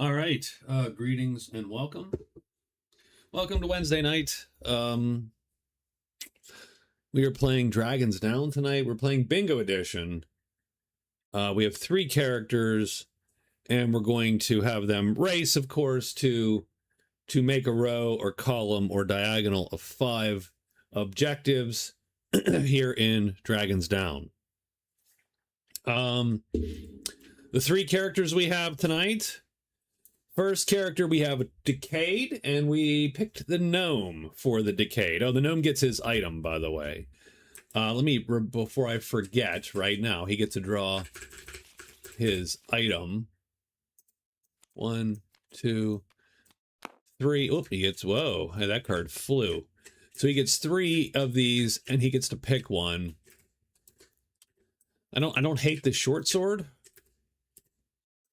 All right. Greetings and welcome. Welcome to Wednesday night. We are playing Dragons Down tonight. We're playing Bingo Edition. We have 3 characters, and we're going to have them race, of course, to make a row or column or diagonal of 5 objectives here in Dragons Down. The 3 characters we have tonight. First character, we have Decayed, and we picked the gnome for the Decayed. Oh, the gnome gets his item, by the way. Let me, before I forget, right now, he gets to draw his item. 1, 2, 3. Oh, he gets, whoa, that card flew. So he gets 3 of these, and he gets to pick one. I don't hate the short sword.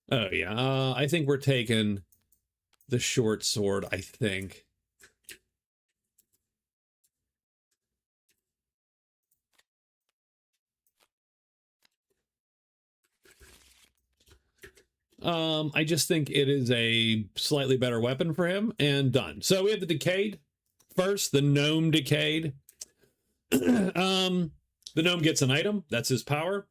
Oh, yeah. I think we're taking the short sword, I think. I just think it is a slightly better weapon for him, and done. So we have the Decayed. First, the gnome Decayed. The gnome gets an item. That's his power.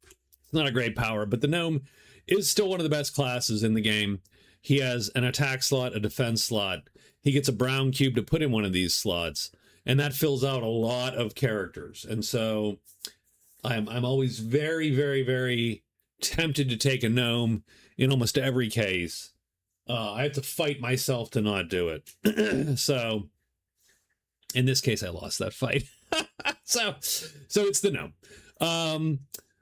It's not a great power, but the gnome is still one of the best classes in the game. He has an attack slot, a defense slot. He gets a brown cube to put in one of these slots, and that fills out a lot of characters. And so I'm always very, very, very tempted to take a gnome in almost every case. I have to fight myself to not do it. So in this case, I lost that fight. so it's the gnome.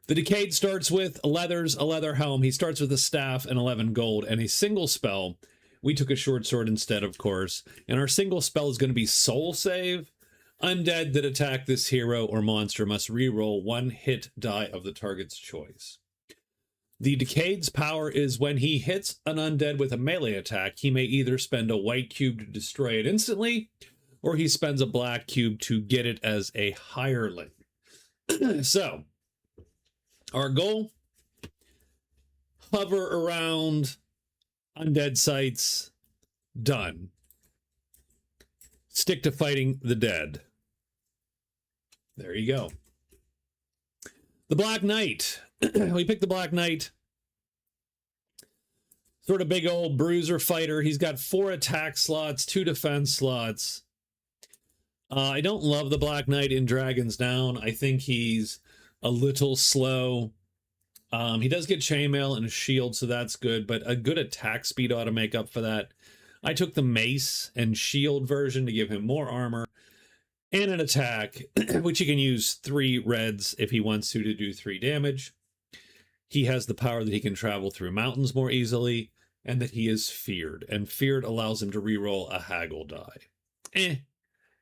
The Decayed starts with a leather helm. He starts with a staff and 11 gold and a single spell. We took a short sword instead, of course. And our single spell is going to be Soul Save. Undead that attack this hero or monster must reroll 1 hit die of the target's choice. The Decayed's power is when he hits an undead with a melee attack, he may either spend a white cube to destroy it instantly, or he spends a black cube to get it as a hireling. So, our goal, hover around undead sites, done. Stick to fighting the dead. There you go. The Black Knight. We picked the Black Knight. Sort of big old bruiser fighter. He's got 4 attack slots, 2 defense slots. I don't love the Black Knight in Dragons Down. I think he's a little slow. He does get chainmail and a shield, so that's good, but a good attack speed ought to make up for that. I took the mace and shield version to give him more armor and an attack, which he can use 3 reds if he wants to do 3 damage. He has the power that he can travel through mountains more easily, and that he is feared, and feared allows him to reroll a haggle die.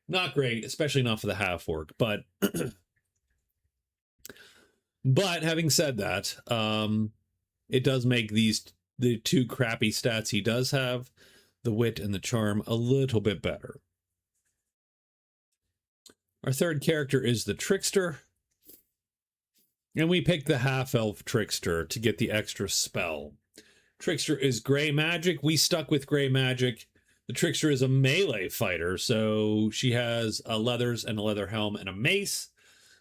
Not great, especially not for the half-orc, but but having said that, it does make the 2 crappy stats he does have, the wit and the charm, a little bit better. Our third character is the Trickster, and we picked the half-elf Trickster to get the extra spell. Trickster is gray magic. We stuck with gray magic. The Trickster is a melee fighter, so she has leathers and a leather helm and a mace,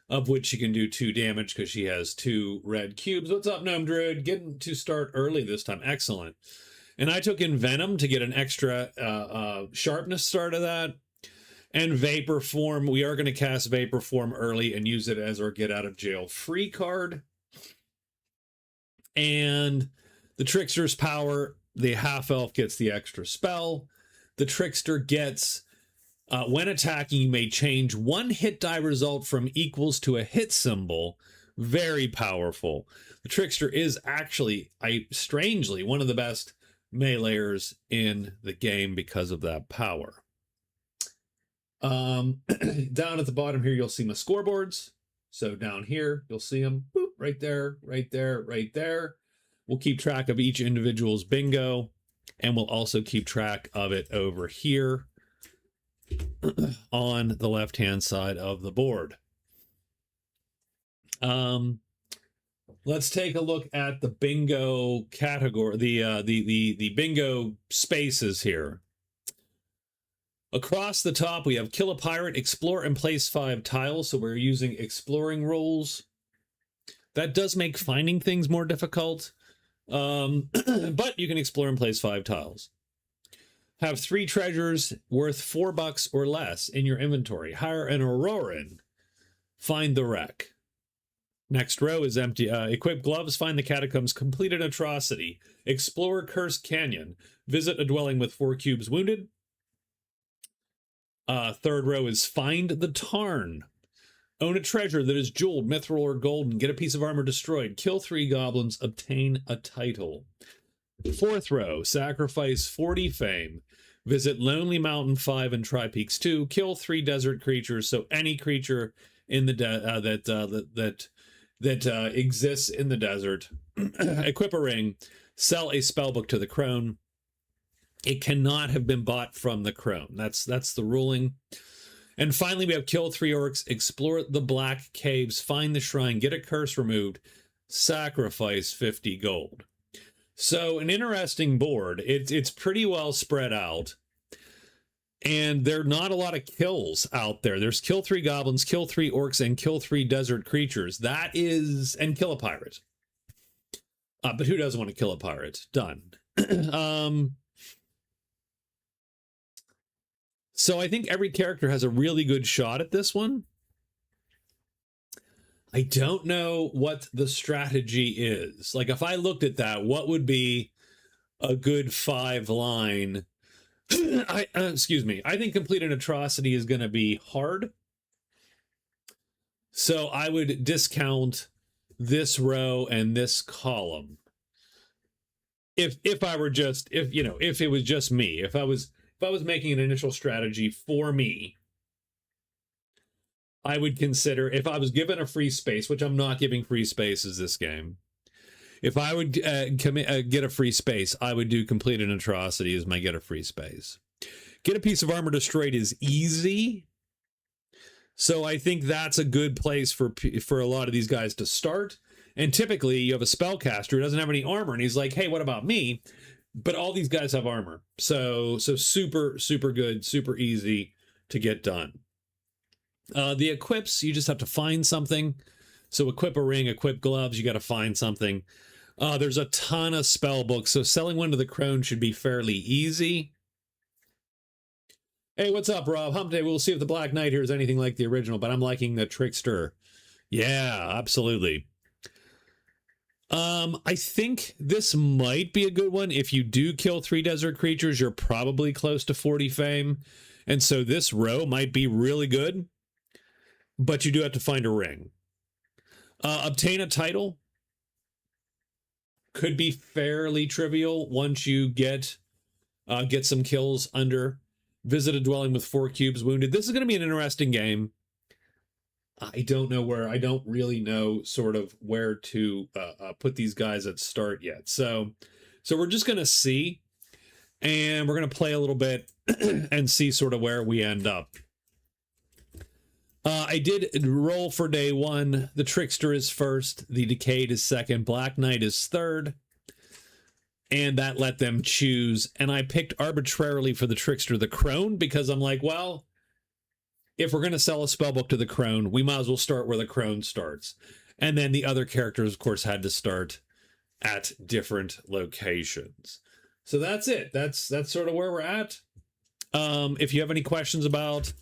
of which she can do 2 damage because she has 2 red cubes. What's up, Gnome Druid? Getting to start early this time. Excellent. And I took in Venom to get an extra sharpness start of that. And Vapor Form. We are going to cast Vapor Form early and use it as our get out of jail free card. And the Trickster's power, the half-elf gets the extra spell. The Trickster gets, when attacking, you may change 1 hit die result from equals to a hit symbol. Very powerful. The Trickster is actually, strangely, one of the best meleeers in the game because of that power. Down at the bottom here, you'll see my scoreboards. So down here, you'll see them. Boop, right there, right there, right there. We'll keep track of each individual's bingo, and we'll also keep track of it over here on the left-hand side of the board. Let's take a look at the bingo category, the bingo spaces here. Across the top, we have Kill a Pirate, explore and place 5 tiles. So we're using exploring rules. That does make finding things more difficult. But you can explore and place 5 tiles. Have 3 treasures worth $4 or less in your inventory. Hire an Auroran. Find the wreck. Next row is empty. Equip gloves. Find the catacombs. Complete an atrocity. Explore Cursed Canyon. Visit a dwelling with 4 cubes wounded. Third row is find the Tarn. Own a treasure that is jeweled, mithril, or golden. Get a piece of armor destroyed. Kill 3 goblins. Obtain a title. Fourth row, sacrifice 40 fame. Visit Lonely Mountain 5 and Tri-Peaks 2. Kill 3 desert creatures. So any creature in the that exists in the desert. Equip a ring. Sell a spellbook to the crone. It cannot have been bought from the crone. That's the ruling. And finally, we have kill 3 orcs, explore the black caves, find the shrine, get a curse removed, sacrifice 50 gold. So an interesting board. It's pretty well spread out. And there are not a lot of kills out there. There's kill 3 goblins, kill 3 orcs, and kill 3 desert creatures. That is, and kill a pirate. But who doesn't want to kill a pirate? Done. So I think every character has a really good shot at this one. I don't know what the strategy is. Like, if I looked at that, what would be a good 5-line? Excuse me. I think complete an atrocity is going to be hard. So I would discount this row and this column. If I were just, if it was just me, if I was making an initial strategy for me, I would consider, if I was given a free space, which I'm not giving free spaces this game, if I would get a free space, I would do complete an atrocity as my get a free space. Get a piece of armor destroyed is easy. So I think that's a good place for a lot of these guys to start. And typically you have a spellcaster who doesn't have any armor and he's like, hey, what about me? But all these guys have armor. So super, super good, super easy to get done. The equips, you just have to find something. So equip a ring, equip gloves, you got to find something. There's a ton of spell books, so selling one to the crone should be fairly easy. Hey, what's up, Rob? Hump Day, we'll see if the Black Knight here is anything like the original, but I'm liking the Trickster. Yeah, absolutely. I think this might be a good one. If you do kill 3 desert creatures, you're probably close to 40 fame. And so this row might be really good, but you do have to find a ring. Obtain a title could be fairly trivial once you get some kills under. Visit a dwelling with 4 cubes wounded. This is going to be an interesting game. I don't really know sort of where to put these guys at start yet. So we're just going to see, and we're going to play a little bit and see sort of where we end up. I did roll for day 1. The Trickster is first. The Decayed is second. Black Knight is third. And that let them choose. And I picked arbitrarily for the Trickster the crone because I'm like, well, if we're going to sell a spellbook to the crone, we might as well start where the crone starts. And then the other characters, of course, had to start at different locations. So that's it. That's sort of where we're at. If you have any questions about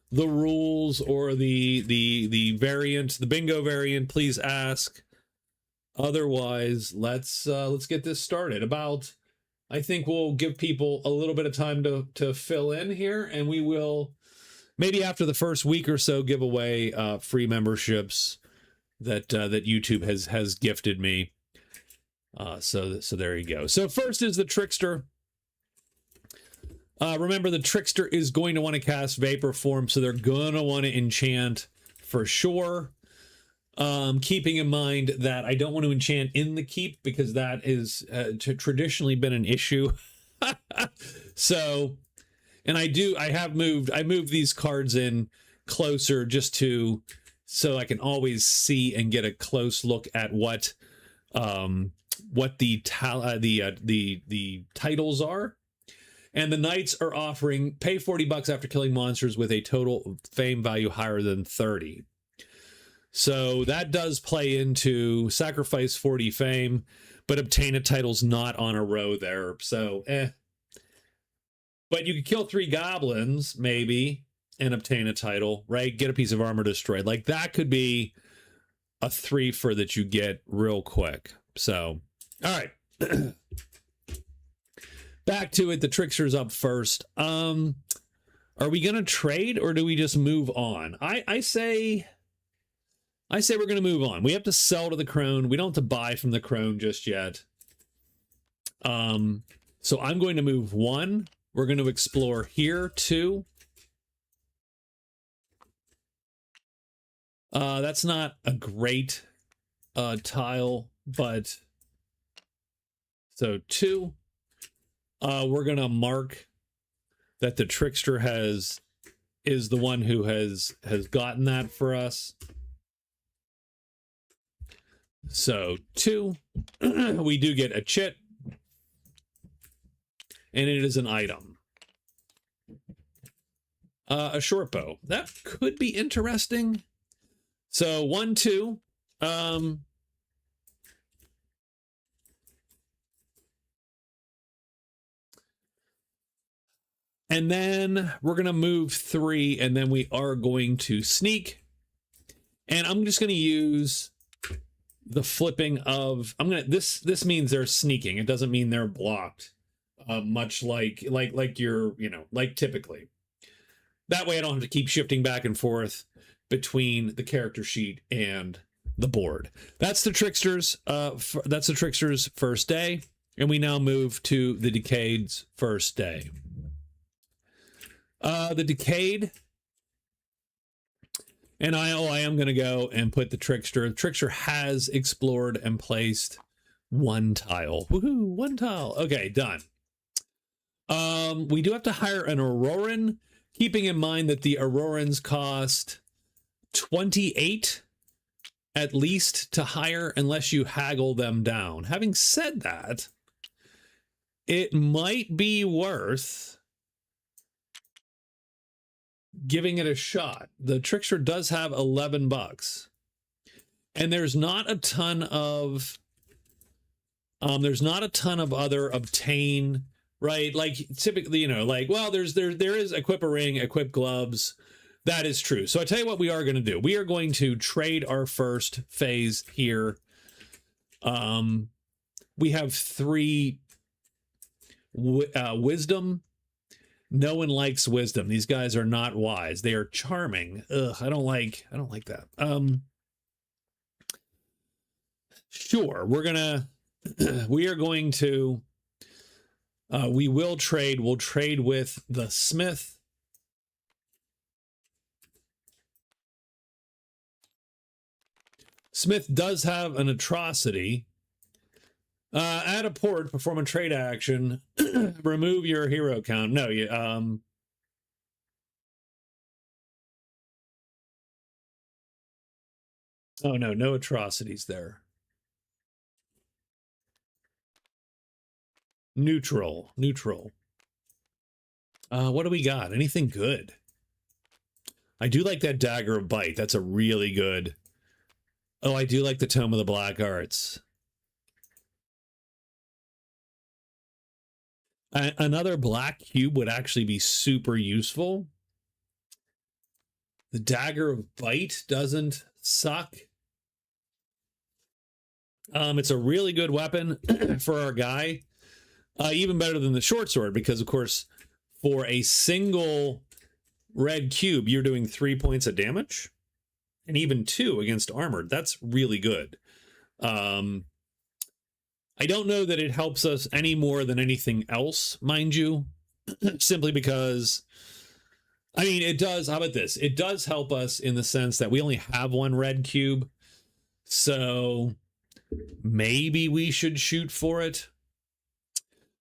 the rules or the variant, the bingo variant, please ask. Otherwise, let's get this started. I think we'll give people a little bit of time to fill in here, and we will, maybe after the first week or so, give away free memberships that YouTube has gifted me. So there you go. So first is the Trickster. Remember, the Trickster is going to want to cast Vapor Form, so they're going to want to enchant for sure. Keeping in mind that I don't want to enchant in the keep because that is traditionally been an issue. So, and I moved these cards in closer just so I can always see and get a close look at what what the titles are. And the knights are offering pay $40 after killing monsters with a total fame value higher than 30. So that does play into sacrifice 40 fame, but obtain a title's not on a row there. So, But you could kill 3 goblins, maybe, and obtain a title, right? Get a piece of armor destroyed. Like, that could be a 3-for that you get real quick. So, all right. Back to it. The Trickster's up first. Are we going to trade, or do we just move on? I say we're going to move on. We have to sell to the crone. We don't have to buy from the crone just yet. So I'm going to move 1. We're going to explore here 2. That's not a great tile, but so 2. We're going to mark that the Trickster is the one who has gotten that for us. So 2, we do get a chit, and it is an item. A short bow. That could be interesting. So 1, 2. And then we're going to move 3, and then we are going to sneak. And I'm just going to use the flipping of, this means they're sneaking. It doesn't mean they're blocked. Much like you're, like typically. That way I don't have to keep shifting back and forth between the character sheet and the board. That's the Trickster's first day, and we now move to the Decayed's first day. The Decayed, and I am going to go and put the Trickster. The Trickster has explored and placed 1 tile. Woohoo, 1 tile. Okay, done. We do have to hire an Auroran, keeping in mind that the Aurorans cost 28 at least to hire unless you haggle them down. Having said that, it might be worth giving it a shot. The Trickster does have $11, and there's not a ton of other obtain, right? Like typically, well, there is equip a ring, equip gloves. That is true. So I tell you what we are going to do. We are going to trade our first phase here. We have 3 wisdom. No one likes wisdom. These guys are not wise. They are charming. Ugh, I don't like that. Sure, we are going to we will trade. We'll trade with the smith. Smith does have an atrocity. Add a port, perform a trade action, remove your hero count. No, you oh no atrocities there. Neutral. What do we got? Anything good? I do like that Dagger of Bite. That's a really good. Oh, I do like the Tome of the Black Arts. Another black cube would actually be super useful. The Dagger of Bite doesn't suck. It's a really good weapon for our guy. Even better than the short sword, because of course, for a single red cube, you're doing 3 points of damage, and even 2 against armored. That's really good. I don't know that it helps us any more than anything else, mind you, simply because, I mean, it does. How about this? It does help us in the sense that we only have 1 red cube, so maybe we should shoot for it,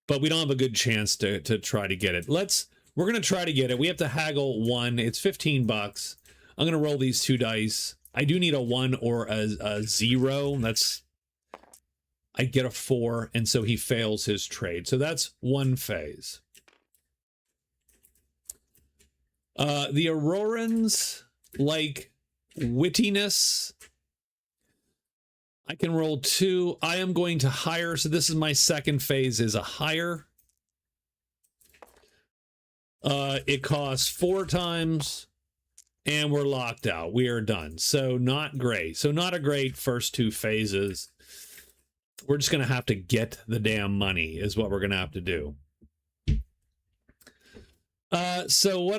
but we don't have a good chance to try to get it. We're going to try to get it. We have to haggle 1. It's $15. I'm going to roll these 2 dice. I do need a 1 or a 0. I get a 4, and so he fails his trade. So that's one phase. The Aurorans like wittiness. I can roll 2. I am going to hire. So this is my second phase, is a hire. It costs 4 times, and we're locked out. We are done. So not great. So not a great first 2 phases. We're just going to have to get the damn money is what we're going to have to do. So what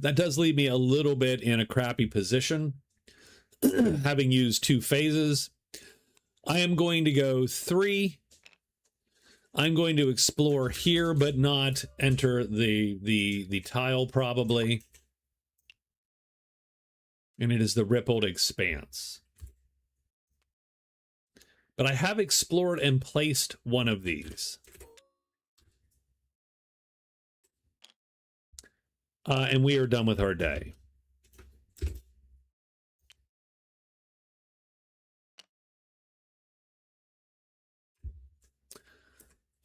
that does leave me a little bit in a crappy position, having used 2 phases. I am going to go 3. I'm going to explore here, but not enter the tile probably. And it is the Rippled Expanse. But I have explored and placed one of these. And we are done with our day.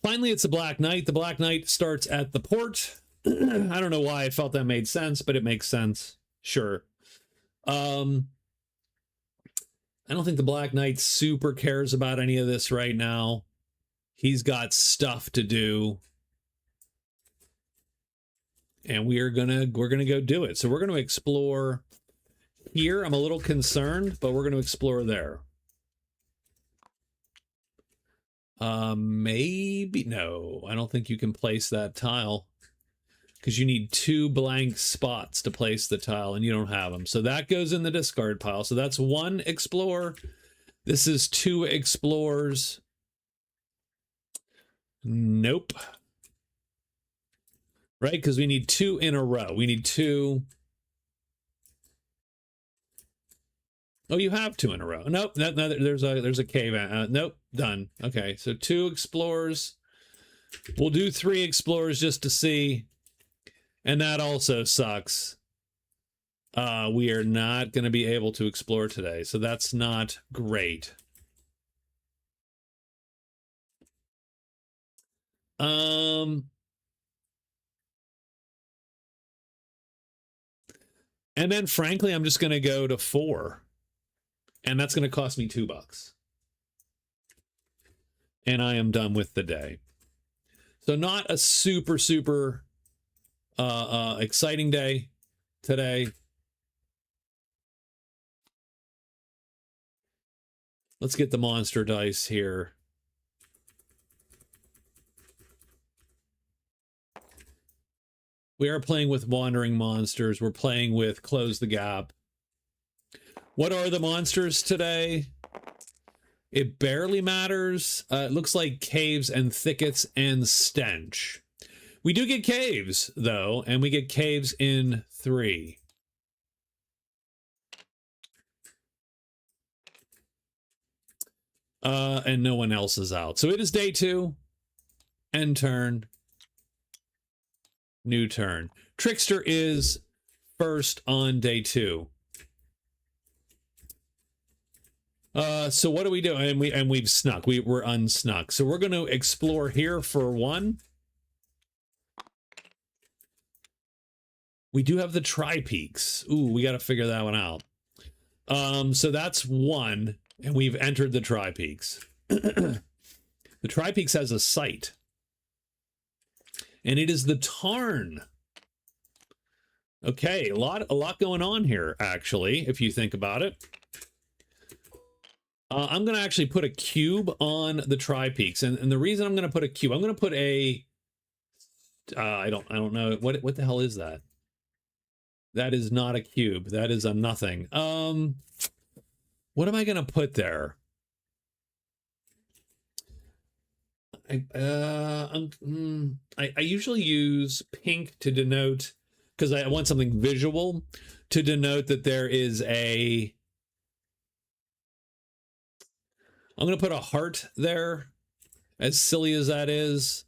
Finally, it's the Black Knight. The Black Knight starts at the port. I don't know why I felt that made sense, but it makes sense. Sure. I don't think the Black Knight super cares about any of this right now. He's got stuff to do. And we're gonna go do it. So we're gonna explore here. I'm a little concerned, but we're gonna explore there. Maybe no. I don't think you can place that tile because you need 2 blank spots to place the tile, and you don't have them. So that goes in the discard pile. So that's 1 explore. This is 2 explores. Nope. Right, because we need 2 in a row. We need 2. Oh, you have 2 in a row. Nope, no, there's a cave. Nope, done. Okay, so 2 explorers. We'll do 3 explorers just to see. And that also sucks. We are not going to be able to explore today, so that's not great. And then, frankly, I'm just going to go to 4. And that's going to cost me $2. And I am done with the day. So not a super exciting day today. Let's get the monster dice here. We are playing with wandering monsters. We're playing with Close the Gap. What are the monsters today? It barely matters. It looks like caves and thickets and stench. We do get caves, though, and we get caves in 3. And no one else is out. So it is day 2. End turn. New turn. Trickster is first on day 2. So what do we do? And we've snuck. We're unsnuck. So we're going to explore here for 1. We do have the Tri-Peaks. Ooh, we got to figure that one out. So that's 1, and we've entered the Tri-Peaks. The Tri-Peaks has a site. And it is the Tarn. Okay, a lot going on here, actually, if you think about it. I'm going to actually put a cube on the Tri-Peaks. And the reason I'm going to put a cube, I'm going to put a... I don't know. What the hell is that? That is not a cube. That is a nothing. What am I going to put there? I usually use pink to denote, because I want something visual, to denote that there is a... I'm going to put a heart there, as silly as that is.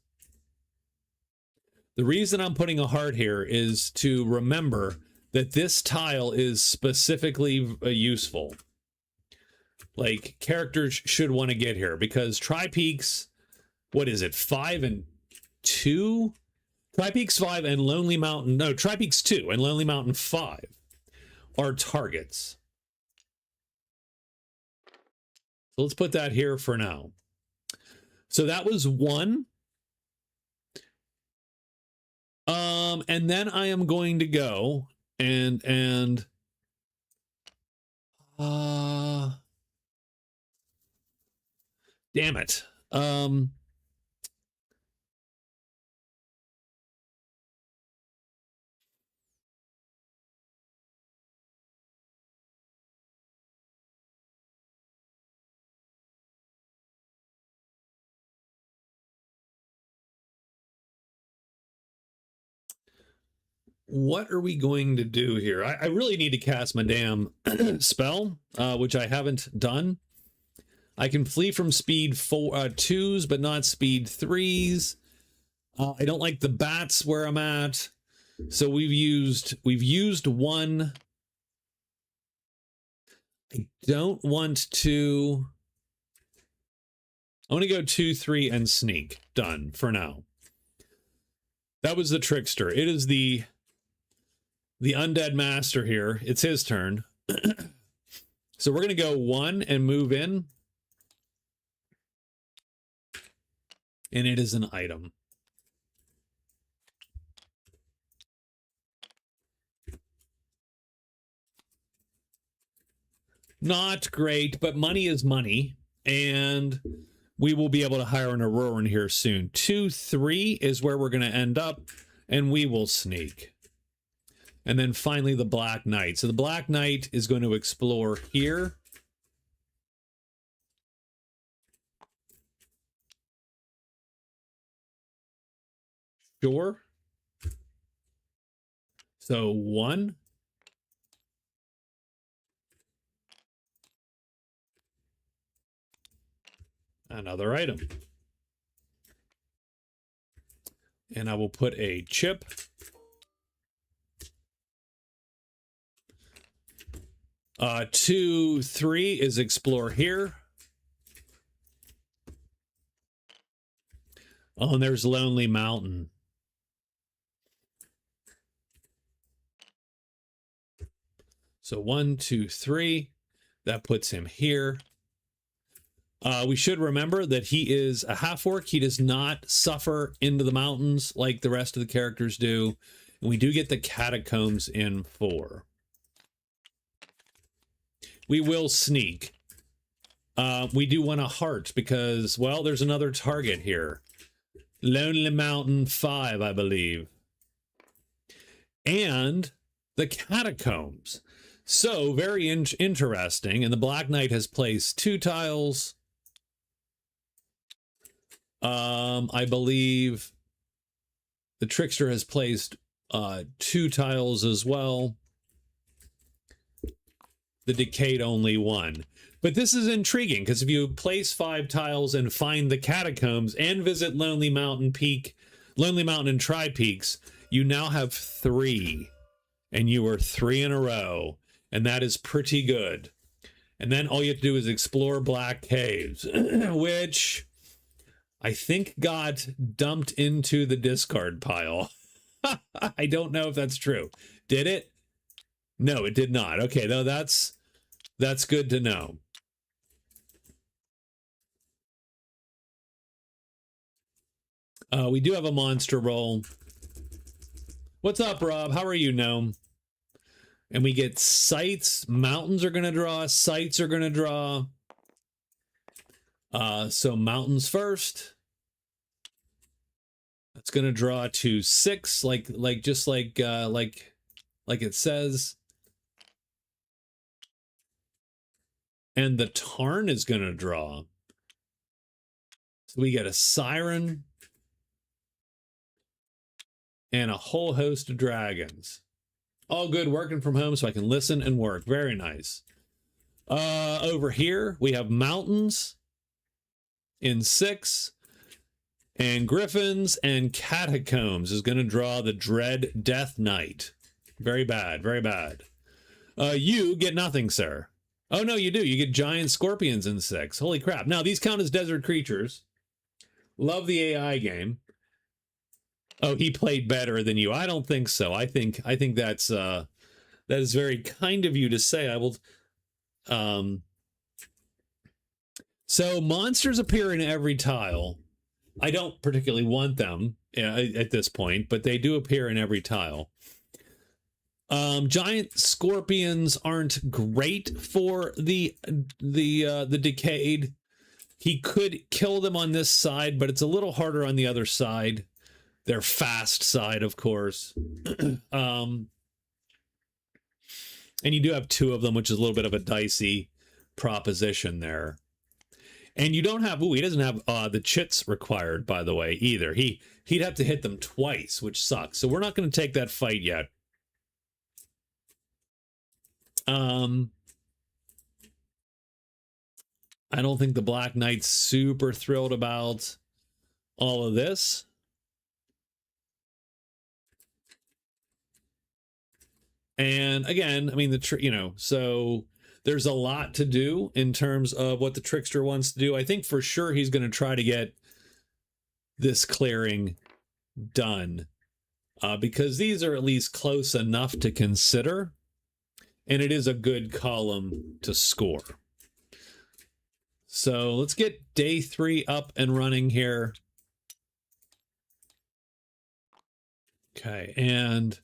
The reason I'm putting a heart here is to remember that this tile is specifically useful. like characters should want to get here, because Tri-Peaks, what is it, 5 and 2? Tri-Peaks 5 and Lonely Mountain, no, Tri-Peaks 2 and Lonely Mountain 5 are targets. So let's put that here for now. So that was 1. And then I am going to go and damn it. What are we going to do here? I really need to cast my damn spell, which I haven't done. I can flee from speed 2s, but not speed 3s. I don't like the bats where I'm at. So we've used 1. I don't want to. I want to go 2, 3, and sneak. Done for now. That was the Trickster. It is the undead master here. It's his turn. So we're going to go 1 and move in. And it is an item. Not great, but money is money. And we will be able to hire an Auroran here soon. 2, 3 is where we're going to end up. And we will sneak. And then finally the Black Knight. So the Black Knight is going to explore here. Sure. So 1. Another item. And I will put a chip. Uh, 2, 3 is explore here. Oh, and there's Lonely Mountain. So 1, 2, 3. That puts him here. We should remember that he is a half-orc. He does not suffer into the mountains like the rest of the characters do. And we do get the catacombs in 4. We will sneak. We do want a heart because, well, there's another target here. Lonely Mountain 5, I believe. And the catacombs. So, very interesting. And the Black Knight has placed 2 tiles. I believe the Trickster has placed 2 tiles as well. The Decayed only 1. But this is intriguing because if you place 5 tiles and find the catacombs and visit Lonely Mountain and Tri-Peaks, you now have 3. And you are 3 in a row. And that is pretty good. And then all you have to do is explore Black Caves, which I think got dumped into the discard pile. I don't know if that's true. Did it? No, it did not. Okay, though that's good to know. We do have a monster roll. What's up, Rob? How are you, Gnome? And we get sights. Mountains are going to draw. Sights are going to draw. So mountains first. That's going to draw to 6, like it says. And the Tarn is going to draw. So we get a Siren and a whole host of dragons. All good, working from home so I can listen and work. Very nice. Over here, we have mountains in 6. And griffins and catacombs is going to draw the Dread Death Knight. Very bad, very bad. You get nothing, sir. Oh, no, you do. You get giant scorpions in 6. Holy crap. Now, these count as desert creatures. Love the AI game. Oh, he played better than you. I don't think so. I think that's that is very kind of you to say. I will so monsters appear in every tile. I don't particularly want them at this point, but they do appear in every tile. Giant scorpions aren't great for the Decayed. He could kill them on this side, but it's a little harder on the other side. Their fast side, of course. And you do have 2 of them, which is a little bit of a dicey proposition there. And you don't have, ooh, he doesn't have the chits required, by the way, either. He'd have to hit them twice, which sucks. So we're not going to take that fight yet. I don't think the Black Knight's super thrilled about all of this. And again, I mean, so there's a lot to do in terms of what the Trickster wants to do. I think for sure he's going to try to get this clearing done because these are at least close enough to consider. And it is a good column to score. So let's get day 3 up and running here. Okay, and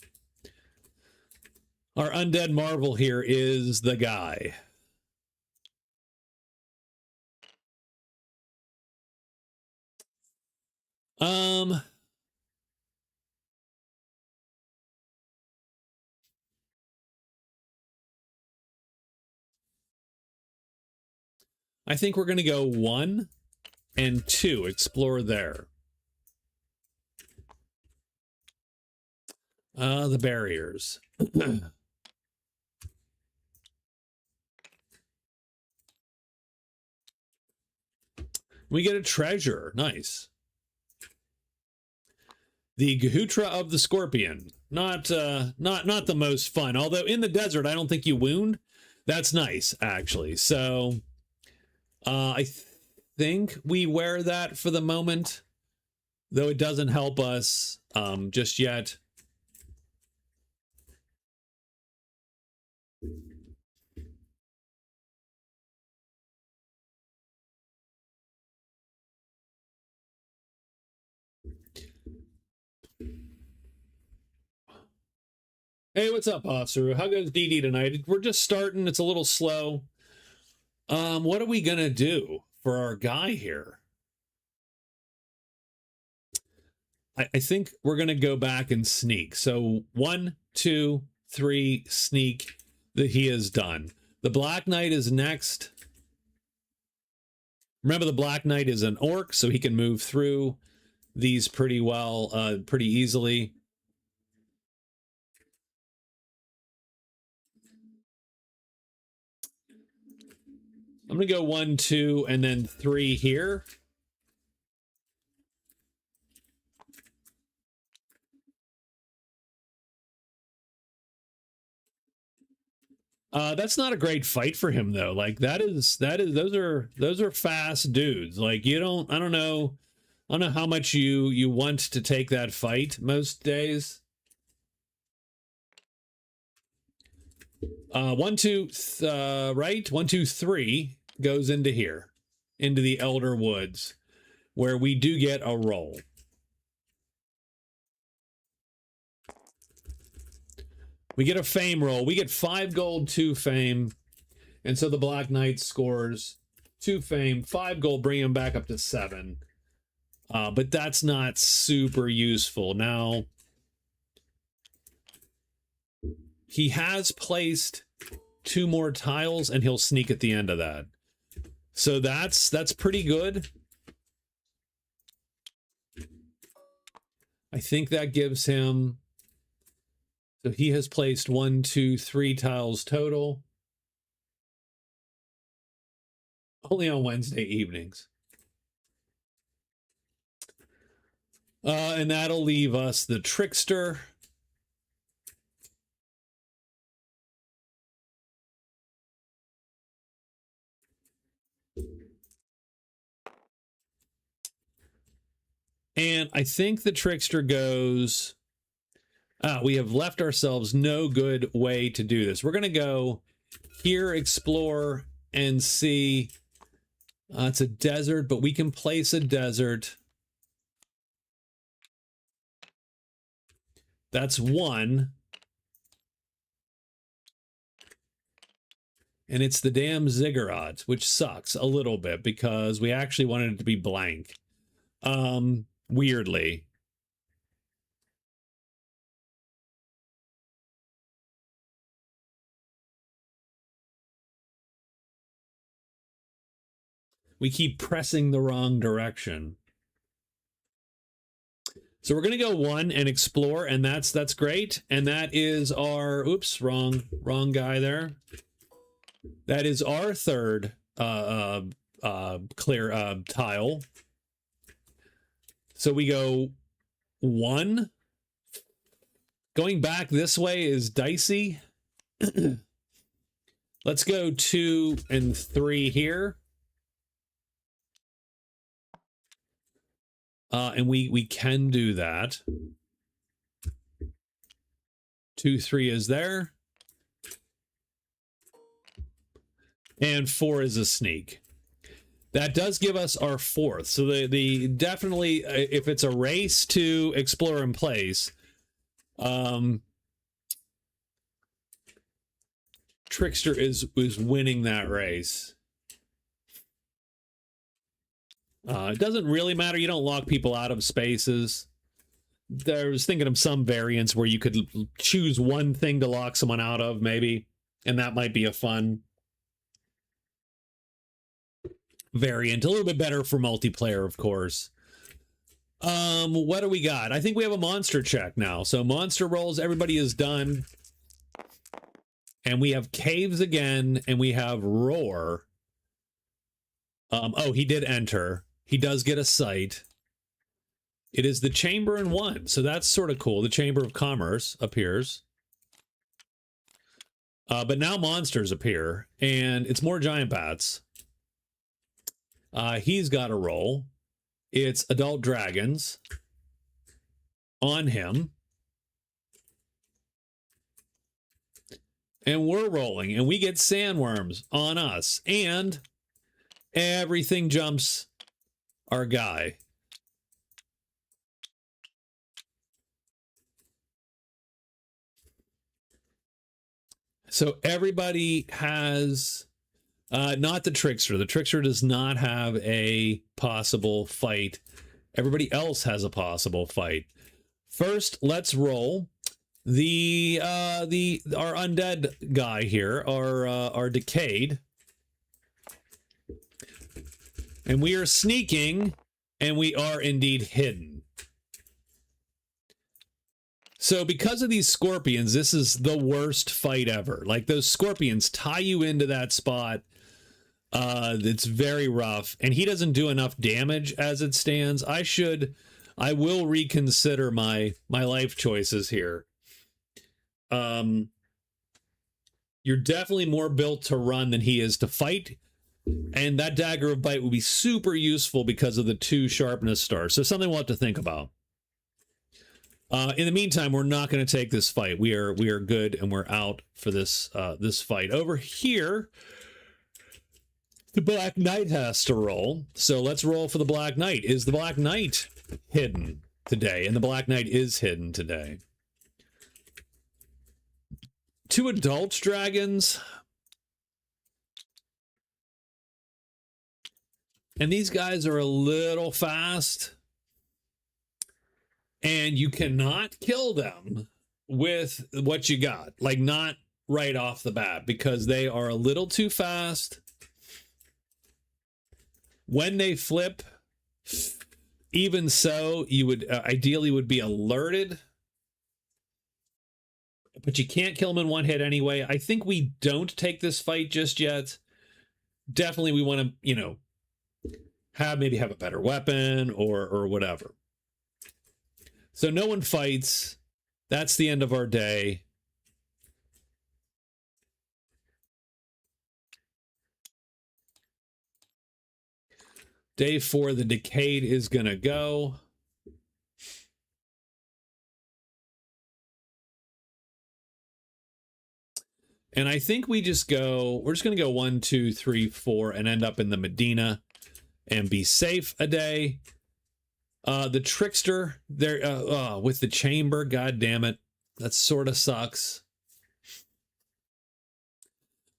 our undead marvel here is the guy. I think we're going to go 1 and 2, explore there. The barriers. We get a treasure. Nice. The Gahutra of the Scorpion. Not the most fun. Although in the desert, I don't think you wound. That's nice, actually. So I think we wear that for the moment, though it doesn't help us just yet. Hey, what's up, Officer? How goes DD tonight? We're just starting. It's a little slow. What are we going to do for our guy here? I think we're going to go back and sneak. So 1, 2, 3, sneak. That he is done. The Black Knight is next. Remember, the Black Knight is an orc, so he can move through these pretty well, pretty easily. I'm going to go 1, 2, and then 3 here. That's not a great fight for him though. Like those are fast dudes. Like I don't know how much you want to take that fight most days. 1, 2, right? 1, 2, 3 goes into here, into the Elder Woods, where we do get a roll. We get a fame roll. We get 5 gold, 2 fame. And so the Black Knight scores 2 fame, 5 gold, bring him back up to 7. But that's not super useful. Now, he has placed 2 more tiles, and he'll sneak at the end of that. So that's pretty good. I think that gives him... So he has placed 1, 2, 3 tiles total. Only on Wednesday evenings. And that'll leave us the Trickster. And I think the Trickster goes, we have left ourselves no good way to do this. We're going to go here, explore, and see. It's a desert, but we can place a desert. That's one. And it's the damn ziggurat, which sucks a little bit because we actually wanted it to be blank. Weirdly. We keep pressing the wrong direction. So we're going to go one and explore, and that's great. And that is our, oops, wrong guy there. That is our third clear tile. So we go one. Going back this way is dicey. Let's go 2 and 3 here. And we can do that. 2, 3 is there. And 4 is a sneak. That does give us our 4th. So the definitely, if it's a race to explore in place, Trickster is winning that race. It doesn't really matter. You don't lock people out of spaces. I was thinking of some variants where you could choose one thing to lock someone out of, maybe, and that might be a fun variant. A little bit better for multiplayer, of course. What do we got? I think we have a monster check now. So monster rolls, everybody is done. And we have caves again, and we have roar. Oh, he did enter. He does get a sight. It is the chamber in 1, so that's sort of cool. The Chamber of Commerce appears. But now monsters appear, and it's more giant bats. He's got a roll. It's adult dragons on him. And we're rolling, and we get sandworms on us, and everything jumps our guy. So everybody has, not the Trickster. The Trickster does not have a possible fight. Everybody else has a possible fight. First, let's roll our undead guy here, our Decayed. And we are sneaking, and we are indeed hidden. So because of these scorpions, this is the worst fight ever. Like, those scorpions tie you into that spot. It's very rough, and he doesn't do enough damage as it stands. I will reconsider my life choices here. You're definitely more built to run than he is to fight. And that Dagger of Bite will be super useful because of the 2 sharpness stars. So something we'll have to think about. In the meantime, we're not going to take this fight. We are good, and we're out for this this fight. Over here, the Black Knight has to roll. So let's roll for the Black Knight. Is the Black Knight hidden today? And the Black Knight is hidden today. 2 adult dragons. And these guys are a little fast. And you cannot kill them with what you got. Like, not right off the bat, because they are a little too fast. When they flip, even so, you would ideally would be alerted. But you can't kill them in one hit anyway. I think we don't take this fight just yet. Definitely we want to, maybe have a better weapon or whatever. So no one fights. That's the end of our day. Day 4, the Decayed is going to go. And I think we're just going to go 1, 2, 3, 4 and end up in the Medina and be safe a day. The Trickster there with the chamber, god damn it. That sort of sucks.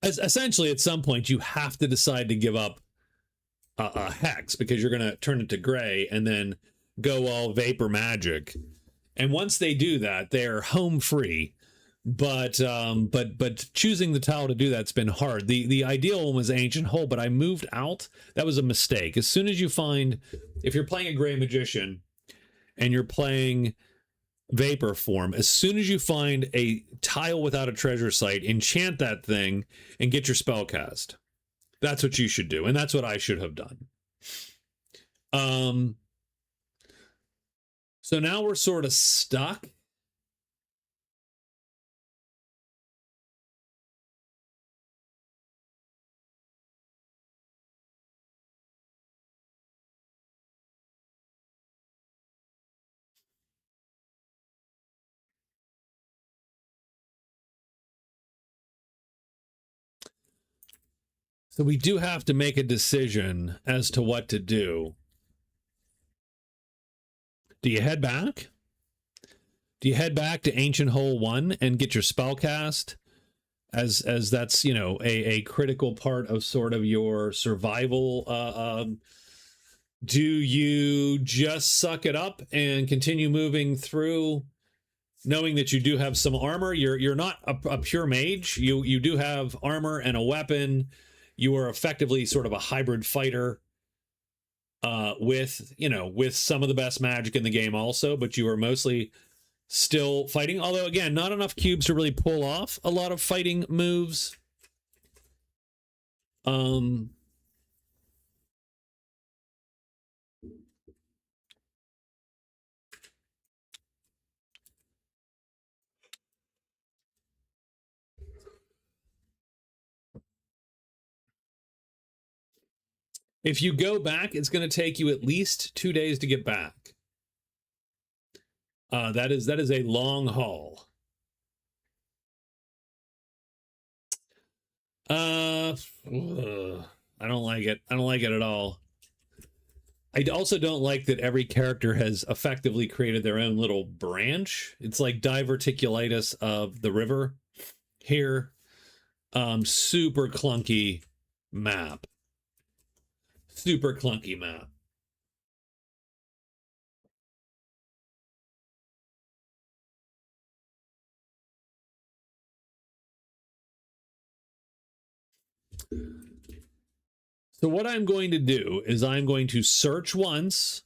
Essentially, at some point, you have to decide to give up a hex because you're going to turn it to gray and then go all vapor magic. And once they do that, they're home free. But choosing the tile to do that's been hard. The ideal one was Ancient Hole, but I moved out. That was a mistake. As soon as you find, if you're playing a Gray Magician and you're playing Vapor form, as soon as you find a tile without a treasure site, enchant that thing and get your spell cast. That's what you should do, and that's what I should have done. So now we're sort of stuck. So we do have to make a decision as to what to do. Do you head back? Do you head back to Ancient Hole 1 and get your spell cast? As that's, you know, a critical part of sort of your survival. Do you just suck it up and continue moving through, knowing that you do have some armor? You're not a pure mage. You do have armor and a weapon. You are effectively sort of a hybrid fighter with some of the best magic in the game also, but you are mostly still fighting. Although, again, not enough cubes to really pull off a lot of fighting moves. If you go back, it's going to take you at least 2 days to get back. That is a long haul. I don't like it. I don't like it at all. I also don't like that every character has effectively created their own little branch. It's like diverticulitis of the river here. Super clunky map. Super clunky map. So what I'm going to do is I'm going to search once.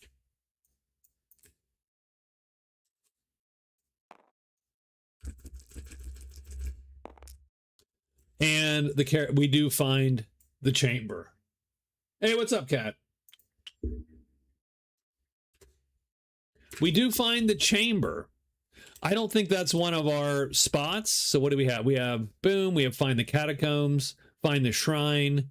And we do find the chamber. Hey, what's up, cat? We do find the chamber. I don't think that's one of our spots. So what do we have? We have, boom, we have find the catacombs, find the shrine.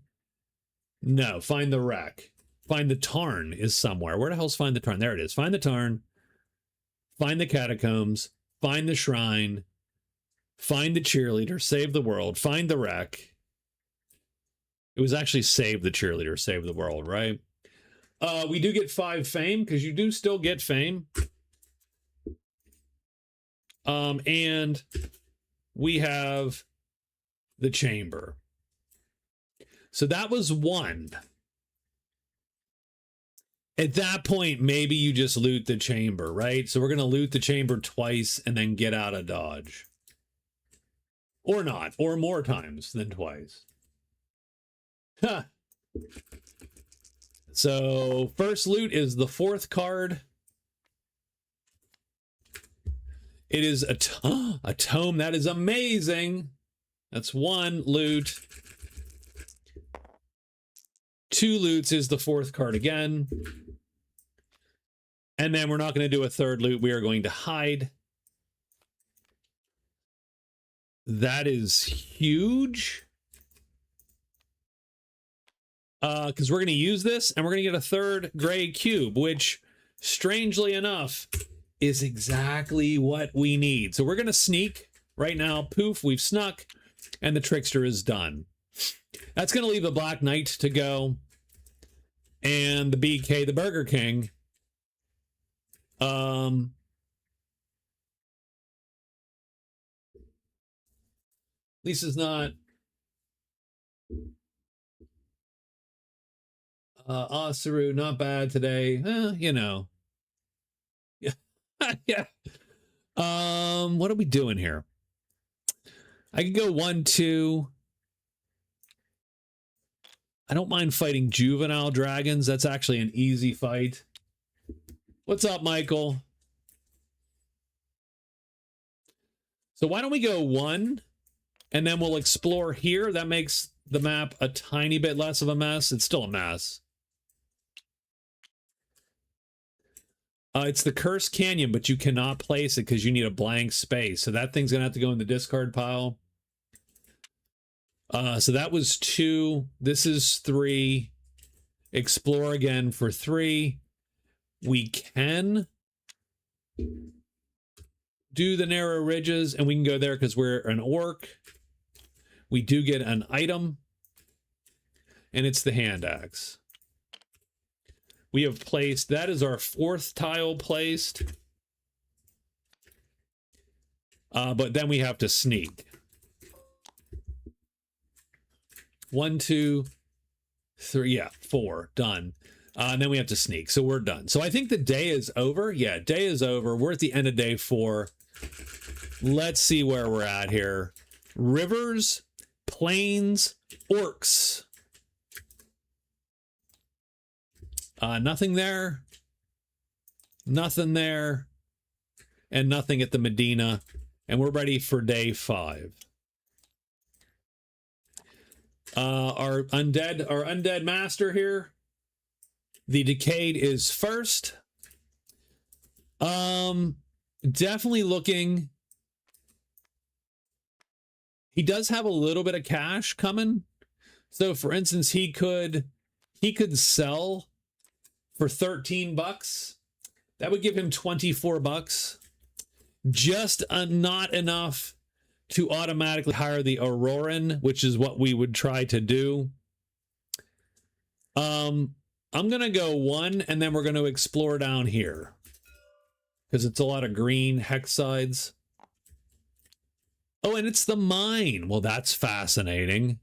No, find the wreck. Find the tarn is somewhere. Where the hell's find the tarn? There it is. Find the tarn. Find the catacombs. Find the shrine. Find the cheerleader. Save the world. Find the wreck. It was actually save the cheerleader, save the world, right? We do get 5 fame because you do still get fame. And we have the chamber. So that was 1. At that point, maybe you just loot the chamber, right? So we're going to loot the chamber twice and then get out of Dodge. Or not, or more times than twice. Huh. So first loot is the 4th card. It is a tome. That is amazing. That's 1 loot. 2 loots is the 4th card again. And then we're not going to do a 3rd loot. We are going to hide. That is huge. Because we're going to use this and we're going to get a 3rd gray cube, which strangely enough is exactly what we need. So we're going to sneak right now. Poof, we've snuck. And the Trickster is done. That's going to leave the Black Knight to go. And the BK, the Burger King. Lisa's not. Osaru, not bad today. You know. Yeah. Yeah. What are we doing here? I could go 1-2. I don't mind fighting juvenile dragons. That's actually an easy fight. What's up, Michael? So why don't we go 1, and then we'll explore here. That makes the map a tiny bit less of a mess. It's still a mess. It's the Cursed Canyon, but you cannot place it because you need a blank space. So that thing's going to have to go in the discard pile. So that was 2. This is 3. Explore again for 3. We can do the narrow ridges, and we can go there because we're an orc. We do get an item, and it's the hand axe. We have placed, that is our 4th tile placed. But then we have to sneak. 1, 2, 3, yeah, 4, done. And then we have to sneak, so we're done. So I think the day is over. Yeah, day is over. We're at the end of day 4. Let's see where we're at here. Rivers, plains, orcs. Nothing there. Nothing there. And nothing at the Medina. And we're ready for day 5. Our undead master here. The Decayed is first. Definitely looking. He does have a little bit of cash coming. So for instance, he could sell for $13. That would give him $24. Just not enough to automatically hire the Auroran, which is what we would try to do. I'm going to go 1, and then we're going to explore down here. Because it's a lot of green hex sides. Oh, and it's the mine. Well, that's fascinating.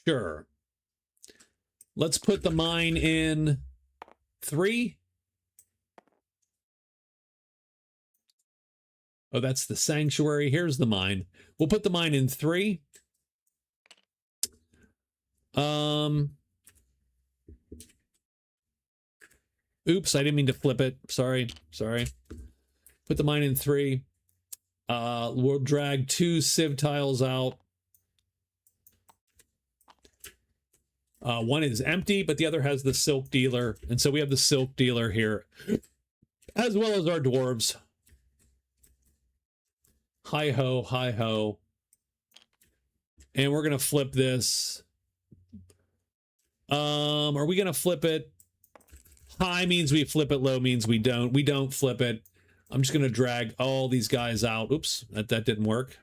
Sure. Let's put the mine in 3. Oh, that's the sanctuary. Here's the mine. We'll put the mine in 3. Oops, I didn't mean to flip it. Sorry. Put the mine in 3. We'll drag 2 sieve tiles out. 1 is empty, but the other has the silk dealer. And so we have the silk dealer here, as well as our dwarves. Hi ho, hi ho. And we're going to flip this. Are we going to flip it? High means we flip it, low means we don't. We don't flip it. I'm just going to drag all these guys out. Oops, that didn't work.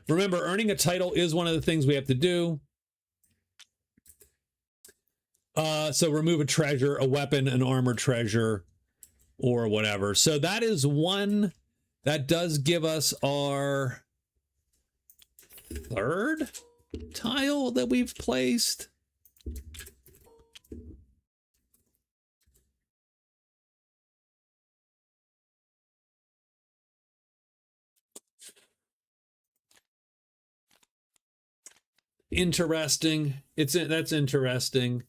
Remember, earning a title is one of the things we have to do. So remove a treasure, a weapon, an armor treasure, or whatever. So that is 1. That does give us our 3rd tile that we've placed. Interesting. That's interesting.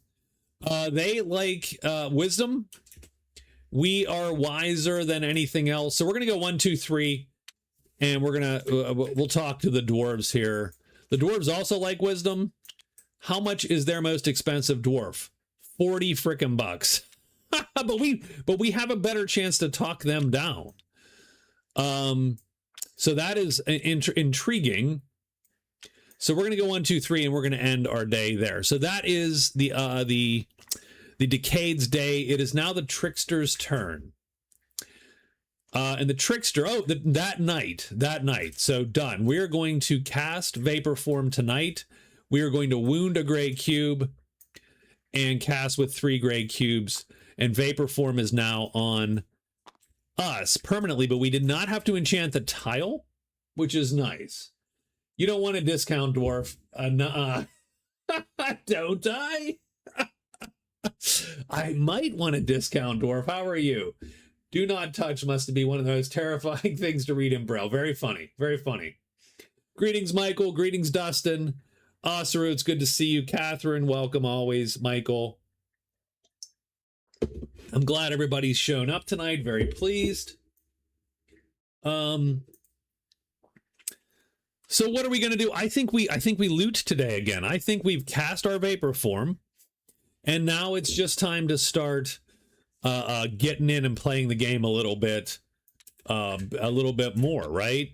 They like wisdom. We are wiser than anything else. So we're gonna go 1, 2, 3, and we're gonna we'll talk to the dwarves here. The dwarves also like wisdom. How much is their most expensive dwarf? 40 frickin' bucks. but we have a better chance to talk them down. So that is intriguing. So we're going to go 1, 2, 3, and we're going to end our day there. So that is the the Decayd's day. It is now the Trickster's turn. And the Trickster, that night. So done. We're going to cast Vapor Form tonight. We are going to wound a gray cube and cast with 3 gray cubes. And Vapor Form is now on us permanently, but we did not have to enchant the tile, which is nice. You don't want a discount dwarf. Don't I? I might want a discount dwarf. How are you? Do not touch must be one of those terrifying things to read in Braille. Very funny. Very funny. Greetings, Michael. Greetings, Dustin. Osaru, it's good to see you. Catherine, welcome always. Michael. I'm glad everybody's shown up tonight. Very pleased. So what are we going to do? I think we loot today again. I think we've cast our Vapor Form, and now it's just time to start getting in and playing the game a little bit more, right?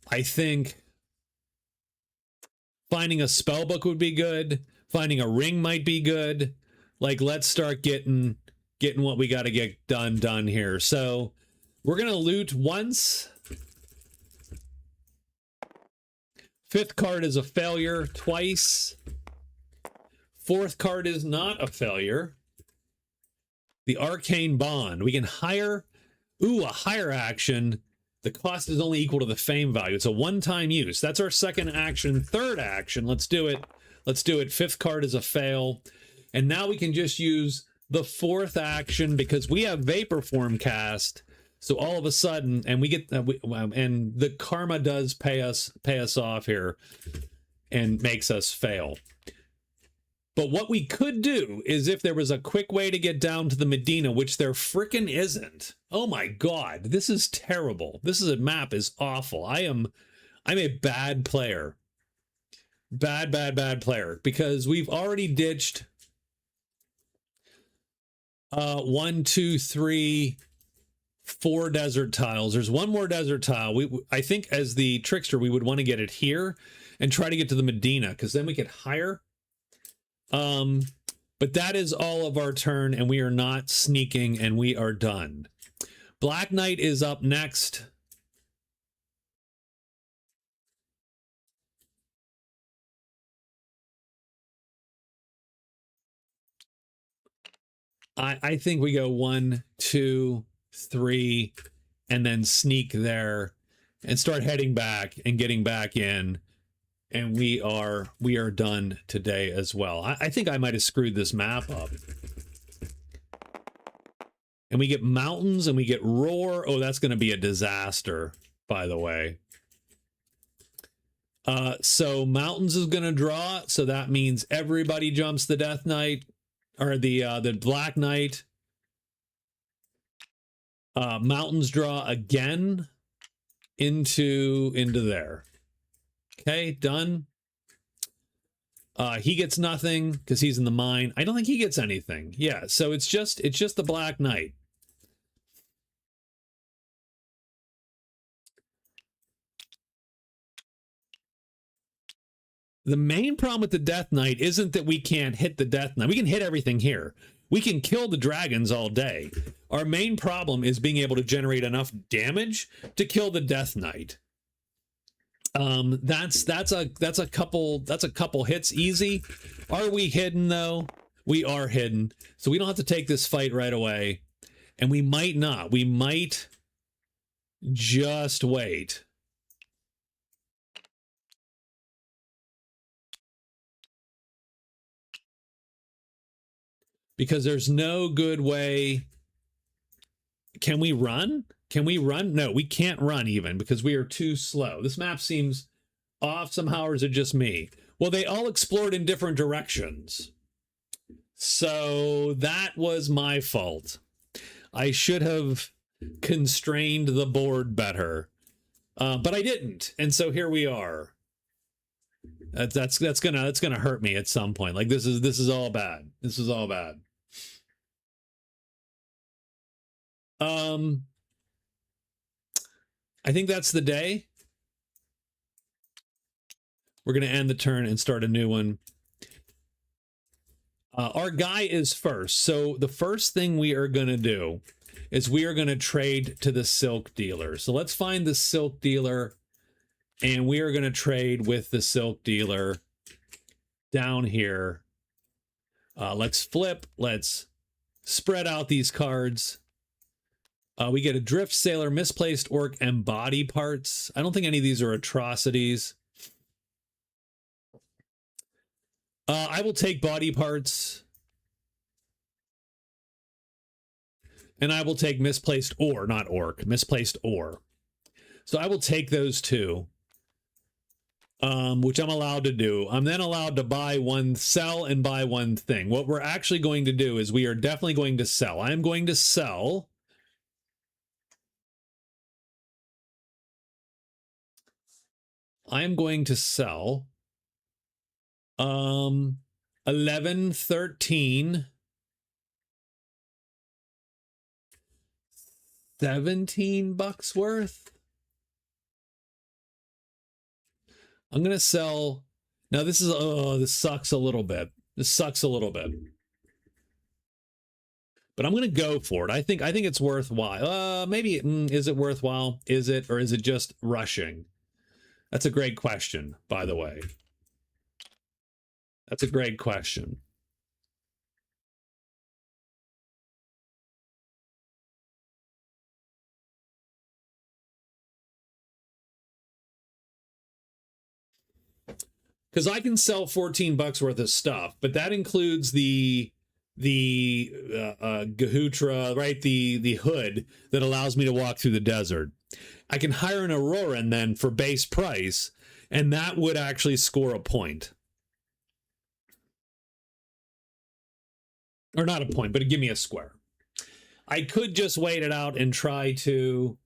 I think finding a spell book would be good. Finding a ring might be good. Like, let's start getting what we got to get done here. So we're gonna loot once. 5th card is a failure twice. 4th card is not a failure. The Arcane Bond. We can hire, a hire action. The cost is only equal to the fame value. It's a one-time use. That's our 2nd action. 3rd action. Let's do it. 5th card is a fail. And now we can just use the 4th action because we have Vapor Form cast. So all of a sudden, and we get, and the karma does pay us off here and makes us fail. But what we could do is if there was a quick way to get down to the Medina, which there frickin' isn't. Oh my God, this is terrible. Map is awful. I'm a bad player. Bad player, because we've already ditched 1, 2, 3, 4 desert tiles. There's one more desert tile. I think as the Trickster, we would want to get it here and try to get to the Medina, because then we could hire. But that is all of our turn, and we are not sneaking, and we are done. Black Knight is up next. I think we go 1, 2, 3, and then sneak there and start heading back and getting back in. And we are done today as well. I think I might have screwed this map up. And we get mountains and we get roar. Oh, that's going to be a disaster, by the way. So mountains is going to draw. So that means everybody jumps the Death Knight or the Black Knight. Mountains draw again into there. Okay, done. He gets nothing because he's in the mine. I don't think he gets anything. Yeah, so it's just the Black Knight. The main problem with the Death Knight isn't that we can't hit the Death Knight. We can hit everything here. We can kill the dragons all day. Our main problem is being able to generate enough damage to kill the Death Knight. That's a couple hits easy. Are we hidden though? We are hidden. So we don't have to take this fight right away. And we might not. We might just wait. Because there's no good way. Can we run? Can we run? No, we can't run even because we are too slow. This map seems off somehow, or is it just me? Well, they all explored in different directions. So that was my fault. I should have constrained the board better. But I didn't. And so here we are. That's gonna hurt me at some point. Like this is all bad. This is all bad. I think that's the day. We're going to end the turn and start a new one. Our guy is first. So the first thing we are going to do is we are going to trade to the silk dealer. So let's find the silk dealer, and we are going to trade with the silk dealer down here. Let's flip. Let's spread out these cards. We get a drift sailor, misplaced orc, and body parts. I don't think any of these are atrocities. I will take body parts. And I will take misplaced ore, not orc, misplaced ore. So I will take those two, which I'm allowed to do. I'm then allowed to buy one, sell, and buy one thing. What we're actually going to do is we are definitely going to sell. I am going to sell. I am going to sell 11, 13, 17 bucks worth. I'm going to sell. Now this is, this sucks a little bit. This sucks a little bit. But I'm going to go for it. I think it's worthwhile. Maybe, is it worthwhile? Is it, or is it just rushing? That's a great question, by the way. That's a great question. Because I can sell 14 bucks worth of stuff, but that includes the Gahutra, right? The hood that allows me to walk through the desert. I can hire an Auroran then for base price, and that would actually score a point. Or not a point, but give me a square. I could just wait it out and try to...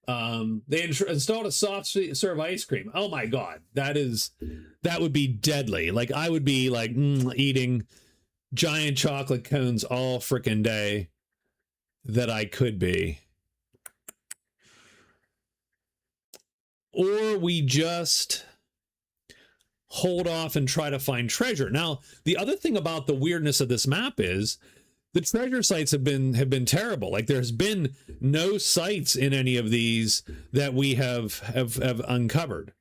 they installed a soft serve ice cream. Oh my God, that would be deadly. Like I would be like eating giant chocolate cones all frickin' day that I could be. Or we just hold off and try to find treasure. Now, the other thing about the weirdness of this map is the treasure sites have been terrible. Like there's been no sites in any of these that we have uncovered.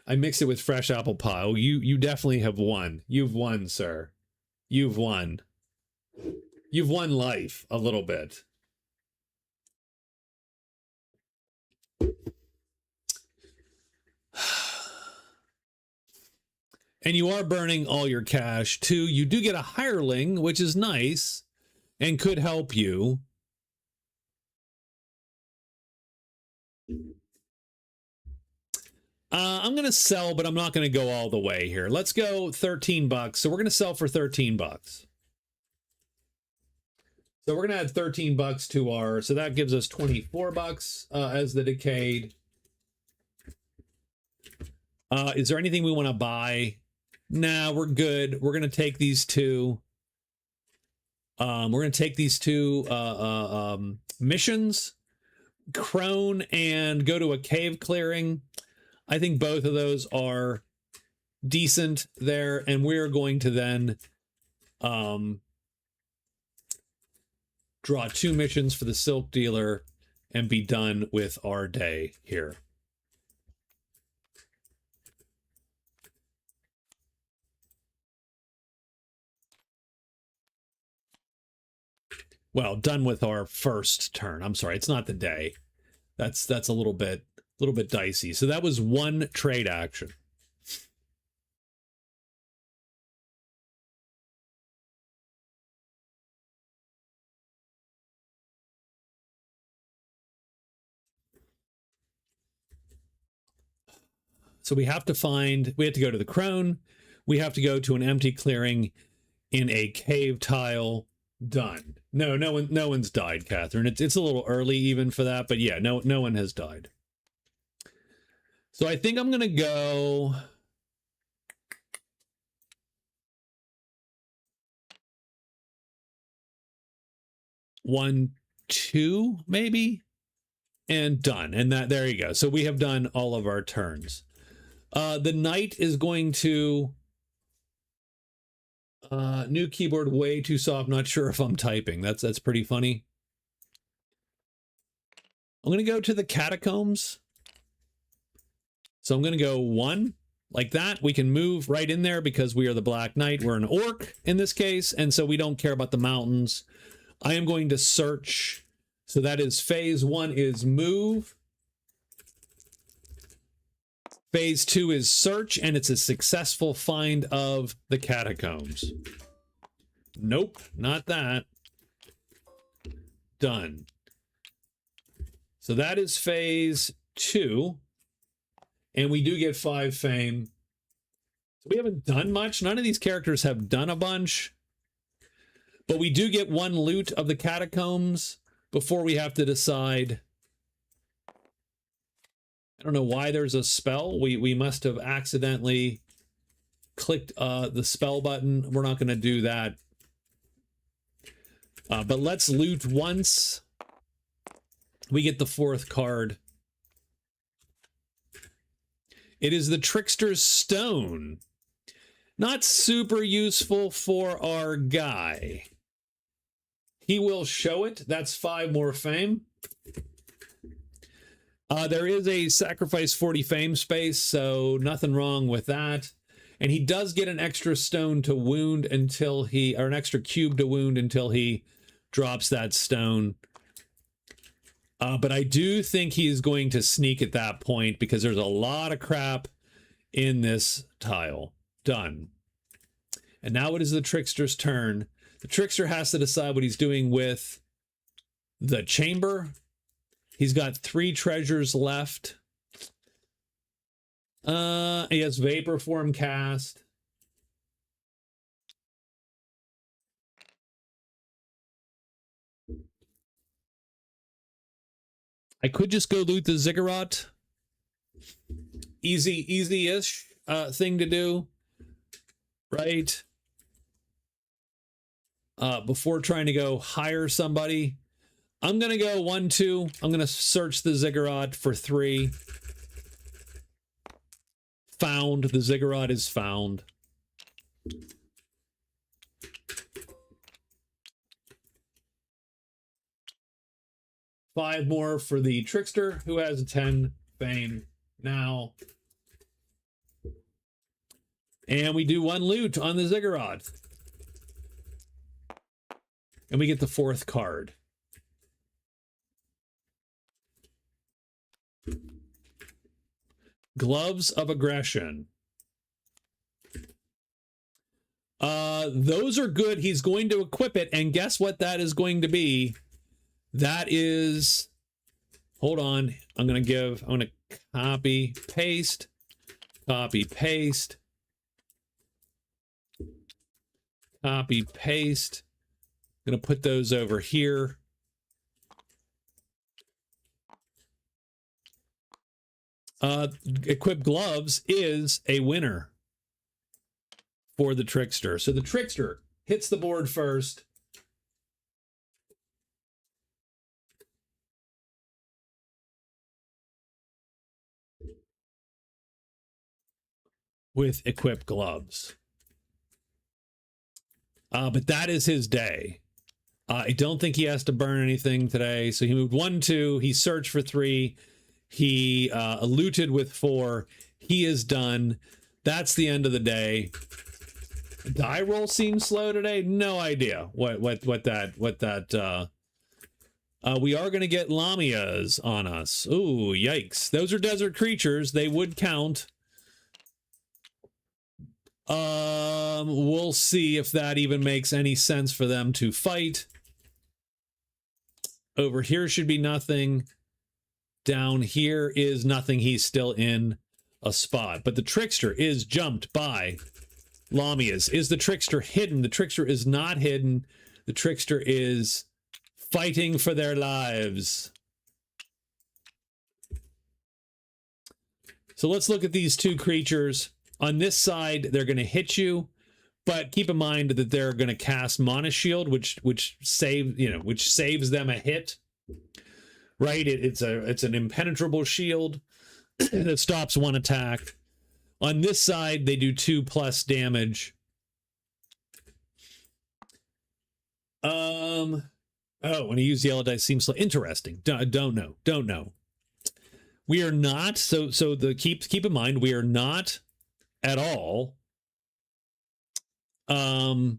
I mixed it with fresh apple pie. Oh, you definitely have won. You've won, sir. You've won. You've won life a little bit. And you are burning all your cash too. You do get a hireling, which is nice and could help you. I'm going to sell, but I'm not going to go all the way here. Let's go 13 bucks. So we're going to sell for 13 bucks. So we're going to add 13 bucks to our, so that gives us 24 bucks as the Decayed. Is there anything we want to buy? Nah, we're good. We're going to take these two. We're going to take these two missions, Crone and go to a cave clearing. I think both of those are decent there. And we're going to then draw 2 missions for the Silk Dealer and be done with our day here. Well, done with our first turn. I'm sorry, it's not the day. That's a little bit dicey. So that was 1 trade action. So we have to go to the Crone. We have to go to an empty clearing in a cave tile. Done. No one's died, Catherine. It's a little early even for that, but yeah, no one has died. So I think I'm gonna go 1, 2, maybe, and done. And there you go. So we have done all of our turns. The knight is going to New keyboard way too soft. Not sure if I'm typing. That's pretty funny. I'm going to go to the catacombs. So I'm going to go 1 like that. We can move right in there because we are the Black Knight. We're an orc in this case, and so we don't care about the mountains. I am going to search. So that is phase 1 is move. Phase 2 is search, and it's a successful find of the catacombs. Nope, not that. Done. So that is phase 2. And we do get 5 fame. So we haven't done much. None of these characters have done a bunch. But we do get 1 loot of the catacombs before we have to decide. I don't know why there's a spell. We must have accidentally clicked the spell button. We're not going to do that. But let's loot once. We get the 4th card. It is the Trickster's Stone. Not super useful for our guy. He will show it. That's 5 more fame. There is a sacrifice 40 fame space, so nothing wrong with that. And he does get an extra stone to wound until he, or an extra cube to wound until he drops that stone. But I do think he's going to sneak at that point because there's a lot of crap in this tile. Done. And now it is the Trickster's turn. The Trickster has to decide what he's doing with the chamber. He's got 3 treasures left. He has Vapor Form cast. I could just go loot the Ziggurat. Easy-ish thing to do. Right? Before trying to go hire somebody. I'm going to go 1, 2. I'm going to search the Ziggurat for 3. Found. The Ziggurat is found. Five more for the Trickster, who has a 10 fame now. And we do 1 loot on the Ziggurat. And we get the 4th card. Gloves of Aggression. Those are good. He's going to equip it, and guess what that is going to be? That is, hold on, I'm going to copy, paste, copy, paste, copy, paste. I'm going to put those over here. Equip gloves is a winner for the Trickster. So the Trickster hits the board first. With equipped gloves. But that is his day. I don't think he has to burn anything today. So he moved 1, 2. He searched for 3. He looted with 4. He is done. That's the end of the day. Die roll seems slow today. No idea what that. We are going to get Lamias on us. Ooh, yikes! Those are desert creatures. They would count. We'll see if that even makes any sense for them to fight. Over here should be nothing. Down here is nothing. He's still in a spot. But the Trickster is jumped by Lamias. Is the Trickster hidden? The Trickster is not hidden. The Trickster is fighting for their lives. So let's look at these 2 creatures. On this side, they're going to hit you, but keep in mind that they're going to cast Mana Shield, which saves them a hit. Right? It's an impenetrable shield that stops 1 attack. On this side, they do 2+ damage. Oh, when he used yellow dice seems so interesting. Don't know. We are not, keep in mind, we are not at all. So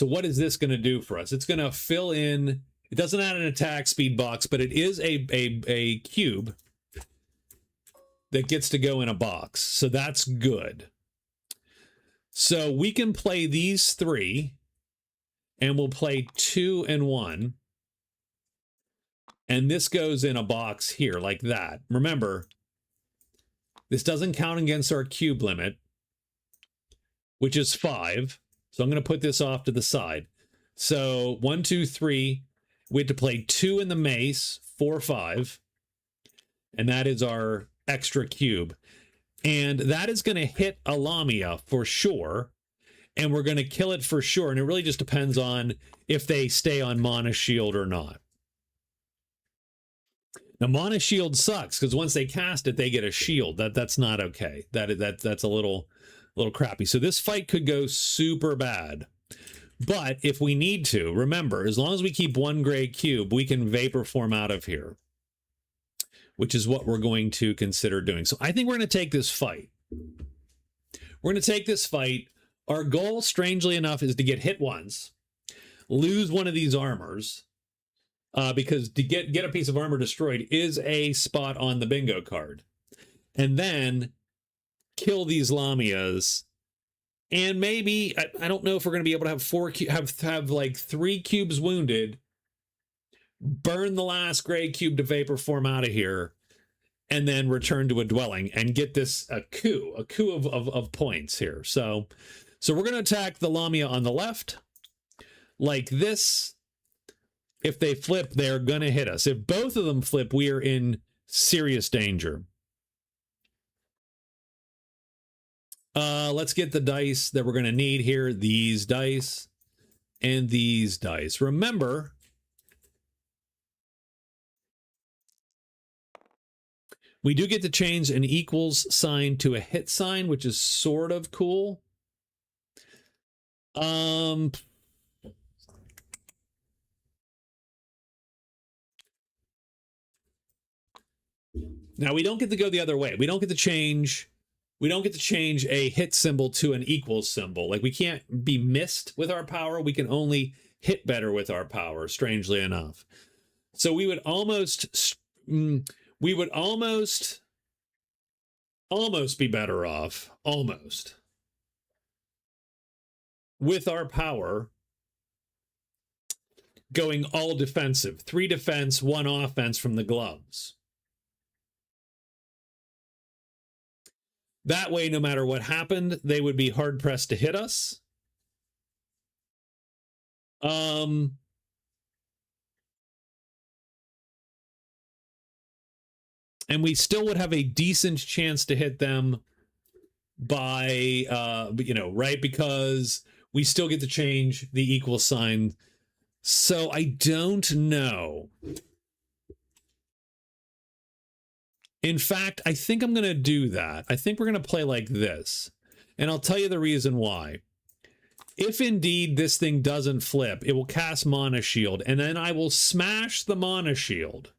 what is this going to do for us? It's going to fill in. It doesn't add an attack speed box, but it is a cube that gets to go in a box. So that's good. So we can play these 3, and we'll play 2 and 1. And this goes in a box here like that. Remember, this doesn't count against our cube limit, which is 5. So I'm going to put this off to the side. So 1, 2, 3. We have to play 2 in the mace, 4, 5. And that is our extra cube. And that is going to hit a Lamia for sure. And we're going to kill it for sure. And it really just depends on if they stay on Mana Shield or not. Now, Mana Shield sucks because once they cast it, they get a shield. That's not okay. That's a little crappy. So this fight could go super bad. But if we need to, remember, as long as we keep 1 gray cube, we can vapor form out of here, which is what we're going to consider doing. So I think we're going to take this fight. We're going to take this fight. Our goal, strangely enough, is to get hit once, lose one of these armors, because to get a piece of armor destroyed is a spot on the bingo card, and then kill these Lamias. And maybe I don't know if we're going to be able to have like 3 cubes wounded, burn the last gray cube to vapor form out of here, and then return to a dwelling and get this a coup of points here. So we're going to attack the Lamia on the left like this. If they flip, they're going to hit us. If both of them flip, we are in serious danger. Let's get the dice that we're going to need here. These dice and these dice. Remember, we do get to change an equals sign to a hit sign, which is sort of cool. Now we don't get to go the other way. We don't get to change a hit symbol to an equals symbol. Like, we can't be missed with our power. We can only hit better with our power, strangely enough. So we would almost be better off, almost, with our power going all defensive. 3 defense, 1 offense from the gloves. That way, no matter what happened, they would be hard-pressed to hit us. And we still would have a decent chance to hit them by, right? Because we still get to change the equal sign. So I don't know. In fact, I think I'm going to do that. I think we're going to play like this. And I'll tell you the reason why. If indeed this thing doesn't flip, it will cast Mana Shield, and then I will smash the Mana Shield.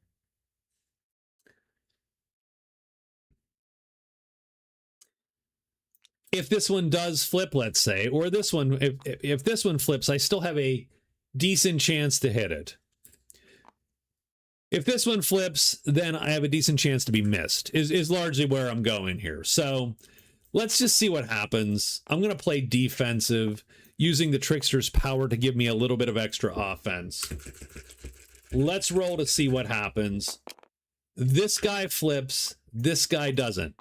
If this one does flip, let's say, or this one, if this one flips, I still have a decent chance to hit it. If this one flips, then I have a decent chance to be missed, is largely where I'm going here. So let's just see what happens. I'm going to play defensive, using the Trickster's power to give me a little bit of extra offense. Let's roll to see what happens. This guy flips, this guy doesn't.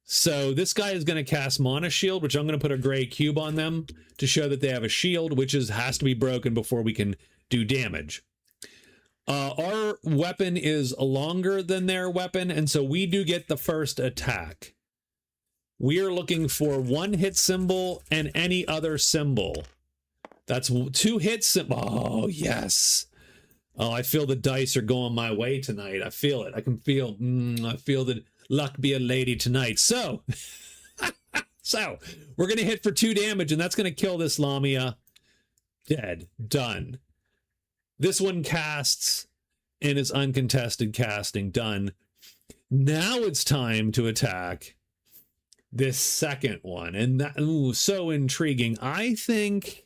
So this guy is going to cast Mana Shield, which I'm going to put a gray cube on them to show that they have a shield, which has to be broken before we can do damage. Our weapon is longer than their weapon, and so we do get the first attack. We are looking for 1 hit symbol and any other symbol. That's 2 hit symbol. Oh, yes. Oh, I feel the dice are going my way tonight. I feel it. I can feel, I feel that luck be a lady tonight. So, we're going to hit for 2 damage, and that's going to kill this Lamia. Dead. Done. This one casts and is uncontested casting. Done. Now it's time to attack this second one. And that, ooh, so intriguing. I think,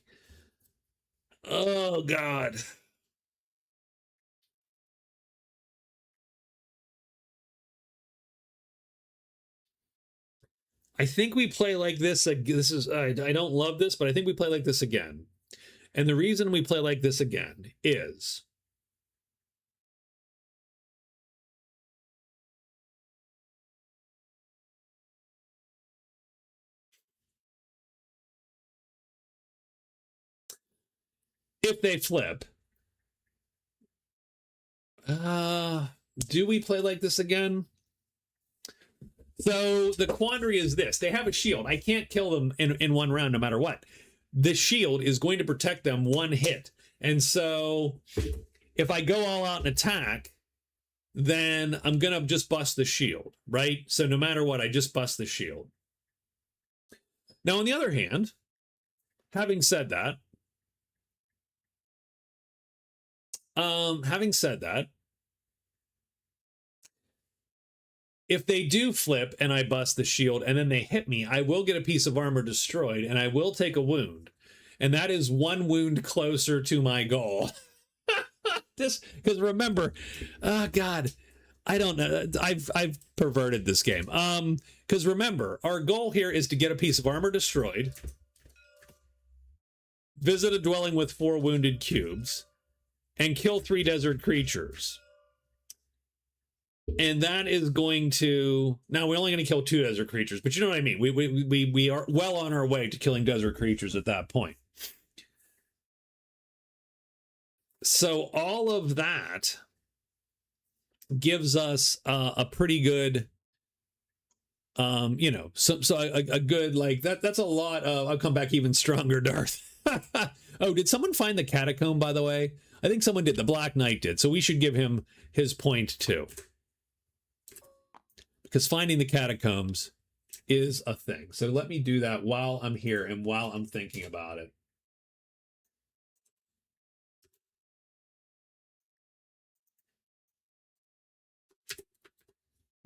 oh God. I think we play like this. This is, I don't love this, but I think we play like this again. And the reason we play like this again is if they flip, do we play like this again? So the quandary is this. They have a shield. I can't kill them in one round no matter what. The shield is going to protect them one hit. And so if I go all out and attack, then I'm going to just bust the shield, right? So no matter what, I just bust the shield. Now, on the other hand, having said that, if they do flip and I bust the shield and then they hit me, I will get a piece of armor destroyed and I will take a wound. And that is one wound closer to my goal. This, because remember, oh God, I don't know. I've perverted this game. Because remember, our goal here is to get a piece of armor destroyed, visit a dwelling with 4 wounded cubes, and kill 3 desert creatures. And that is going to, now we're only going to kill 2 desert creatures, but you know what I mean. We are well on our way to killing desert creatures at that point. So all of that gives us a pretty good, you know, so a good, like that's a lot of, I'll come back even stronger, Darth. Oh, did someone find the catacomb, by the way? I think someone did. The Black Knight did. So we should give him his point too. Because finding the catacombs is a thing. So let me do that while I'm here and while I'm thinking about it.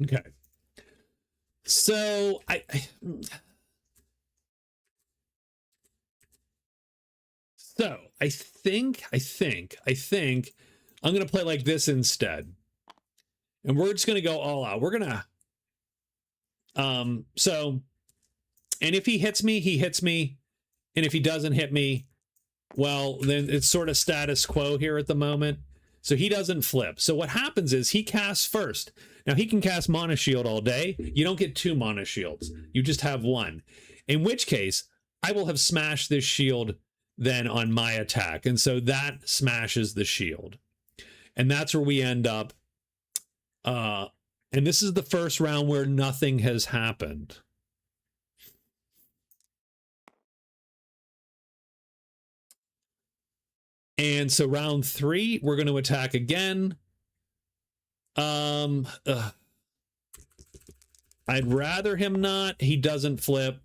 Okay. So I think I'm going to play like this instead. And we're just going to go all out. We're going to, so, and if he hits me, he hits me. And if he doesn't hit me, well, then it's sort of status quo here at the moment. So he doesn't flip. So what happens is he casts first. Now he can cast Mana Shield all day. You don't get 2 Mana Shields. You just have 1. In which case, I will have smashed this shield then on my attack. And so that smashes the shield. And that's where we end up. And this is the first round where nothing has happened. And so round 3, we're going to attack again. I'd rather him not. He doesn't flip.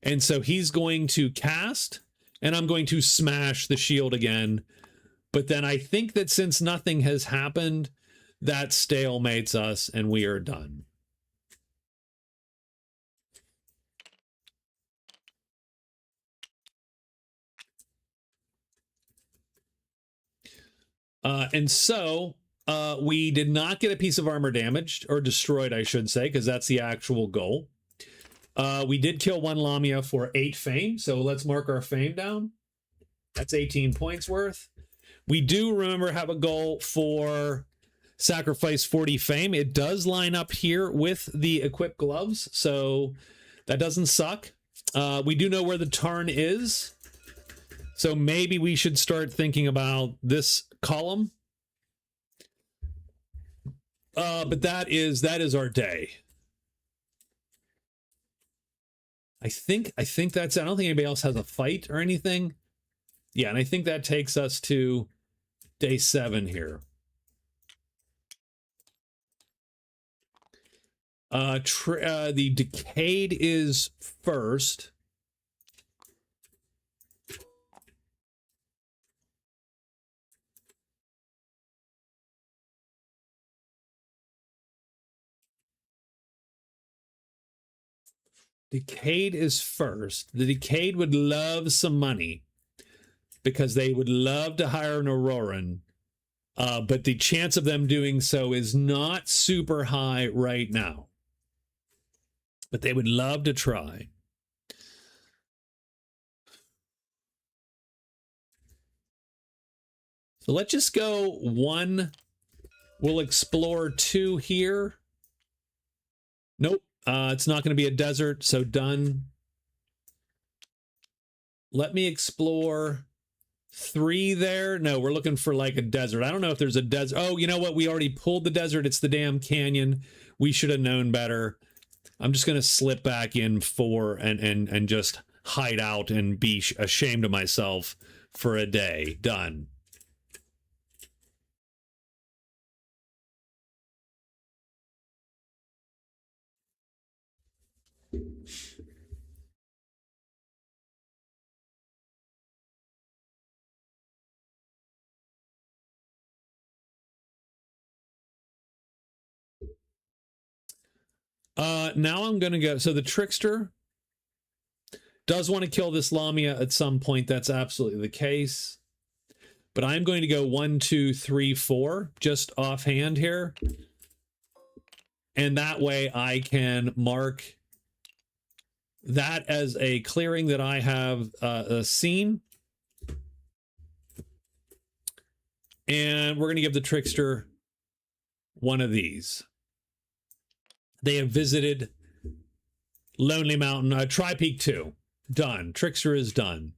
And so he's going to cast, and I'm going to smash the shield again. But then I think that since nothing has happened, that stalemates us and we are done. And so we did not get a piece of armor damaged, or destroyed, I should say, because that's the actual goal. We did kill 1 Lamia for 8 fame, so let's mark our fame down. That's 18 points worth. We do, remember, have a goal for sacrifice 40 fame. It does line up here with the equipped gloves, so that doesn't suck. We do know where the Tarn is, so maybe we should start thinking about this column. But that is our day. I think that's it. I don't think anybody else has a fight or anything. Yeah, and I think that takes us to day 7 here. The Decayed is first. Decayed is first. The Decayed would love some money because they would love to hire an Auroran. But the chance of them doing so is not super high right now. But they would love to try. So let's just go 1. We'll explore 2 here. Nope. It's not going to be a desert, so done. Let me explore 3 there. No, we're looking for like a desert. I don't know if there's a desert. Oh, you know what? We already pulled the desert. It's the damn canyon. We should have known better. I'm just going to slip back in 4 and just hide out and be ashamed of myself for a day. Done. Now I'm going to go. So the Trickster does want to kill this Lamia at some point. That's absolutely the case. But I'm going to go 1, 2, 3, 4, just offhand here. And that way I can mark that as a clearing that I have seen. And we're going to give the Trickster one of these. They have visited Lonely Mountain, Tri-Peak 2. Done. Trickster is done.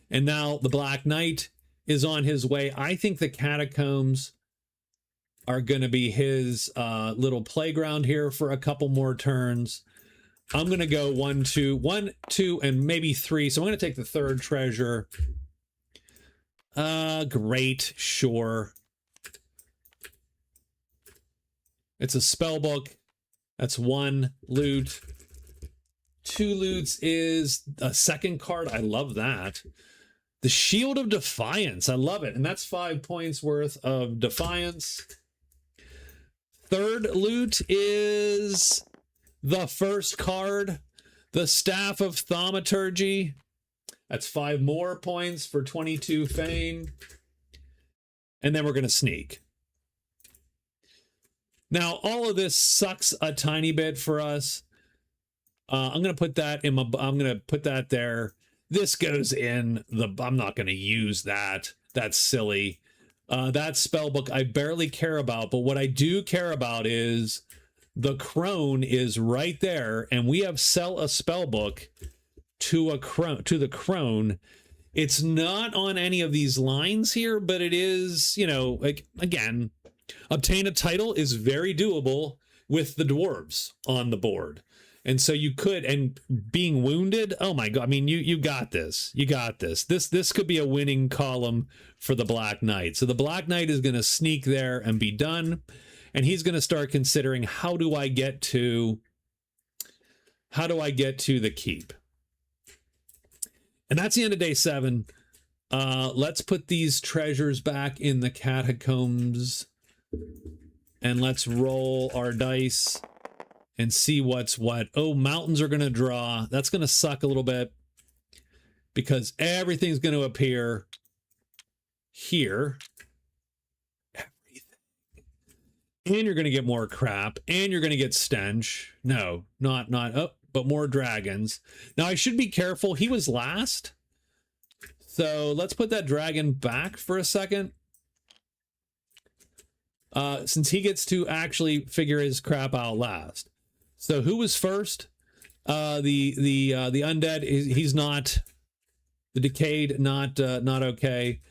And now the Black Knight is on his way. I think the Catacombs are going to be his little playground here for a couple more turns. I'm going to go 1, 2, and maybe 3. So I'm going to take the 3rd treasure. Great. Sure. It's a spell book. That's 1 loot. 2 loots is a 2nd card. I love that. The Shield of Defiance. I love it. And that's 5 points worth of Defiance. 3rd loot is the 1st card, the Staff of Thaumaturgy. That's 5 more points for 22 fame. And then we're going to sneak. Now, all of this sucks a tiny bit for us. I'm going to put that in my, I'm going to put that there. This goes in the, I'm not going to use that. That's silly. That spell book I barely care about, but what I do care about is the crone is right there, and we have sell a spell book to a crone, to the crone. It's not on any of these lines here, but it is, you know, like, again, obtain a title is very doable with the dwarves on the board. And so you could, and being wounded, oh my God, I mean, you got this. You got this. This could be a winning column for the Black Knight. So the Black Knight is going to sneak there and be done. And he's going to start considering, how do I get to the keep? And that's the end of day 7. Let's put these treasures back in the catacombs. And let's roll our dice and see what's what. Oh, mountains are going to draw. That's going to suck a little bit because everything's going to appear here. Everything. And you're going to get more crap, and you're going to get stench. No, not, oh, but more dragons. Now, I should be careful. He was last. So let's put that dragon back for a second. Since he gets to actually figure his crap out last. So who was first? The undead. He's not. The decayed. Not okay.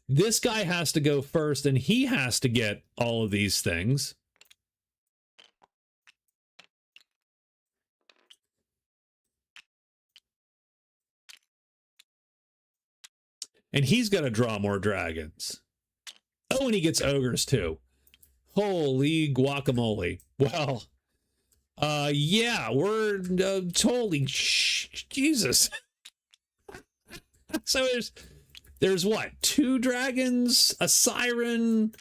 This guy has to go first, and he has to get all of these things. And he's got to draw more dragons. Oh, and he gets ogres too. Holy guacamole. Well, yeah, we're totally Jesus. So there's what? 2 dragons, a siren.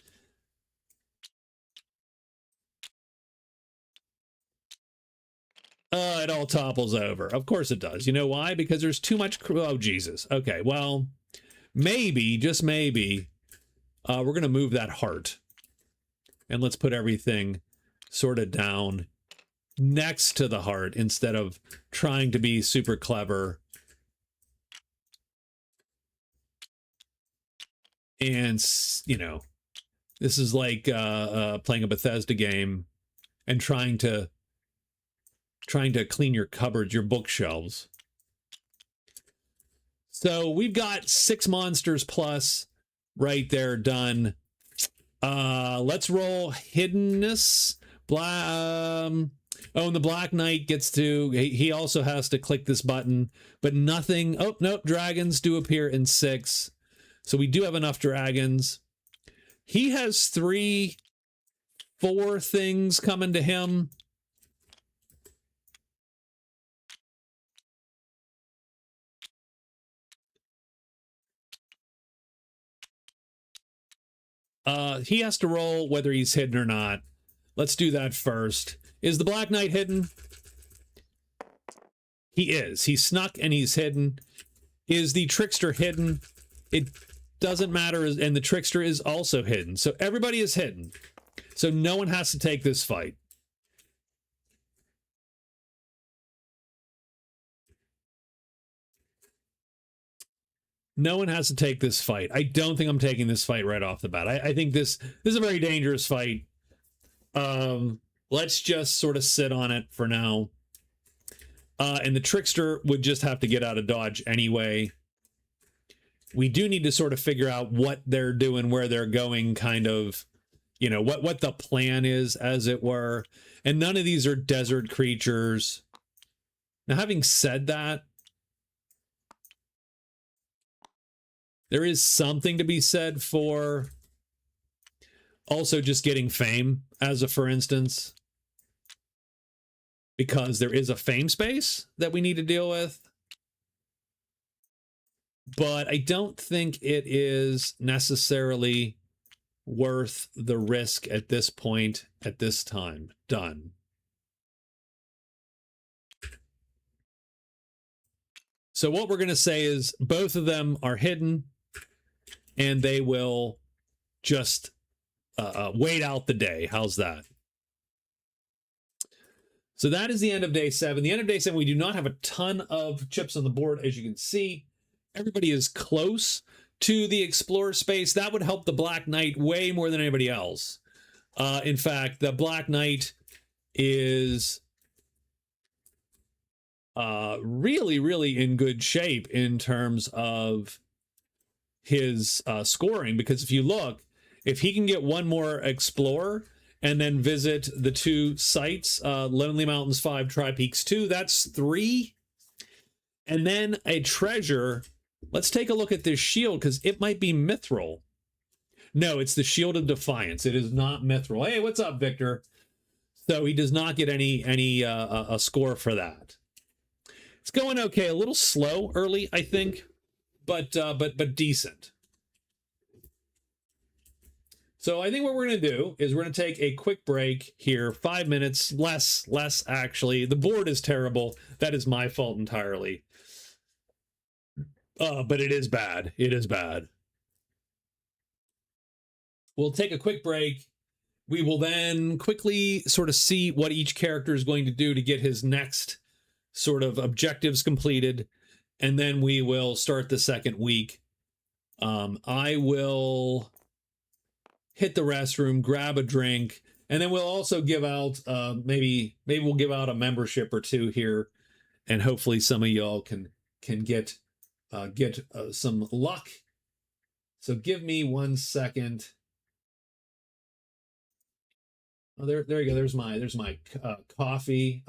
It all topples over. Of course it does. You know why? Because there's too much. Oh, Jesus. Okay, well, maybe, just maybe, we're going to move that heart. And let's put everything sort of down next to the heart instead of trying to be super clever. And, you know, this is like playing a Bethesda game and trying to clean your cupboards, your bookshelves. So we've got 6 monsters plus right there done. Let's roll hiddenness. Oh, and the Black Knight gets to, he also has to click this button, but nothing. Oh, nope. Dragons do appear in 6. So we do have enough dragons. He has 3, 4 things coming to him. He has to roll whether he's hidden or not. Let's do that first. Is the Black Knight hidden? He is. He's snuck and he's hidden. Is the Trickster hidden? It doesn't matter, and the Trickster is also hidden. So everybody is hidden. So no one has to take this fight. No one has to take this fight. I don't think I'm taking this fight right off the bat. I think this is a very dangerous fight. Let's just sort of sit on it for now. And the Trickster would just have to get out of dodge anyway. We do need to sort of figure out what they're doing, where they're going, kind of, you know, what the plan is, as it were. And none of these are desert creatures. Now, having said that, there is something to be said for also just getting fame, as a for instance, because there is a fame space that we need to deal with. But I don't think it is necessarily worth the risk at this point, at this time. Done. So what we're going to say is both of them are hidden, and they will just wait out the day. How's that? So that is the end of day 7. The end of day 7, we do not have a ton of chips on the board, as you can see. Everybody is close to the Explorer space. That would help the Black Knight way more than anybody else. In fact, the Black Knight is really, really in good shape in terms of his scoring, because if you look, if he can get one more Explorer and then visit the 2 sites, Lonely Mountains 5, Tri-Peaks 2, that's 3. And then a treasure. Let's take a look at this shield, because it might be mithril. No, it's the Shield of Defiance. It is not mithril. Hey, what's up, Victor? So he does not get any a score for that. It's going okay. A little slow early, I think, but decent. So I think what we're going to do is we're going to take a quick break here, 5 minutes, less actually. The board is terrible. That is my fault entirely. But it is bad. It is bad. We'll take a quick break. We will then quickly sort of see what each character is going to do to get his next sort of objectives completed. And then we will start the second week. I will hit the restroom, grab a drink, and then we'll also give out, maybe we'll give out a membership or 2 here, and hopefully some of y'all can get some luck. So give me 1 second. Oh, there you go. There's my coffee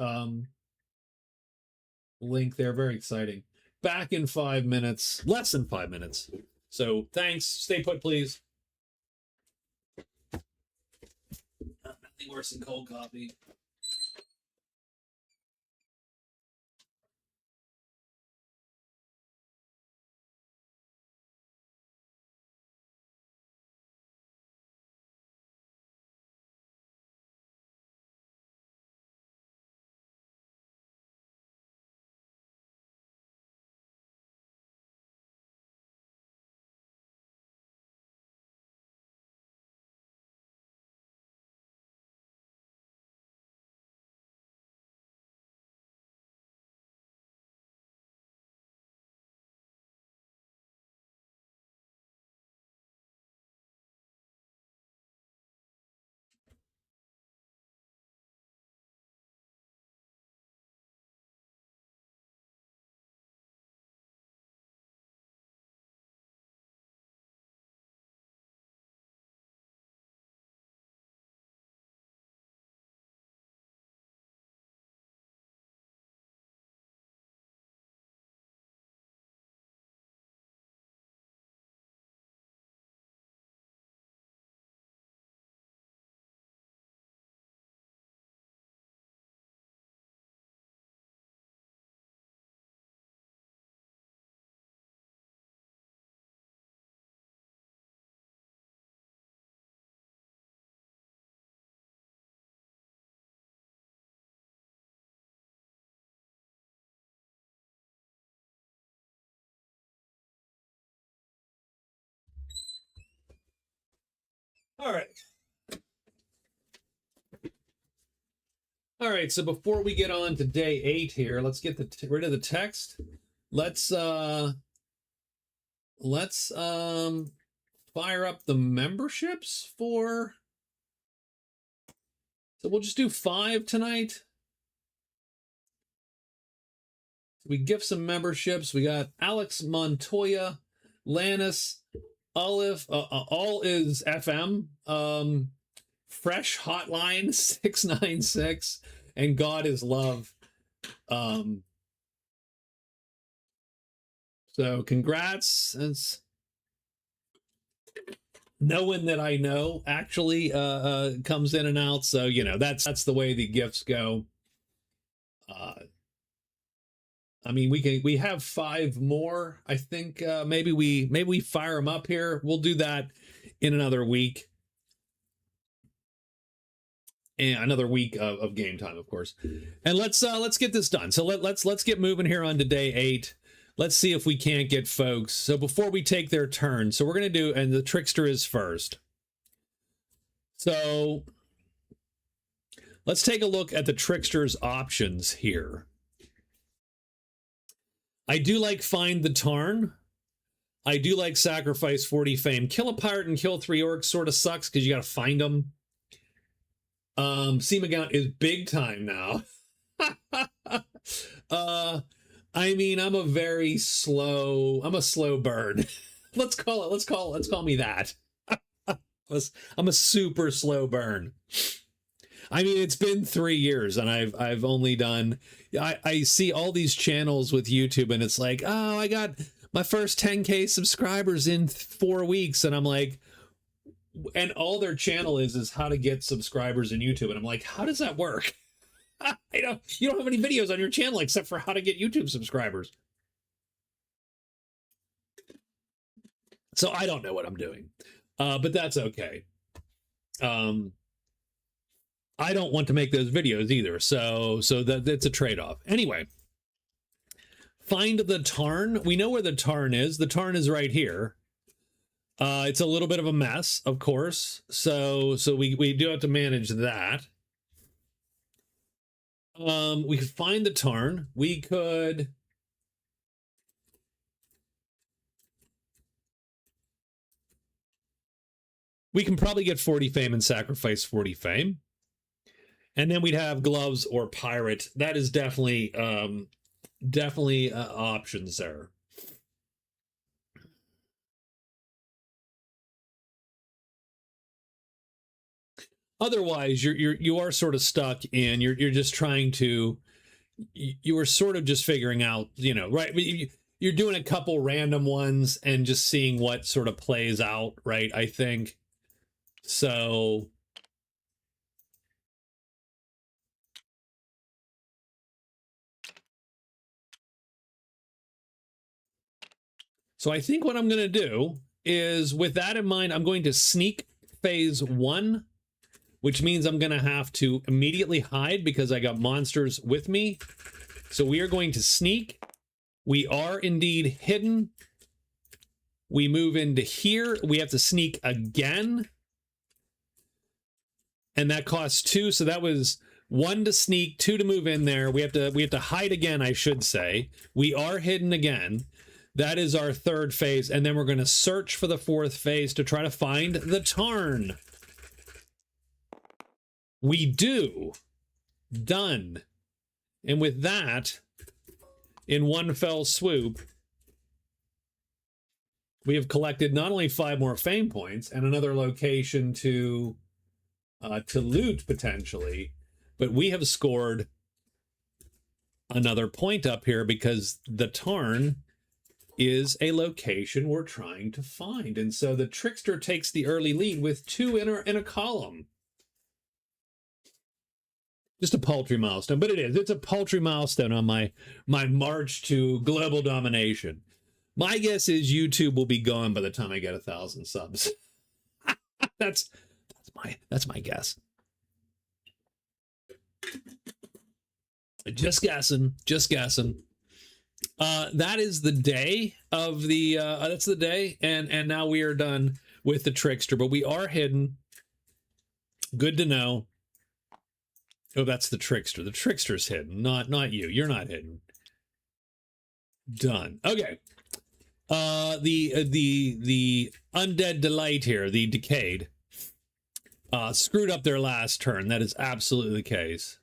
link there. Very exciting. Back in 5 minutes, less than 5 minutes. So thanks. Stay put, please. Nothing worse than cold coffee. All right. All right, so before we get on to day 8 here, let's get rid of the text. Let's fire up the memberships for. So we'll just do 5 tonight. We gift some memberships. We got Alex Montoya, Lannis, Olive, all is FM, Fresh Hotline 696, and God is Love. So congrats. It's no one that I know actually comes in and out. So, you know, that's the way the gifts go. I mean, we have 5 more. I think maybe we fire them up here. We'll do that in another week. And another week of game time, of course. And let's get this done. So let's get moving here on to day 8. Let's see if we can't get folks. So before we take their turn, so we're gonna do, and the Trickster is first. So let's take a look at the Trickster's options here. I do like Find the Tarn. I do like Sacrifice 40 Fame. Kill a pirate and kill 3 orcs sort of sucks because you got to find them. Seamagount is big time now. I mean, I'm a slow burn. Let's call me that. I'm a super slow burn. I mean, it's been 3 years and I've only done, I see all these channels with YouTube and it's like, oh, I got my first 10K subscribers in 4 weeks. And I'm like, and all their channel is how to get subscribers in YouTube. And I'm like, how does that work? You don't have any videos on your channel except for how to get YouTube subscribers. So I don't know what I'm doing, but that's okay. I don't want to make those videos either, so that's a trade-off. Anyway, find the Tarn. We know where the Tarn is. The Tarn is right here. It's a little bit of a mess, of course, so we do have to manage that. We could find the Tarn. We can probably get 40 Fame and sacrifice 40 Fame. And then we'd have gloves or pirate. That is definitely options there. Otherwise, you are sort of stuck in. You're just trying to. You were sort of just figuring out, you know, right? You're doing a couple random ones and just seeing what sort of plays out, right? I think so. So I think what I'm going to do is, with that in mind, I'm going to sneak phase 1, which means I'm going to have to immediately hide because I got monsters with me. So we are going to sneak. We are indeed hidden. We move into here. We have to sneak again. And that costs 2. So that was 1 to sneak, 2 to move in there. We have to hide again, I should say. We are hidden again. That is our 3rd phase, and then we're going to search for the 4th phase to try to find the Tarn. We do. Done. And with that, in one fell swoop, we have collected not only 5 more fame points and another location to loot potentially, but we have scored another point up here because the Tarn is a location we're trying to find. And so the Trickster takes the early lead with 2 in a column. Just a paltry milestone, but it's a paltry milestone on my march to global domination. My guess is YouTube will be gone by the time I get 1,000 subs. that's my guess. Just guessing. That is the day of the that's the day, and now we are done with the Trickster, but we are hidden. Good to know. Oh, that's the Trickster. The Trickster's hidden, not you. You're not hidden. Done. Okay. The Undead Delight here, the Decayed, screwed up their last turn. That is absolutely the case.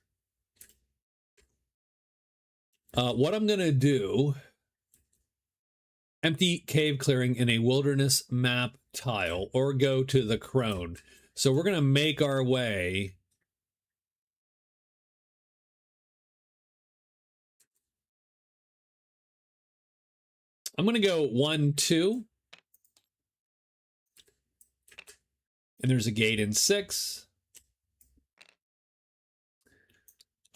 What I'm gonna do, empty cave clearing in a wilderness map tile, or go to the crone. So we're gonna make our way. I'm gonna go 1, 2. And there's a gate in 6.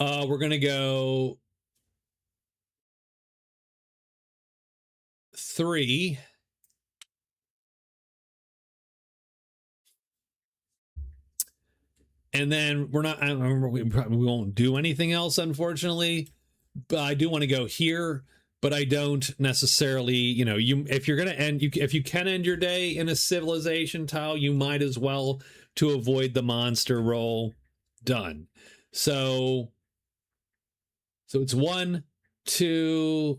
We're gonna go 3. And then we're not, I don't remember, we won't do anything else, unfortunately. But I do want to go here, but I don't necessarily, you know, if you're going to end, if you can end your day in a civilization tile, you might as well, to avoid the monster roll. Done. So it's 1, 2,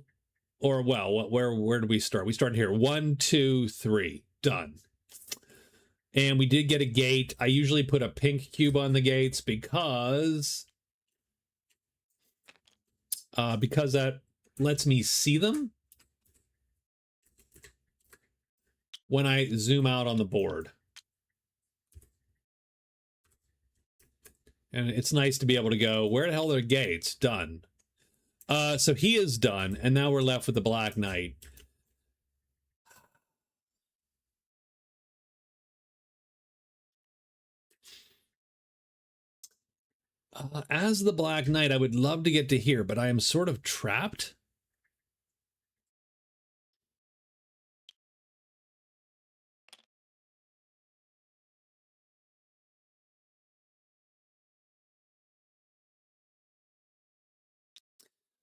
or well, where do we start? We started here. 1, 2, 3. Done. And we did get a gate. I usually put a pink cube on the gates because that lets me see them when I zoom out on the board. And it's nice to be able to go, where the hell are the gates? Done. So he is done, and now we're left with the Black Knight. As the Black Knight, I would love to get to here, but I am sort of trapped.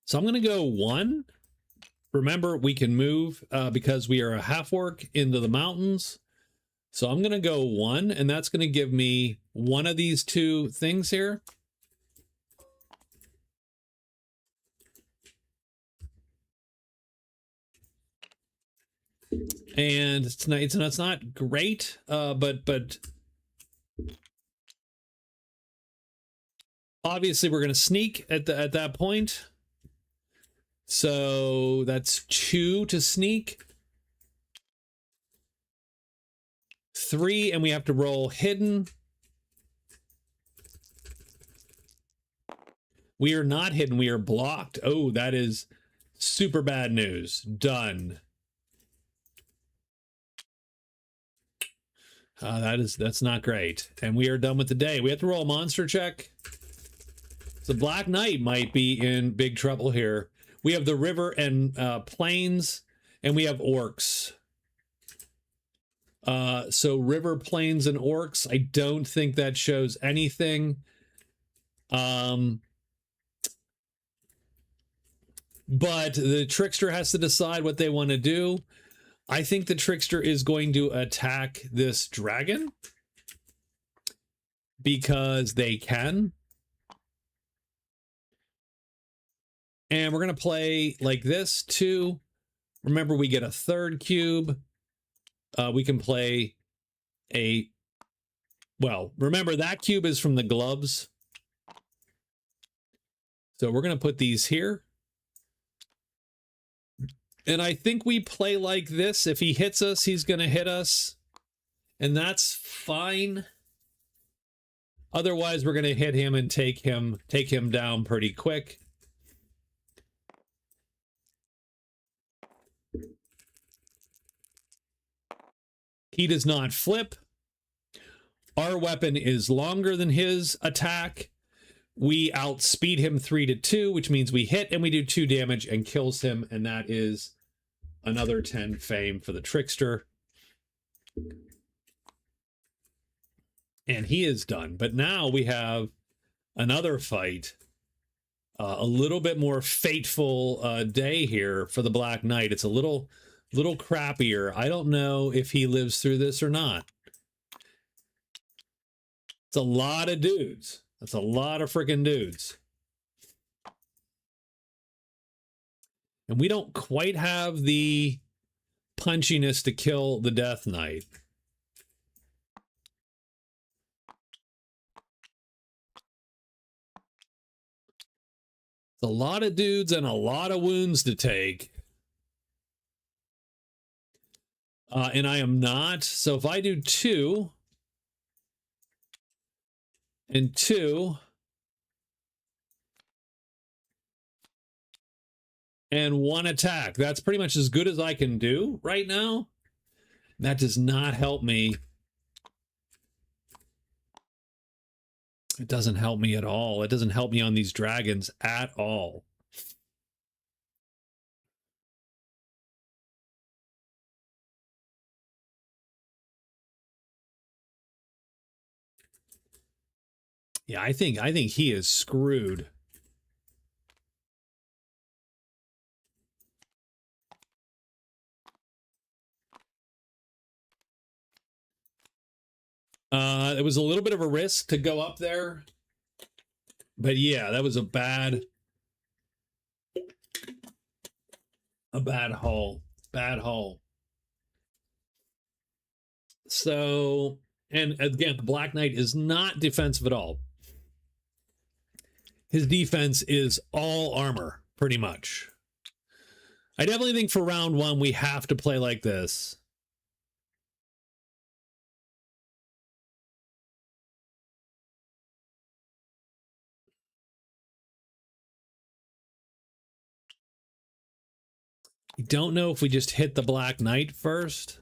So I'm going to go 1. Remember, we can move because we are a half-orc into the mountains. So I'm going to go 1, and that's going to give me one of these 2 things here. And it's not great, but obviously we're going to sneak at that point. So that's 2 to sneak. 3, and we have to roll hidden. We are not hidden. We are blocked. Oh, that is super bad news. Done. That's not great. And we are done with the day. We have to roll a monster check. The Black Knight might be in big trouble here. We have the river and plains, and we have orcs. So river, plains, and orcs. I don't think that shows anything. But the Trickster has to decide what they want to do. I think the Trickster is going to attack this dragon because they can. And we're going to play like this too. Remember, we get a 3rd cube. We can play well, remember that cube is from the gloves. So we're going to put these here. And I think we play like this. If he hits us, he's going to hit us. And that's fine. Otherwise, we're going to hit him and take him down pretty quick. He does not flip. Our weapon is longer than his attack. We outspeed him 3 to 2, which means we hit and we do 2 damage and kills him. And that is another 10 fame for the Trickster. And he is done. But now we have another fight. A little bit more fateful day here for the Black Knight. It's a little crappier. I don't know if he lives through this or not. It's a lot of dudes. That's a lot of freaking dudes. And we don't quite have the punchiness to kill the Death Knight. It's a lot of dudes and a lot of wounds to take. And I am not. So if I do 2 and 2 and 1 attack, that's pretty much as good as I can do right now. That does not help me. It doesn't help me at all. It doesn't help me on these dragons at all. Yeah, I think he is screwed. It was a little bit of a risk to go up there. But yeah, that was a bad haul. Bad haul. So, and again, the Black Knight is not defensive at all. His defense is all armor, pretty much. I definitely think for round 1, we have to play like this. I don't know if we just hit the Black Knight first.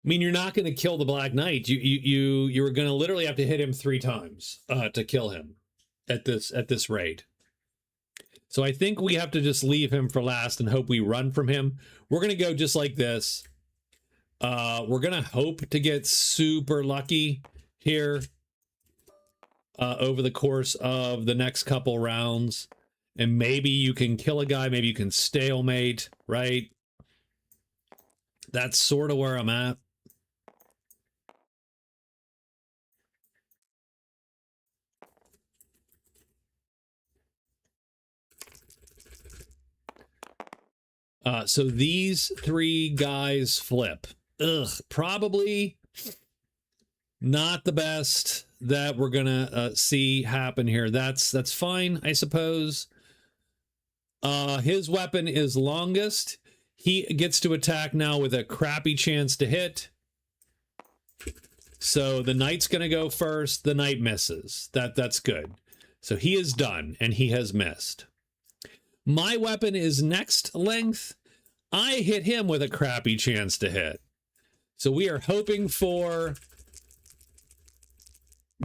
I mean, you're not going to kill the Black Knight. You're going to literally have to hit him 3 times to kill him at this rate. So I think we have to just leave him for last and hope we run from him. We're going to go just like this. We're going to hope to get super lucky here over the course of the next couple rounds. And maybe you can kill a guy. Maybe you can stalemate, right? That's sort of where I'm at. So these 3 guys flip. Ugh, probably not the best that we're gonna see happen here. That's fine, I suppose. His weapon is longest. He gets to attack now with a crappy chance to hit. So the Knight's gonna go first. The Knight misses. That's good. So he is done, and he has missed. My weapon is next length. I hit him with a crappy chance to hit. So we are hoping for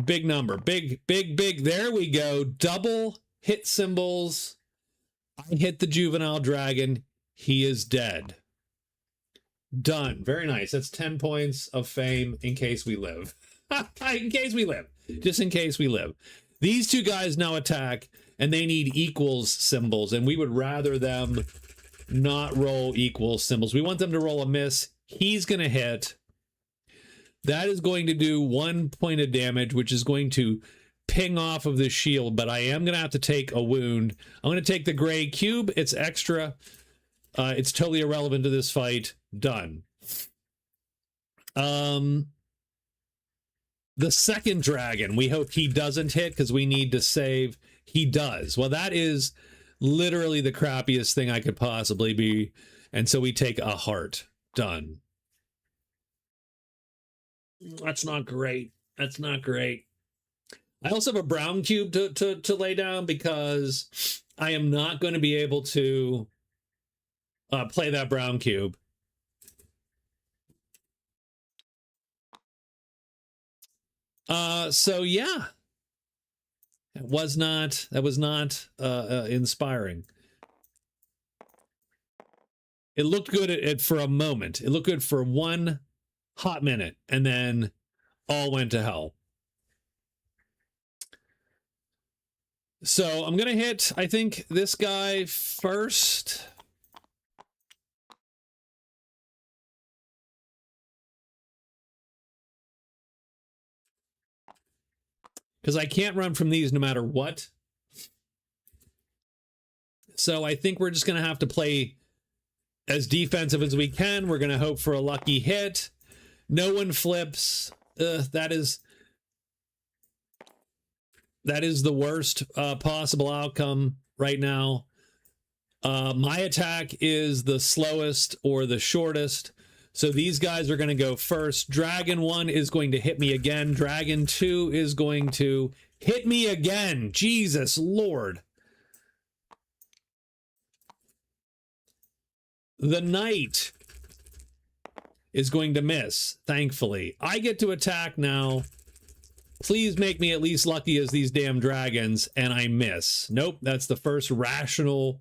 big number. Big. There we go. Double hit symbols. I hit the juvenile dragon. He is dead. Done. Very nice. That's 10 points of fame in case we live. In case we live. Just in case we live. These 2 guys now attack, and they need equals symbols, and we would rather them not roll equals symbols. We want them to roll a miss. He's going to hit. That is going to do 1 point of damage, which is going to ping off of the shield, but I am going to have to take a wound. I'm going to take the gray cube. It's extra. It's totally irrelevant to this fight. Done. The second dragon, we hope he doesn't hit because we need to save. He does. Well, that is literally the crappiest thing I could possibly be. And so we take a heart. Done. That's not great. That's not great. I also have a brown cube to lay down because I am not going to be able to play that brown cube. So yeah, that was not inspiring. It looked good for a moment. It looked good for 1 hot minute, and then all went to hell. So I'm going to hit, I think, this guy first. Because I can't run from these no matter what. So I think we're just going to have to play as defensive as we can. We're going to hope for a lucky hit. No one flips. That is the worst possible outcome right now. My attack is the slowest or the shortest. So these guys are going to go first. Dragon 1 is going to hit me again. Dragon 2 is going to hit me again. Jesus Lord. The Knight is going to miss, thankfully. I get to attack now. Please make me at least lucky as these damn dragons, and I miss. Nope, that's the first rational,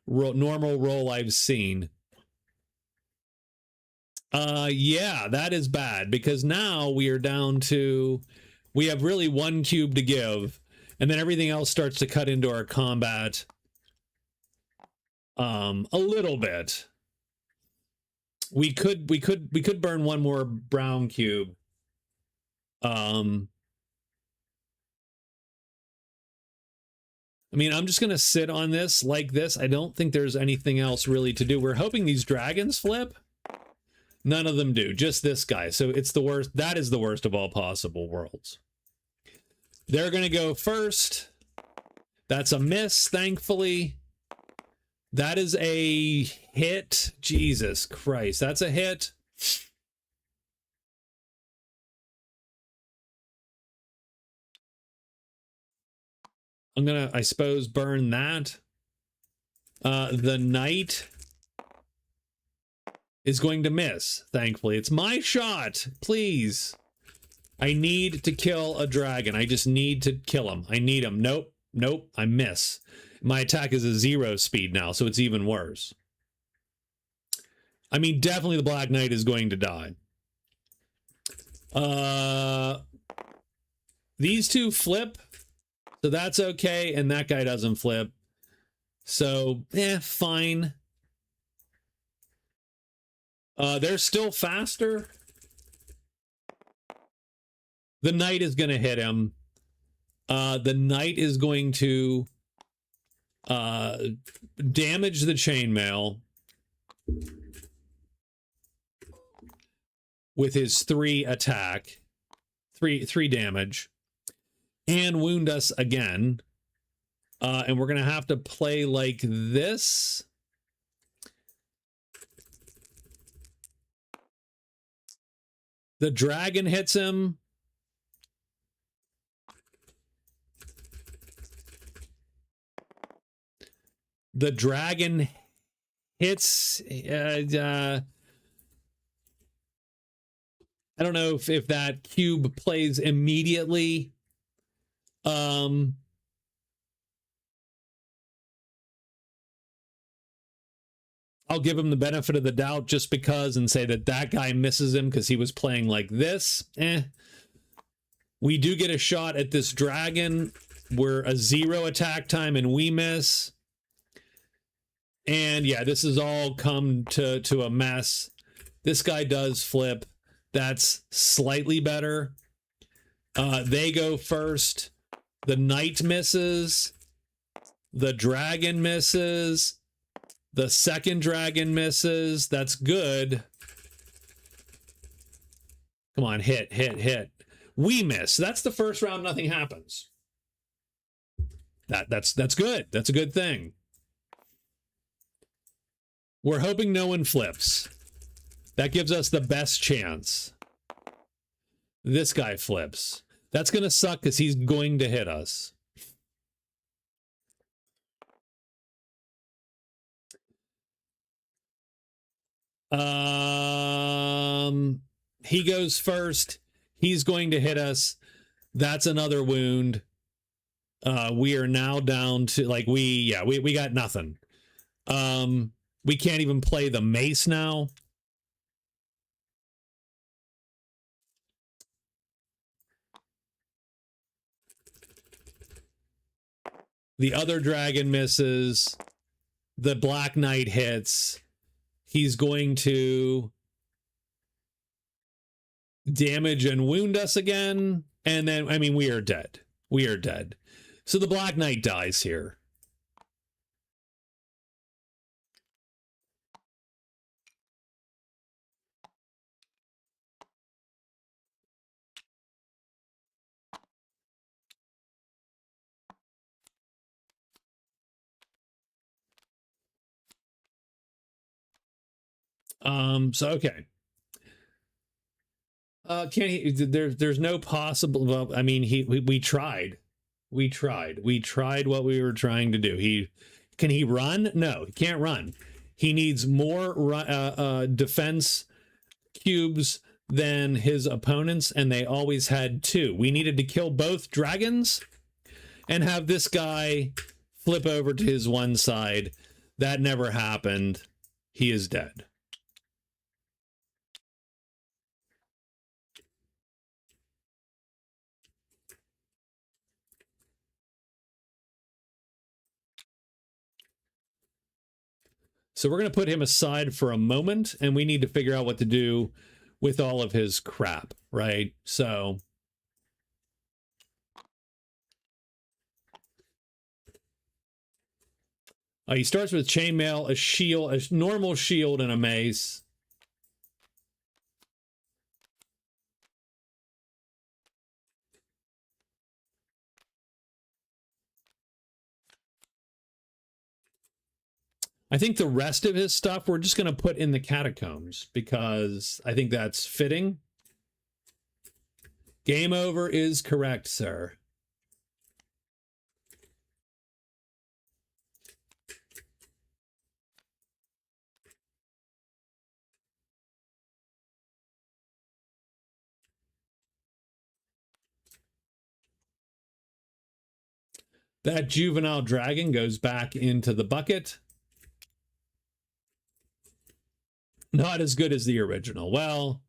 normal roll I've seen. Yeah, that is bad, because now we are down to, we have really 1 cube to give, and then everything else starts to cut into our combat a little bit. We could burn 1 more brown cube. I mean, I'm just going to sit on this like this. I don't think there's anything else really to do. We're hoping these dragons flip. None of them do, just this guy. So it's the worst. That is the worst of all possible worlds. They're going to go first. That's a miss, thankfully. That is a hit. Jesus Christ, that's a hit. I'm going to, I suppose, burn that. The Knight is going to miss, thankfully. It's my shot, please. I need to kill a dragon. I just need to kill him. I need him. Nope, nope, I miss. My attack is a 0 speed now, so it's even worse. I mean, definitely the Black Knight is going to die. These two flip, so that's okay, and that guy doesn't flip. So, fine. They're still faster. The Knight is going to hit him. The Knight is going to damage the chainmail with his 3 attack, 3 damage, and wound us again. And we're going to have to play like this. The dragon hits him. The dragon hits. I don't know if that cube plays immediately. I'll give him the benefit of the doubt just because and say that that guy misses him because he was playing like this. We do get a shot at this dragon. We're a 0 attack time and we miss. And yeah, this has all come to a mess. This guy does flip. That's slightly better. They go first. The Knight misses. The dragon misses. The second dragon misses. That's good. Come on, hit, hit, hit. We miss. That's the first round. Nothing happens. That's good. That's a good thing. We're hoping no one flips. That gives us the best chance. This guy flips. That's going to suck because he's going to hit us. He goes first. He's going to hit us. That's another wound. We are now down to like we got nothing. We can't even play the mace now. The other dragon misses. The Black Knight hits. He's going to damage and wound us again. And then, I mean, we are dead. We are dead. So the Black Knight dies here. So okay. Can he? There's no possible. Well, I mean, we tried. We tried what we were trying to do. Can he run? No, he can't run. He needs more defense cubes than his opponents, and they always had 2. We needed to kill both dragons and have this guy flip over to his one side. That never happened. He is dead. So we're going to put him aside for a moment, and we need to figure out what to do with all of his crap, right? So he starts with chainmail, a shield, a normal shield, and a mace. I think the rest of his stuff we're just going to put in the catacombs because I think that's fitting. Game over is correct, sir. That juvenile dragon goes back into the bucket. Not as good as the original. Well,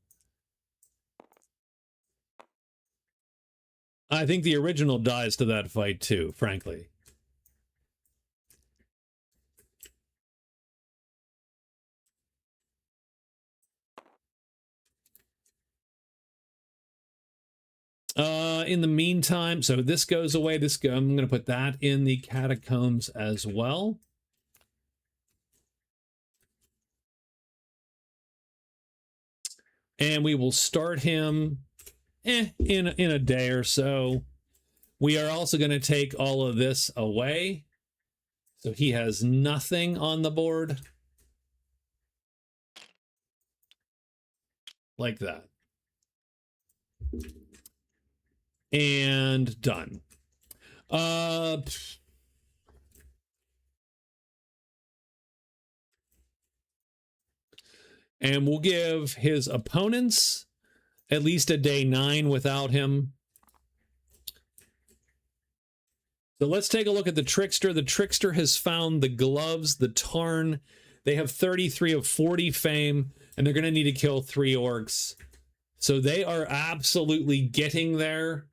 I think the original dies to that fight too, frankly. In the meantime, so this goes away. I'm going to put that in the catacombs as well. And we will start him in a day or so. We are also going to take all of this away. So he has nothing on the board. Like that. And done. And we'll give his opponents at least a day 9 without him. So let's take a look at the Trickster. The Trickster has found the gloves, the Tarn. They have 33 of 40 fame, and they're going to need to kill 3 orcs. So they are absolutely getting there.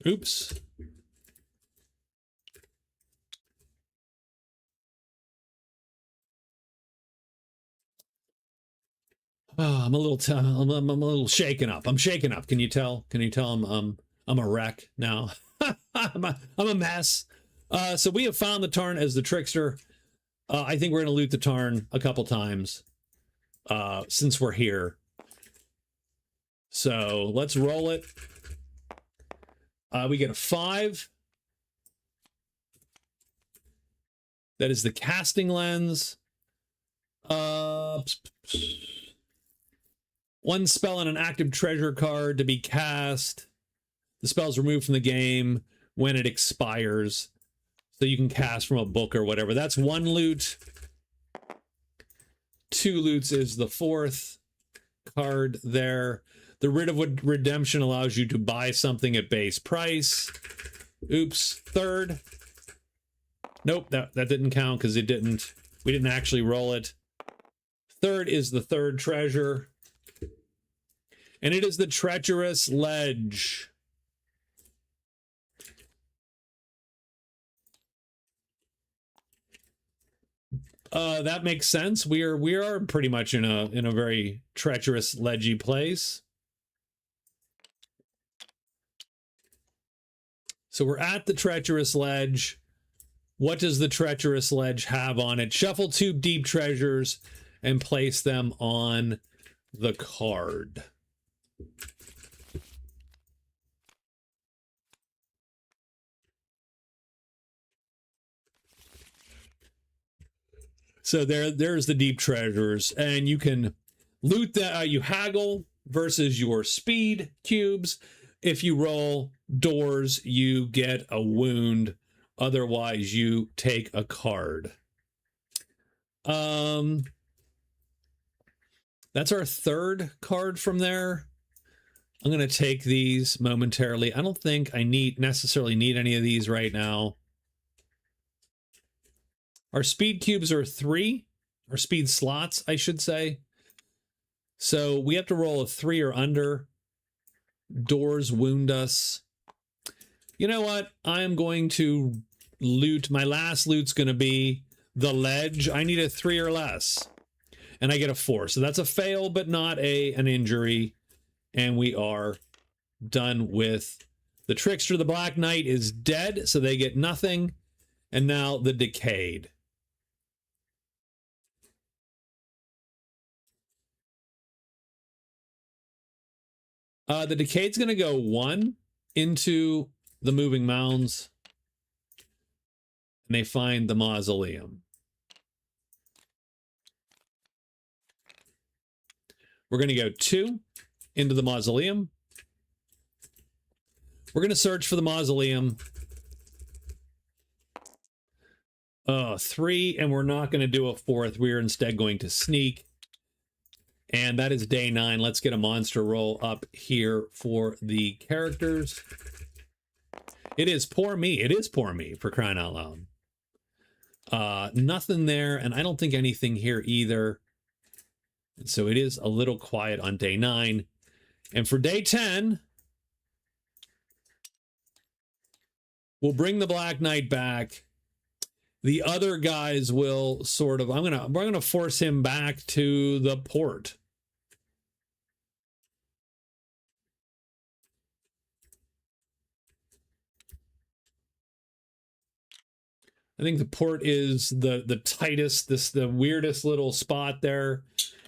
Oops. Oh, I'm a little shaken up. I'm shaken up. Can you tell? Can you tell I'm a wreck now? I'm a mess. So we have found the Tarn as the Trickster. I think we're going to loot the Tarn a couple times since we're here. So let's roll it. We get a 5. That is the casting lens. 1 spell and an active treasure card to be cast. The spell's removed from the game when it expires. So you can cast from a book or whatever. That's 1 loot. 2 loots is the 4th card there. The Writ of Redemption allows you to buy something at base price. Oops. 3rd. Nope, that didn't count because we didn't actually roll it. Third is the third treasure. And it is the treacherous ledge. That makes sense. We are pretty much in a very treacherous ledgy place. So we're at the treacherous ledge. What does the treacherous ledge have on it? Shuffle 2 deep treasures and place them on the card. So there's the deep treasures, and you can loot that. You haggle versus your speed cubes. If you roll doors, you get a wound. Otherwise, you take a card. That's our third card from there. I'm going to take these momentarily. I don't think I necessarily need any of these right now. Our speed cubes are 3, or speed slots, I should say. So we have to roll a 3 or under. Doors wound us. You know what? I am going to loot. My last loot's going to be the ledge. I need a 3 or less. And I get a 4. So that's a fail, but not an injury. And we are done with the Trickster. The Black Knight is dead, so they get nothing. And now the Decayed. The Decayd's going to go 1 into the moving mounds. And they find the mausoleum. We're going to go 2 into the mausoleum. We're going to search for the mausoleum. 3, and we're not going to do a 4th. We're instead going to sneak. And that is day 9. Let's get a monster roll up here for the characters. It is poor me. It is poor me, for crying out loud. Nothing there, and I don't think anything here either. And so it is a little quiet on day 9. And for day 10, we'll bring the Black Knight back. The other guys will sort of, we're gonna force him back to the port. I think the port is the tightest, the weirdest little spot there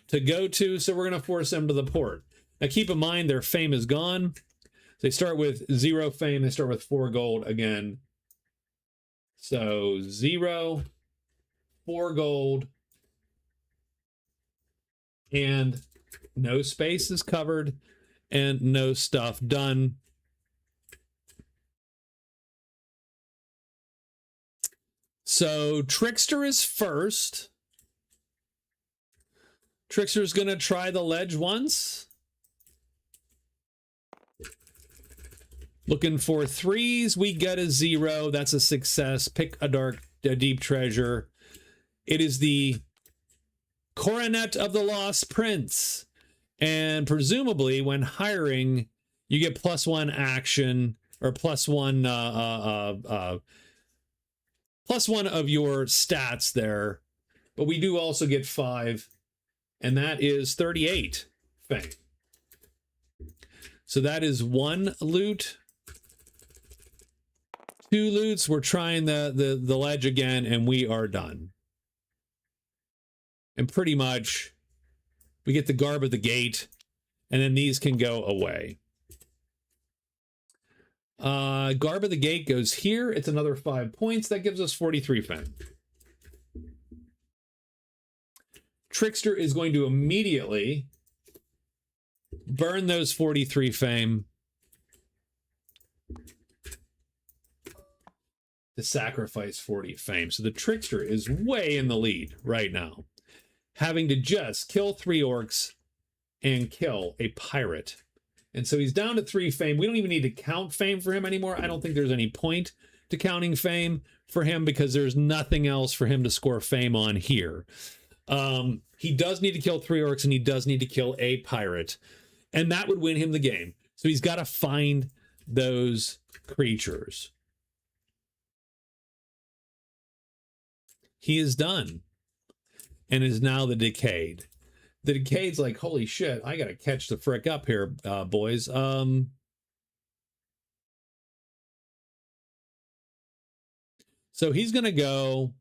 to go to, so we're going to force them to the port. Now keep in mind their fame is gone. They start with 0 fame, they start with 4 gold again. So 0, 4 gold, and no space is covered, and no stuff done. So Trickster is first. Trickster's going to try the ledge once. Looking for 3s. We get a 0. That's a success. Pick a deep treasure. It is the Coronet of the Lost Prince. And presumably when hiring, you get +1 action, or +1 +1 of your stats there, but we do also get 5, and that is 38 fame. So that is 1 loot. 2 loots. We're trying the ledge again, and we are done. And pretty much we get the garb of the gate, and then these can go away. Garb of the Gate goes here. It's another 5 points. That gives us 43 fame. Trickster is going to immediately burn those 43 fame to sacrifice 40 fame. So the Trickster is way in the lead right now, having to just kill 3 orcs and kill a pirate. And so he's down to 3 fame. We don't even need to count fame for him anymore. I don't think there's any point to counting fame for him because there's nothing else for him to score fame on here. He does need to kill 3 orcs and he does need to kill a pirate. And that would win him the game. So he's got to find those creatures. He is done. And is now the Decayed. The Decayed's like, holy shit, I got to catch the frick up here, boys. So he's going to go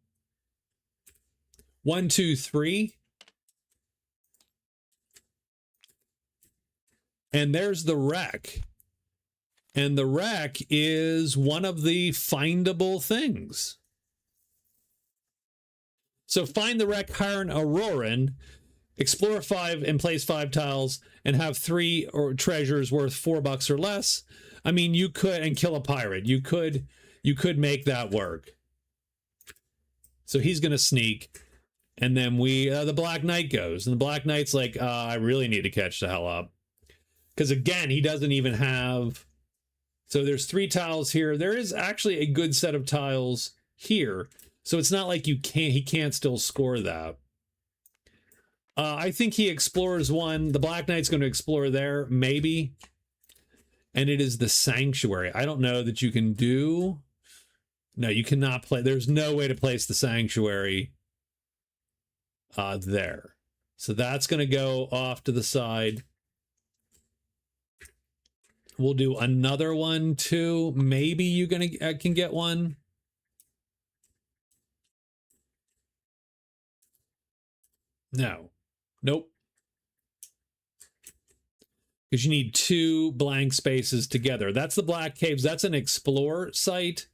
1, 2, 3. And there's the wreck. And the wreck is one of the findable things. So find the wreck, hire an Auroran, explore 5 and place 5 tiles, and have 3 or treasures worth $4 or less. I mean, you could, and kill a pirate. You could make that work. So he's going to sneak. And then the Black Knight goes. And the Black Knight's like, I really need to catch the hell up. Because again, he doesn't even have... So there's 3 tiles here. There is actually a good set of tiles here. So it's not like he can't still score that. I think he explores 1. The Black Knight's going to explore there, maybe. And it is the Sanctuary. I don't know that you can do... No, you cannot play... There's no way to place the Sanctuary there. So that's going to go off to the side. We'll do another one too. Maybe you can get one. No. Nope. Because you need 2 blank spaces together. That's the Black Caves. That's an explore site.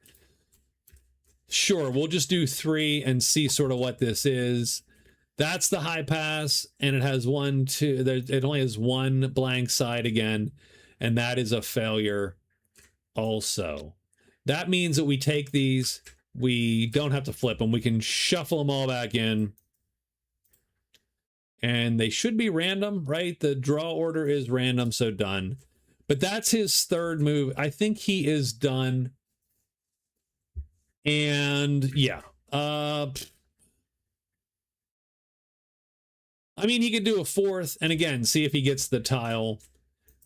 Sure, we'll just do 3 and see sort of what this is. That's the high pass, and it has 1, 2. It only has 1 blank side again. And that is a failure also. That means that we take these, we don't have to flip them. We can shuffle them all back in. And they should be random, right? The draw order is random, so done. But that's his 3rd move. I think he is done. And yeah. I mean, he could do a 4th. And again, see if he gets the tile.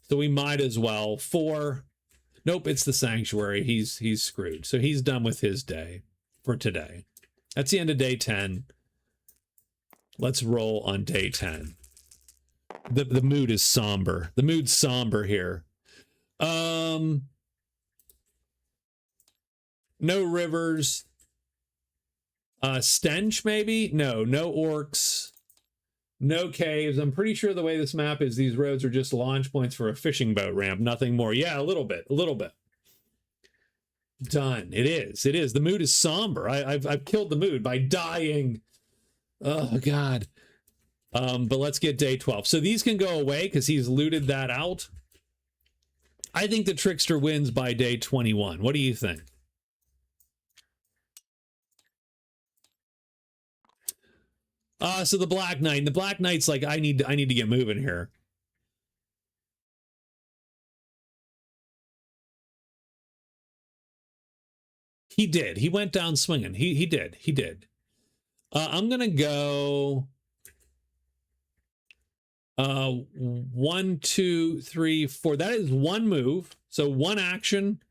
So we might as well. 4. Nope, it's the Sanctuary. He's screwed. So he's done with his day for today. That's the end of day 10. Let's roll on day 10. The mood is somber. The mood's somber here. No rivers. Stench, maybe? No orcs. No caves. I'm pretty sure the way this map is, these roads are just launch points for a fishing boat ramp. Nothing more. Yeah, a little bit. Done. It is. The mood is somber. I've killed the mood by dying. Oh, God. But let's get day 12. So these can go away because he's looted that out. I think the Trickster wins by day 21. What do you think? So the Black Knight. The Black Knight's like, I need to get moving here. He did. He went down swinging. He did. I'm gonna go 1, 2, 3, 4. That is 1 move. So 1 action.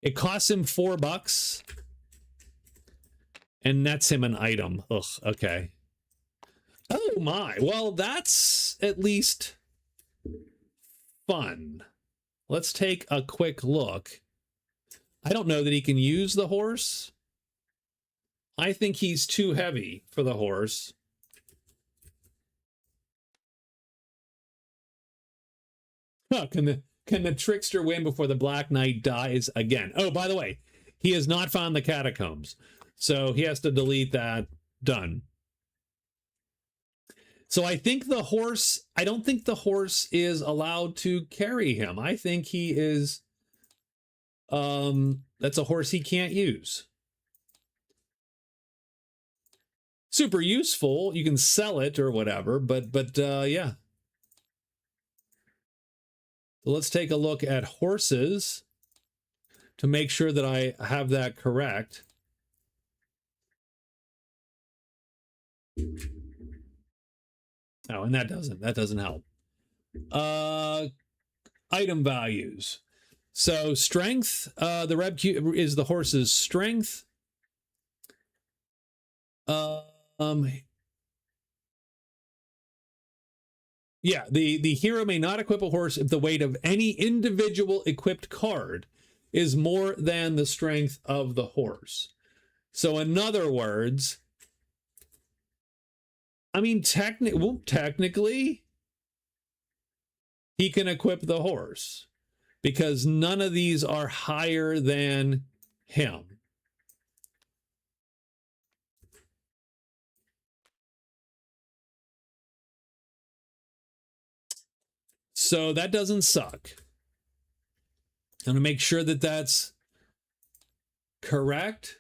It costs him $4. And nets him an item. Ugh, okay. Oh my. Well, that's at least fun. Let's take a quick look. I don't know that he can use the horse. I think he's too heavy for the horse. Huh, can the Trickster win before the Black Knight dies again? Oh, by the way, he has not found the catacombs. So he has to delete that. Done. So I think the horse, I don't think the horse is allowed to carry him. I think he is, that's a horse he can't use. Super useful. You can sell it or whatever, but yeah. So let's take a look at horses to make sure that I have that correct. Oh, and that doesn't help. Item values. So strength, the Reb Cube is the horse's strength. Yeah, the hero may not equip a horse if the weight of any individual equipped card is more than the strength of the horse. So in other words, I mean, technically, he can equip the horse because none of these are higher than him. So that doesn't suck. I'm going to make sure that that's correct.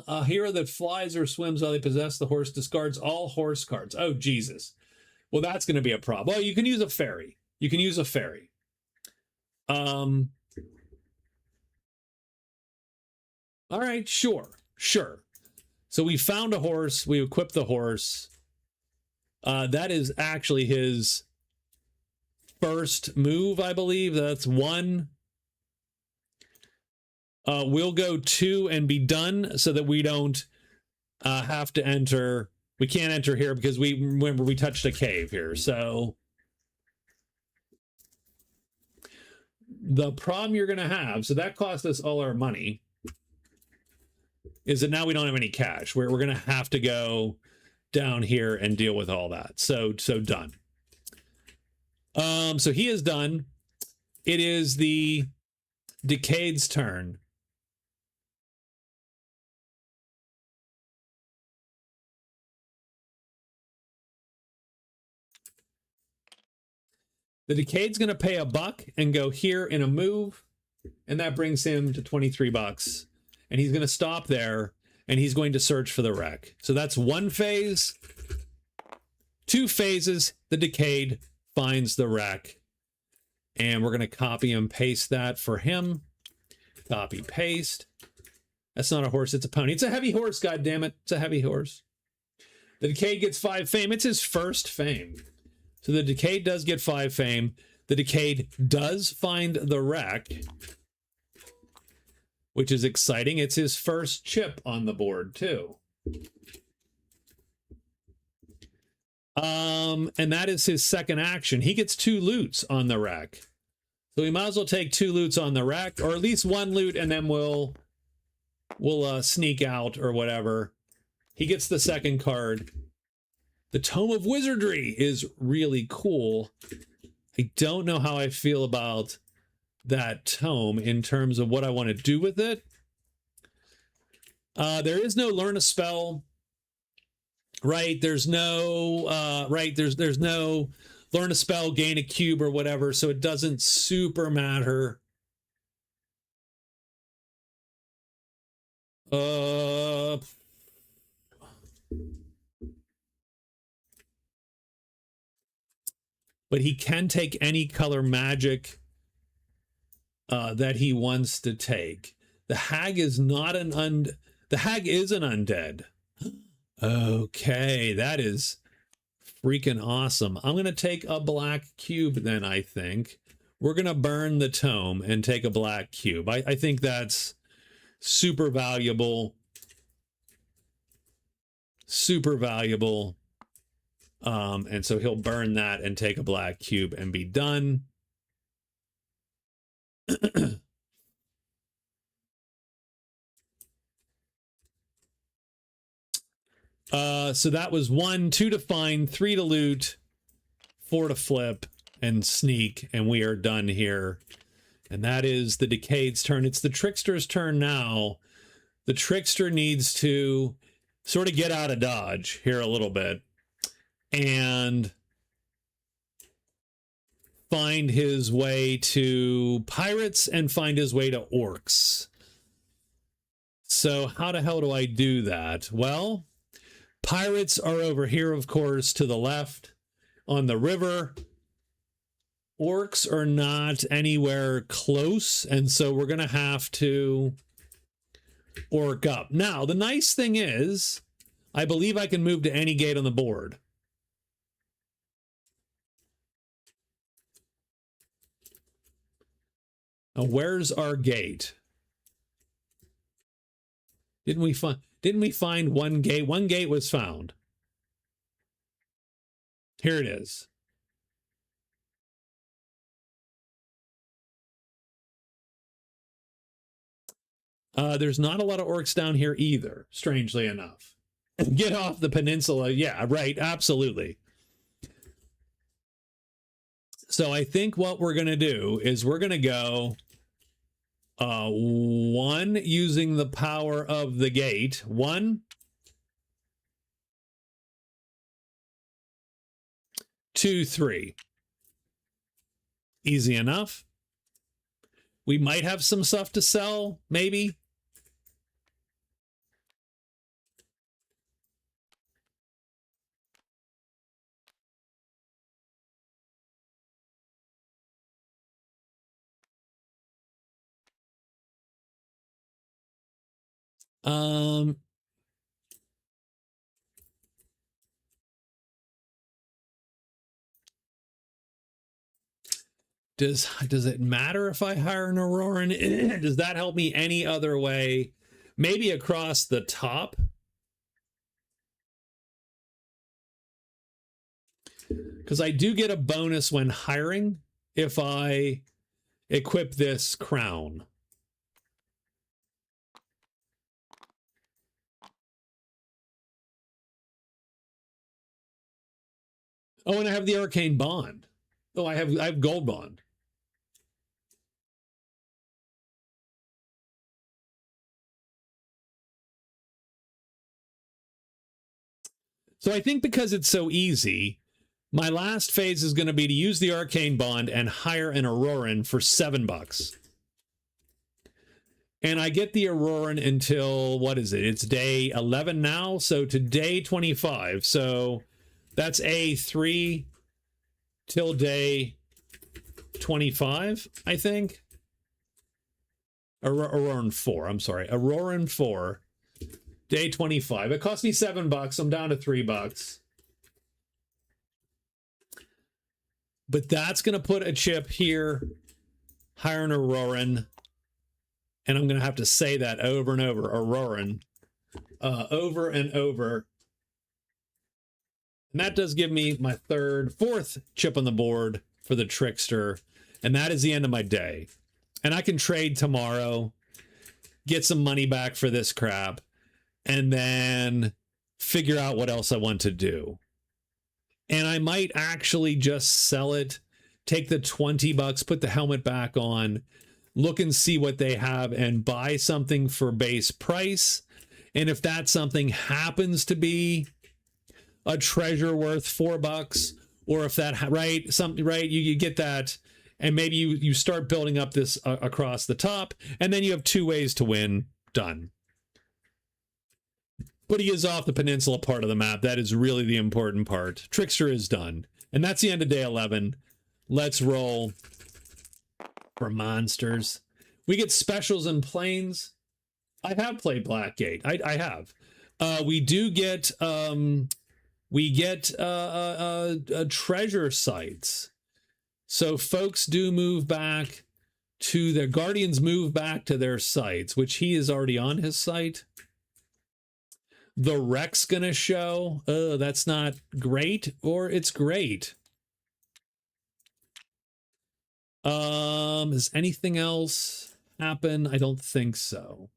A hero that flies or swims while they possess the horse discards all horse cards. Oh, Jesus. Well, that's going to be a problem. Well, you can use a fairy. You can use a fairy. All right, sure. So we found a horse. We equipped the horse. That is actually his first move, I believe. That's 1. We'll go 2 and be done so that we don't have to enter. We can't enter here because remember we touched a cave here. So the problem you're going to have, so that cost us all our money, is that now we don't have any cash. We're going to have to go down here and deal with all that. So done. So he is done. It is the Decayed's turn. The Decayed's going to pay $1 and go here in a move, and that brings him to 23 bucks. And he's going to stop there, and he's going to search for the wreck. So that's 1 phase. 2 phases, the Decayed finds the wreck. And we're going to copy and paste that for him. Copy, paste. That's not a horse, it's a pony. It's a heavy horse, goddammit. It's a heavy horse. The Decayed gets 5 fame. It's his first fame. So the Decayed does get 5 fame. The Decayed does find the wreck, which is exciting. It's his first chip on the board, too. And that is his second action. He gets 2 loots on the wreck. So we might as well take 2 loots on the wreck, or at least 1 loot, and then we'll sneak out or whatever. He gets the second card. The Tome of Wizardry is really cool. I don't know how I feel about that tome in terms of what I want to do with it. There is no learn a spell, right? There's no there's no learn a spell, gain a cube or whatever, so it doesn't super matter. But he can take any color magic that he wants to take. The hag is not the hag is an undead. Okay, that is freaking awesome. I'm going to take a black cube then, I think. We're going to burn the tome and take a black cube. I think that's super valuable. Super valuable. And so he'll burn that and take a black cube and be done. So that was 1, 2 to find, 3 to loot, 4 to flip, and sneak, and we are done here. And that is the Decayed's turn. It's the Trickster's turn now. The Trickster needs to sort of get out of dodge here a little bit and find his way to pirates and find his way to orcs. So how the hell do I do that? Well, pirates are over here, of course, to the left on the river. Orcs are not anywhere close, and so we're going to have to orc up. Now, the nice thing is, I believe I can move to any gate on the board. Now, where's our gate? Didn't we find one gate? One gate was found. Here it is. There's not a lot of orcs down here either, strangely enough. Get off the peninsula. Yeah, right. Absolutely. So I think what we're going to do is we're going to go one using the power of the gate. 1, 2, 3. Easy enough. We might have some stuff to sell, maybe. Does it matter if I hire an Auroran? Does that help me any other way? Maybe across the top. Because I do get a bonus when hiring if I equip this crown. Oh, and I have the arcane bond. Oh, I have gold bond. So I think because it's so easy, my last phase is going to be to use the arcane bond and hire an Auroran for $7. And I get the Auroran until, what is it? It's day 11 now, so to day 25. So that's A3 till day 25, I think. Auroran 4, I'm sorry. Auroran 4, day 25. It cost me $7. I'm down to $3. But that's going to put a chip here, hire an Auroran. And I'm going to have to say that over and over, Auroran, over and over. And that does give me my fourth chip on the board for the Trickster. And that is the end of my day. And I can trade tomorrow, get some money back for this crap, and then figure out what else I want to do. And I might actually just sell it, take the $20, put the helmet back on, look and see what they have, and buy something for base price. And if that something happens to be a treasure worth $4, or if that, right, something, right, you get that, and maybe you start building up this across the top, and then you have 2 ways to win. Done. But he is off the peninsula part of the map. That is really the important part. Trickster is done. And that's the end of day 11. Let's roll for monsters. We get specials and planes. I have played Blackgate. I have. We do get treasure sites. So folks do move back to their guardians, move back to their sites, which he is already on his site. The wreck's gonna show. Oh, that's not great, or it's great. Has anything else happen? I don't think so.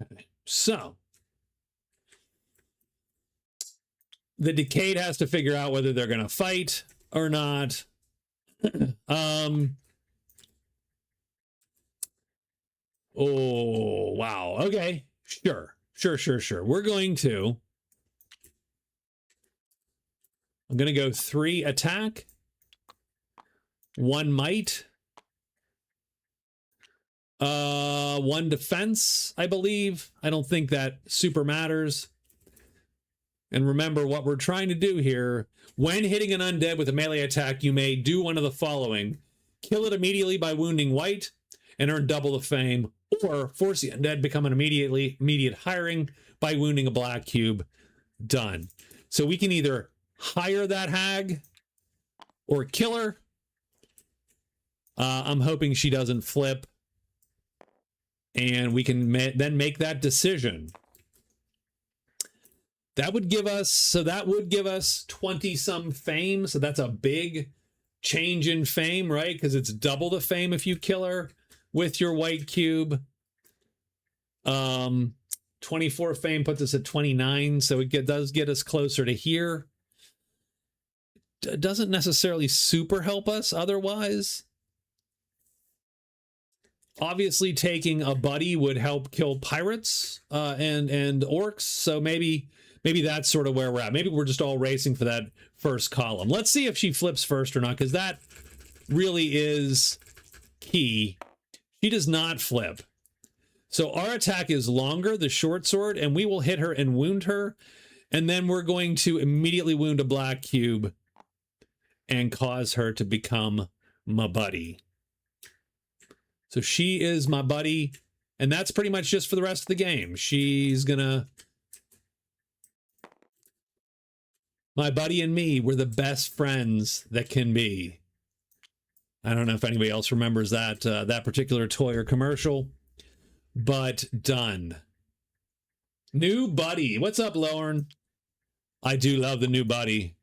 Okay, so the Decayed has to figure out whether they're gonna fight or not. Oh, wow. Okay. Sure. We're going to... I'm going to go 3 attack, 1 might, 1 defense, I believe. I don't think that super matters. And remember what we're trying to do here. When hitting an undead with a melee attack, you may do one of the following. Kill it immediately by wounding white and earn double the fame, or force the undead become an immediate hiring by wounding a black cube. Done. So we can either hire that hag or kill her. I'm hoping she doesn't flip. And we can then make that decision. That would give us, 20-some fame. So that's a big change in fame, right? Because it's double the fame if you kill her with your white cube. 24 fame puts us at 29, so it does get us closer to here. It doesn't necessarily super help us otherwise. Obviously, taking a buddy would help kill pirates and orcs, so maybe that's sort of where we're at. Maybe we're just all racing for that first column. Let's see if she flips first or not, because that really is key. She does not flip. So our attack is longer, the short sword, and we will hit her and wound her. And then we're going to immediately wound a black cube and cause her to become my buddy. So she is my buddy. And that's pretty much just for the rest of the game. She's gonna... My buddy and me, we're the best friends that can be. I don't know if anybody else remembers that, that particular toy or commercial. But done. New buddy. What's up, Lorne? I do love the new buddy.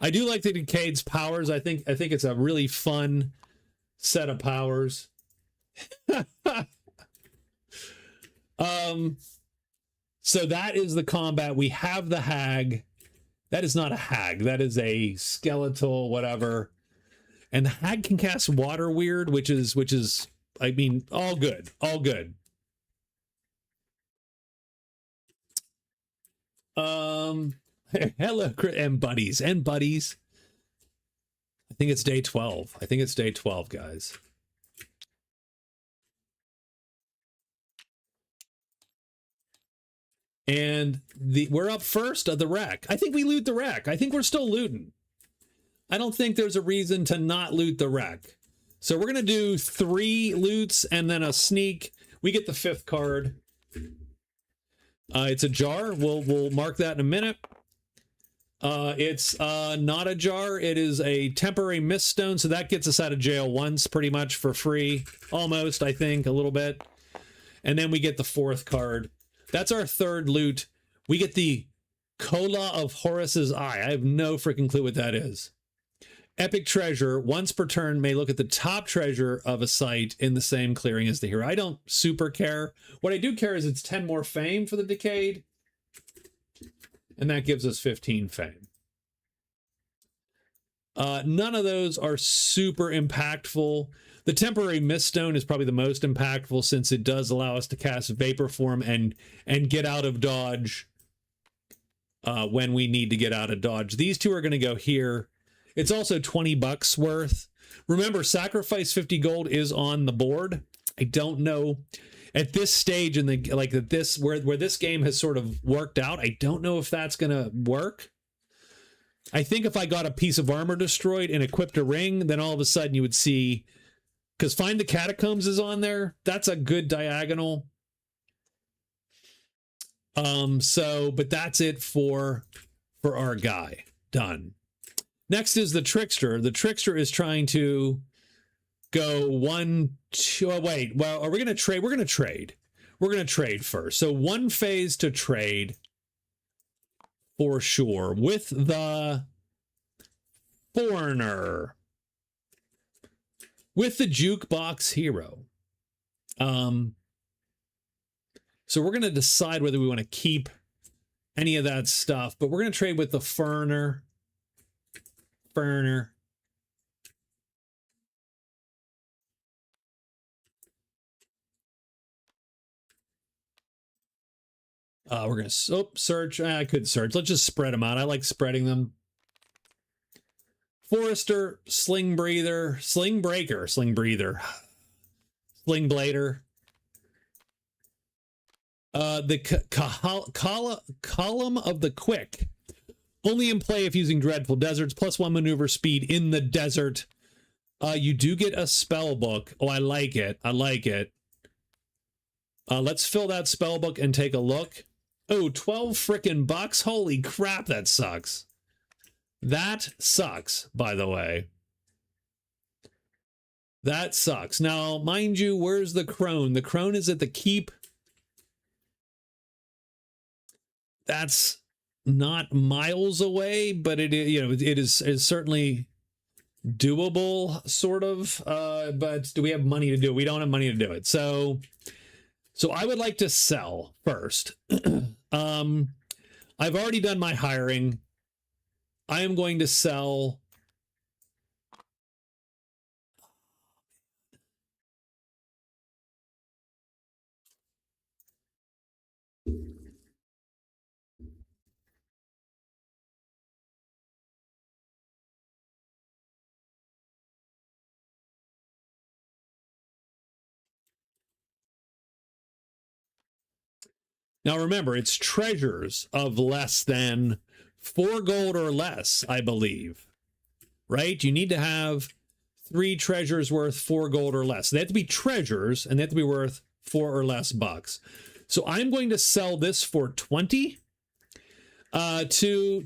I do like the Decayed's powers. I think it's a really fun set of powers. So that is the combat. We have the hag. That is not a hag. That is a skeletal whatever. And the hag can cast water weird, which is I mean, all good. All good. Hello, and buddies. I think it's day 12. I think it's day 12, guys. And we're up first of the wreck. I think we loot the wreck. I think we're still looting. I don't think there's a reason to not loot the wreck. So we're going to do 3 loots and then a sneak. We get the 5th card. It's a jar. We'll mark that in a minute. It's not a jar. It is a temporary miststone, so that gets us out of jail once, pretty much for free. Almost, I think, a little bit. And then we get the 4th card. That's our 3rd loot. We get the Cola of Horus's Eye. I have no freaking clue what that is. Epic treasure, once per turn, may look at the top treasure of a site in the same clearing as the hero. I don't super care. What I do care is it's 10 more fame for the Decayed. And that gives us 15 fame. None of those are super impactful. The temporary miststone is probably the most impactful since it does allow us to cast vapor form and get out of dodge when we need to get out of dodge. These two are going to go here. It's also 20 bucks worth. Remember, sacrifice 50 gold is on the board. I don't know at this stage in the where this game has sort of worked out. I don't know if that's going to work. I think if I got a piece of armor destroyed and equipped a ring, then all of a sudden you would see, because Find the Catacombs is on there. That's a good diagonal. But that's it for our guy. Done. Next is the Trickster. The Trickster is trying to go 1, 2. Oh, wait. Well, are we going to trade? We're going to trade. We're going to trade first. So 1 phase to trade for sure with the Foreigner. With the Jukebox Hero. So we're going to decide whether we want to keep any of that stuff, but we're going to trade with the Foreigner. We're going to search. I could search. Let's just spread them out. I like spreading them. Forester, Sling Breather, Sling Breaker, Sling Breather, Sling Blader. Column of the Quick. Only in play if using Dreadful Deserts, +1 maneuver speed in the desert. You do get a spell book. Oh, I like it. I like it. Let's fill that spell book and take a look. Oh, 12 frickin' bucks? Holy crap, that sucks. That sucks, by the way. That sucks. Now, mind you, where's the crone? The crone is at the keep. That's not miles away, but it is certainly doable, sort of. But do we have money to do it? We don't have money to do it. So I would like to sell first. I've already done my hiring. I am going to sell. Now remember, it's treasures of less than 4 gold or less, I believe. Right? You need to have 3 treasures worth 4 gold or less. They have to be treasures, and they have to be worth 4 or less bucks. So I'm going to sell this for 20 to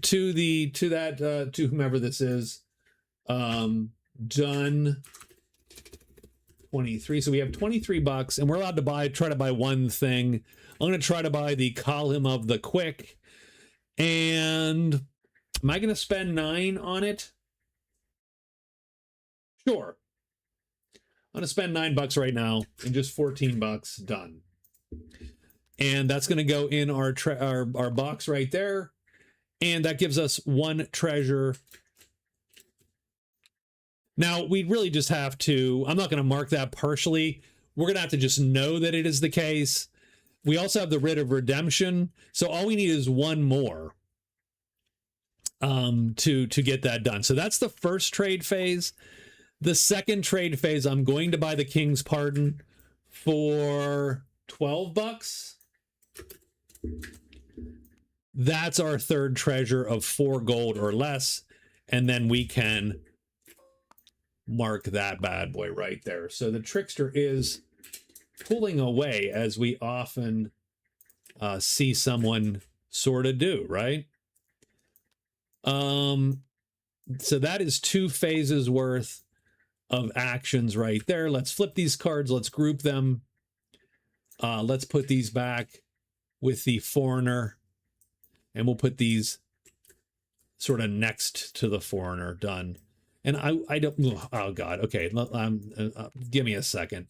whomever this is. Done 23. So we have 23 bucks, and we're allowed to try to buy one thing. I'm going to try to buy the Column of the Quick. And am I going to spend 9 on it? Sure. I'm going to spend 9 bucks right now and just 14 bucks. Done. And that's going to go in our box right there. And that gives us 1 treasure. Now, we really just have to, I'm not going to mark that partially. We're going to have to just know that it is the case. We also have the Writ of Redemption. So all we need is 1 more to get that done. So that's the first trade phase. The second trade phase, I'm going to buy the King's Pardon for 12 bucks. That's our third treasure of 4 gold or less. And then we can mark that bad boy right there. So the Trickster is pulling away, as we often see someone sort of do, right? So that is 2 phases worth of actions right there. Let's flip these cards. Let's group them. Let's put these back with the Foreigner, and we'll put these sort of next to the Foreigner. Done. And I don't, oh God. Okay. Give me a second.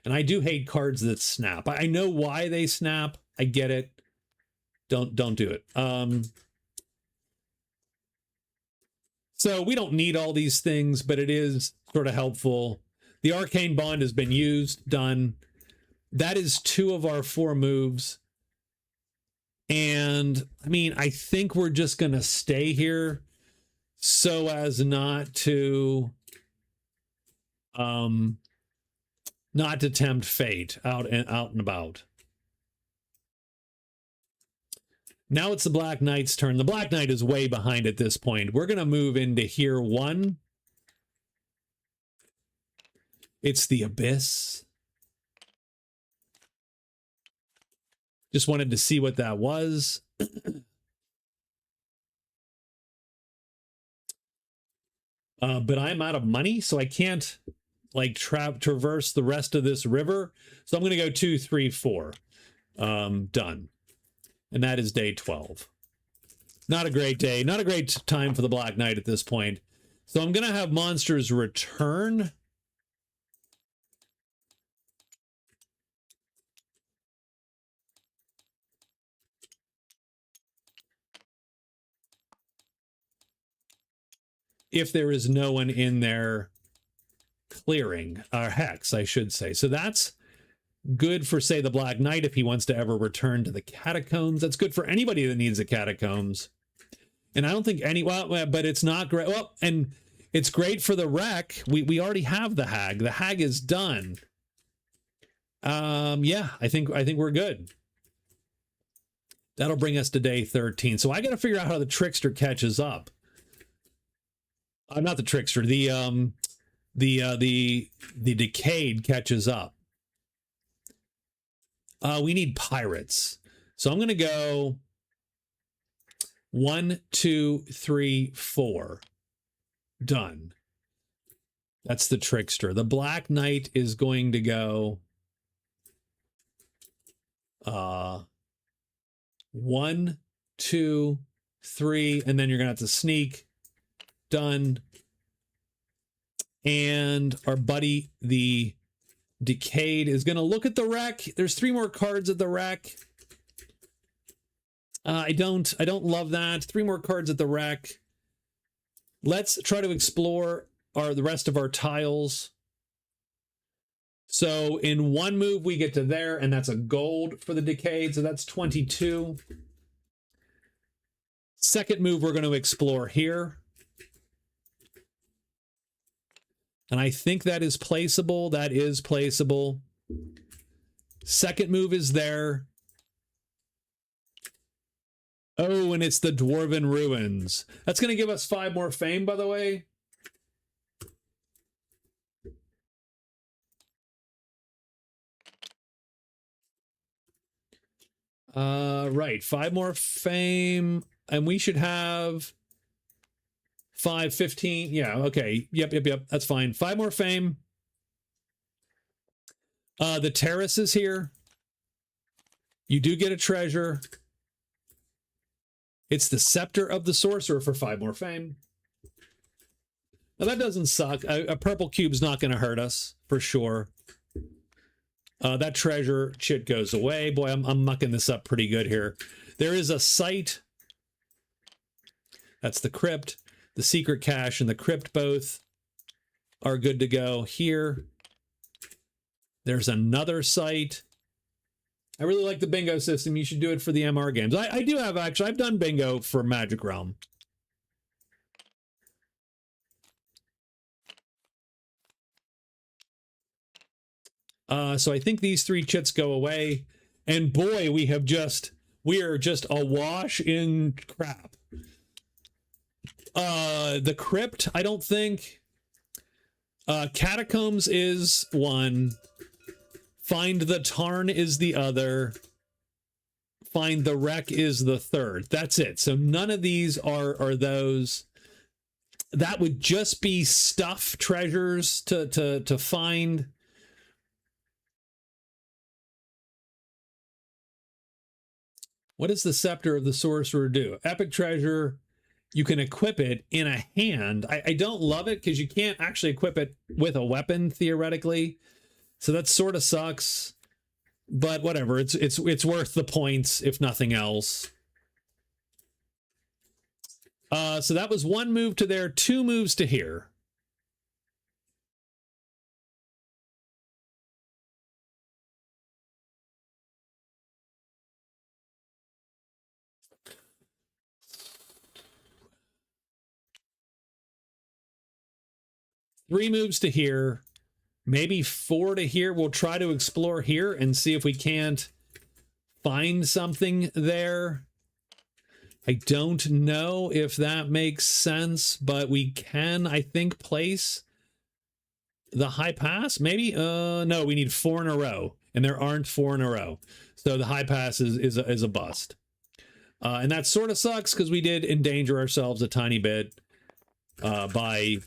And I do hate cards that snap. I know why they snap. I get it. Don't do it. So we don't need all these things, but it is sort of helpful. The Arcane Bond has been used, done. That is 2 of our 4 moves. And I mean, I think we're just going to stay here so as not to tempt fate out and about. Now it's the Black Knight's turn. The Black Knight is way behind at this point. We're going to move into here 1. It's the Abyss. Just wanted to see what that was. But I'm out of money, so I can't like traverse the rest of this river. So I'm going to go 2, 3, 4. Done. And that is day 12. Not a great day. Not a great time for the Black Knight at this point. So I'm going to have monsters return. If there is no one in there clearing, or hex, I should say. So that's good for, say, the Black Knight if he wants to ever return to the catacombs. That's good for anybody that needs the catacombs. And I don't think but it's not great. Well, and it's great for the wreck. We already have the hag. The hag is done. Yeah, I think we're good. That'll bring us to day 13. So I got to figure out how the Trickster catches up. Not the Trickster. The Decayed catches up. We need pirates. So I'm going to go 1, 2, 3, 4. Done. That's the Trickster. The Black Knight is going to go 1, 2, 3, and then you're going to have to sneak. Done. And our buddy, the Decayed, is going to look at the wreck. There's 3 more cards at the wreck. I don't love that. 3 more cards at the wreck. Let's try to explore the rest of our tiles. So in one move we get to there, and that's a gold for the Decayed, so that's 22. Second move we're going to explore here. And I think that is placeable. That is placeable. Second move is there. Oh, and it's the Dwarven Ruins. That's going to give us 5 more fame, by the way. Right. 5 more fame. And we should have 5, 15. Yeah, okay. Yep. That's fine. 5 more fame. The terrace is here. You do get a treasure. It's the Scepter of the Sorcerer for 5 more fame. Now that doesn't suck. A purple cube's not going to hurt us, for sure. That treasure shit goes away. Boy, I'm mucking this up pretty good here. There is a site. That's the crypt. The secret cache and the crypt both are good to go here. There's another site. I really like the bingo system. You should do it for the MR games. I do have, actually. I've done bingo for Magic Realm. So I think these 3 chits go away. And boy, we are just awash in crap. The crypt, I don't think. Catacombs is 1. Find the Tarn is the other. Find the Wreck is the 3rd. That's it. So none of these are those. That would just be stuff treasures to find. What does the Scepter of the Sorcerer do? Epic treasure. You can equip it in a hand. I don't love it because you can't actually equip it with a weapon, theoretically. So that sort of sucks. But whatever. It's worth the points, if nothing else. So that was 1 move to there, 2 moves to here. Three moves to here, maybe 4 to here. We'll try to explore here and see if we can't find something there. I don't know if that makes sense, but we can, I think, place the high pass. Maybe, no, we need 4 in a row, and there aren't 4 in a row. So the high pass is a bust. And that sort of sucks because we did endanger ourselves a tiny bit by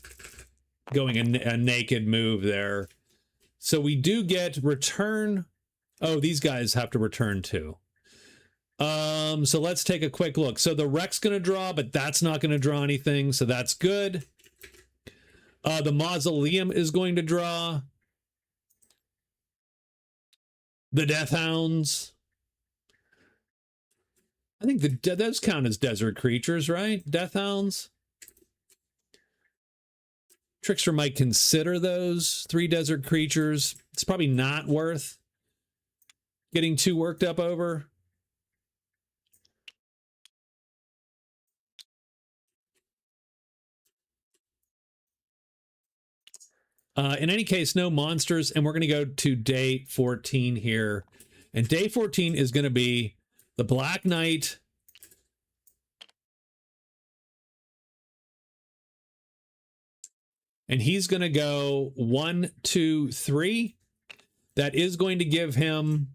going a naked move there. So we do get return. Oh, these guys have to return too. So let's take a quick look. So the Wreck's going to draw, but that's not going to draw anything. So that's good. The Mausoleum is going to draw. The Death Hounds. I think those count as desert creatures, right? Death Hounds. Trickster might consider those 3 desert creatures. It's probably not worth getting too worked up over. In any case, no monsters, and we're going to go to day 14 here. And day 14 is going to be the Black Knight. And he's going to go 1, 2, 3. That is going to give him...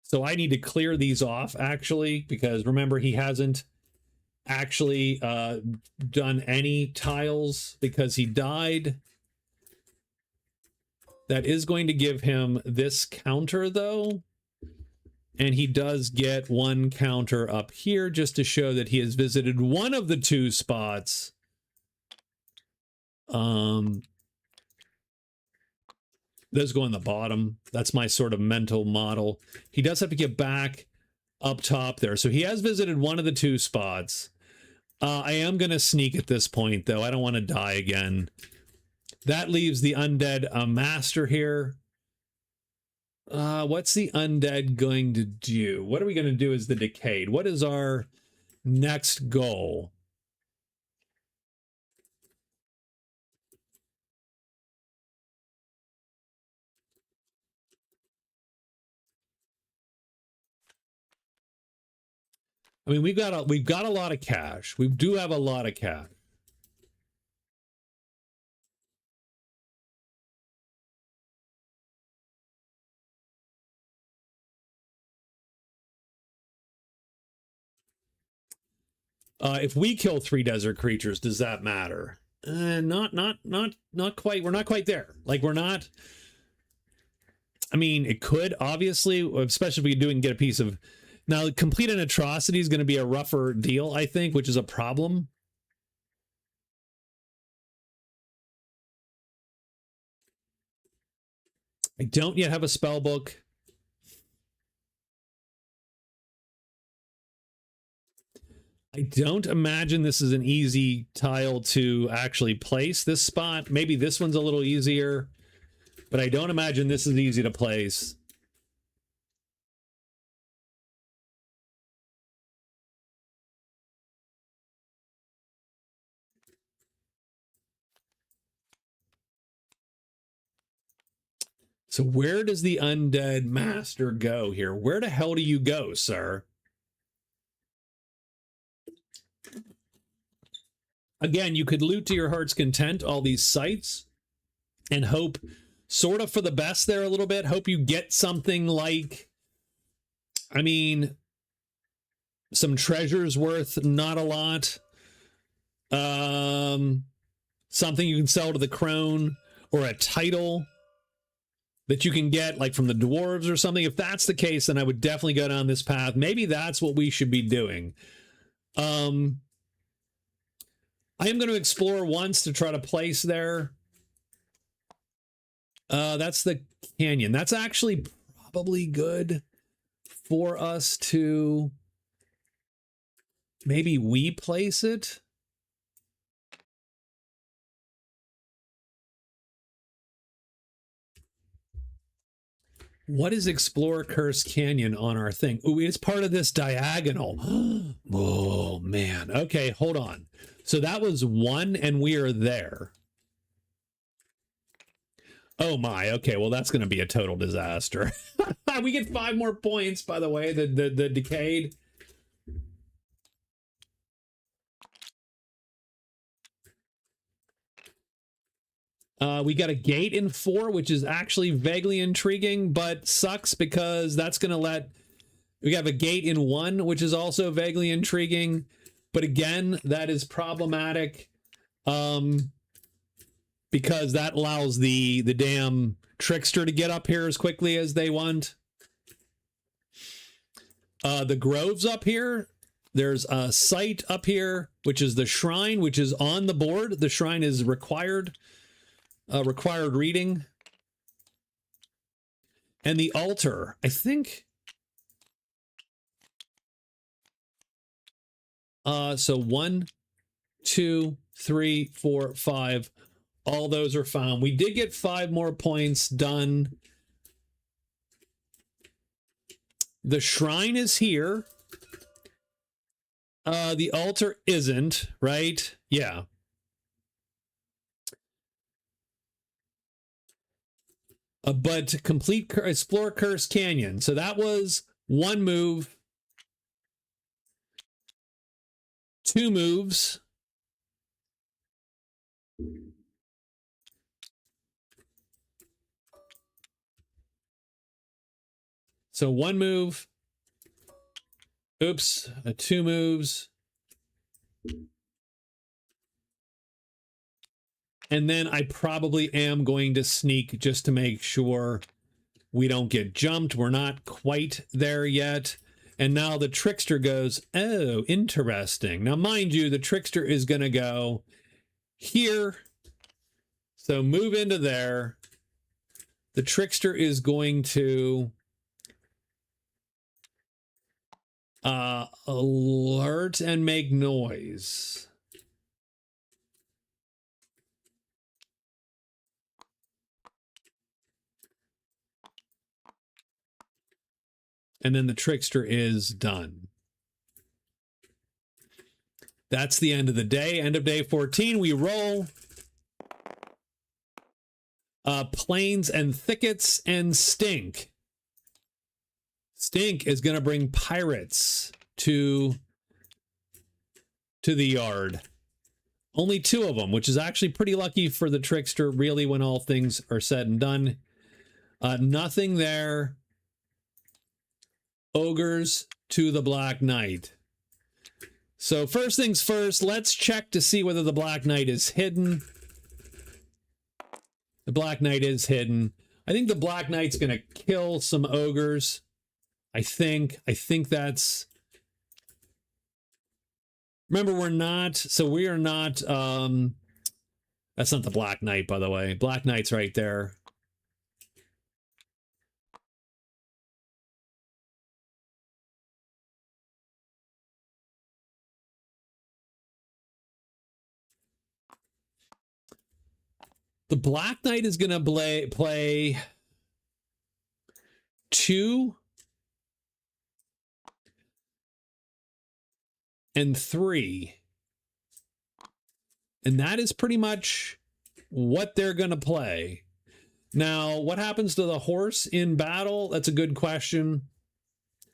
So I need to clear these off, actually, because remember, he hasn't actually done any tiles because he died. That is going to give him this counter, though. And he does get one counter up here just to show that he has visited one of the 2 spots. Those go on the bottom. That's my sort of mental model. He does have to get back up top there. So he has visited one of the 2 spots. I am going to sneak at this point, though. I don't want to die again. That leaves the undead master here. What's the undead going to do? What are we going to do as the Decayed? What is our next goal? I mean, we've got a lot of cash. We do have a lot of cash. If we kill 3 desert creatures, does that matter? Not quite. We're not quite there. Like, we're not. I mean, it could, obviously, especially if we do and get a piece of. Now, complete an atrocity is going to be a rougher deal, I think, which is a problem. I don't yet have a spell book. I don't imagine this is an easy tile to actually place. This spot, maybe this one's a little easier, but I don't imagine this is easy to place. So where does the undead master go here? Where the hell do you go, sir? Again, you could loot to your heart's content all these sites and hope sort of for the best there a little bit. Hope you get something like, I mean, some treasures worth not a lot. Something you can sell to the crone, or a title that you can get like from the dwarves or something. If that's the case, then I would definitely go down this path. Maybe that's what we should be doing. I am going to explore once to try to place there. That's the canyon. That's actually probably good for us to maybe we place it. What is Explore Cursed Canyon on our thing? Ooh, it's part of this diagonal. Oh, man. Okay, hold on. So that was 1, and we are there. Oh, my. Okay, well, that's going to be a total disaster. We get 5 more points, by the way, the Decayed. We got a gate in 4, which is actually vaguely intriguing, but sucks because that's going to let... We have a gate in 1, which is also vaguely intriguing, but again, that is problematic because that allows the damn Trickster to get up here as quickly as they want. The groves up here, there's a site up here, which is the shrine, which is on the board. The shrine is required reading. And the altar, I think. So 1, 2, 3, 4, 5. All those are found. We did get 5 more points done. The shrine is here. The altar isn't, right? Yeah. But complete Explore Cursed Canyon. So that was 1 move, 2 moves, so 1 move, oops, 2 moves, and then I probably am going to sneak just to make sure we don't get jumped. We're not quite there yet. And now the Trickster goes, oh, interesting. Now, mind you, the Trickster is going to go here. So move into there. The Trickster is going to alert and make noise. And then the Trickster is done. That's the end of the day. End of day 14. We roll Plains and Thickets and Stink. Stink is going to bring pirates to the yard. Only 2 of them, which is actually pretty lucky for the Trickster, really, when all things are said and done. Nothing there. Ogres to the Black Knight. So first things first, let's check to see whether the Black Knight is hidden. The Black Knight is hidden. I think the Black Knight's going to kill some ogres. I think that's... Remember, we are not... That's not the Black Knight, by the way. Black Knight's right there. The Black Knight is going to play 2 and 3. And that is pretty much what they're going to play. Now, what happens to the horse in battle? That's a good question.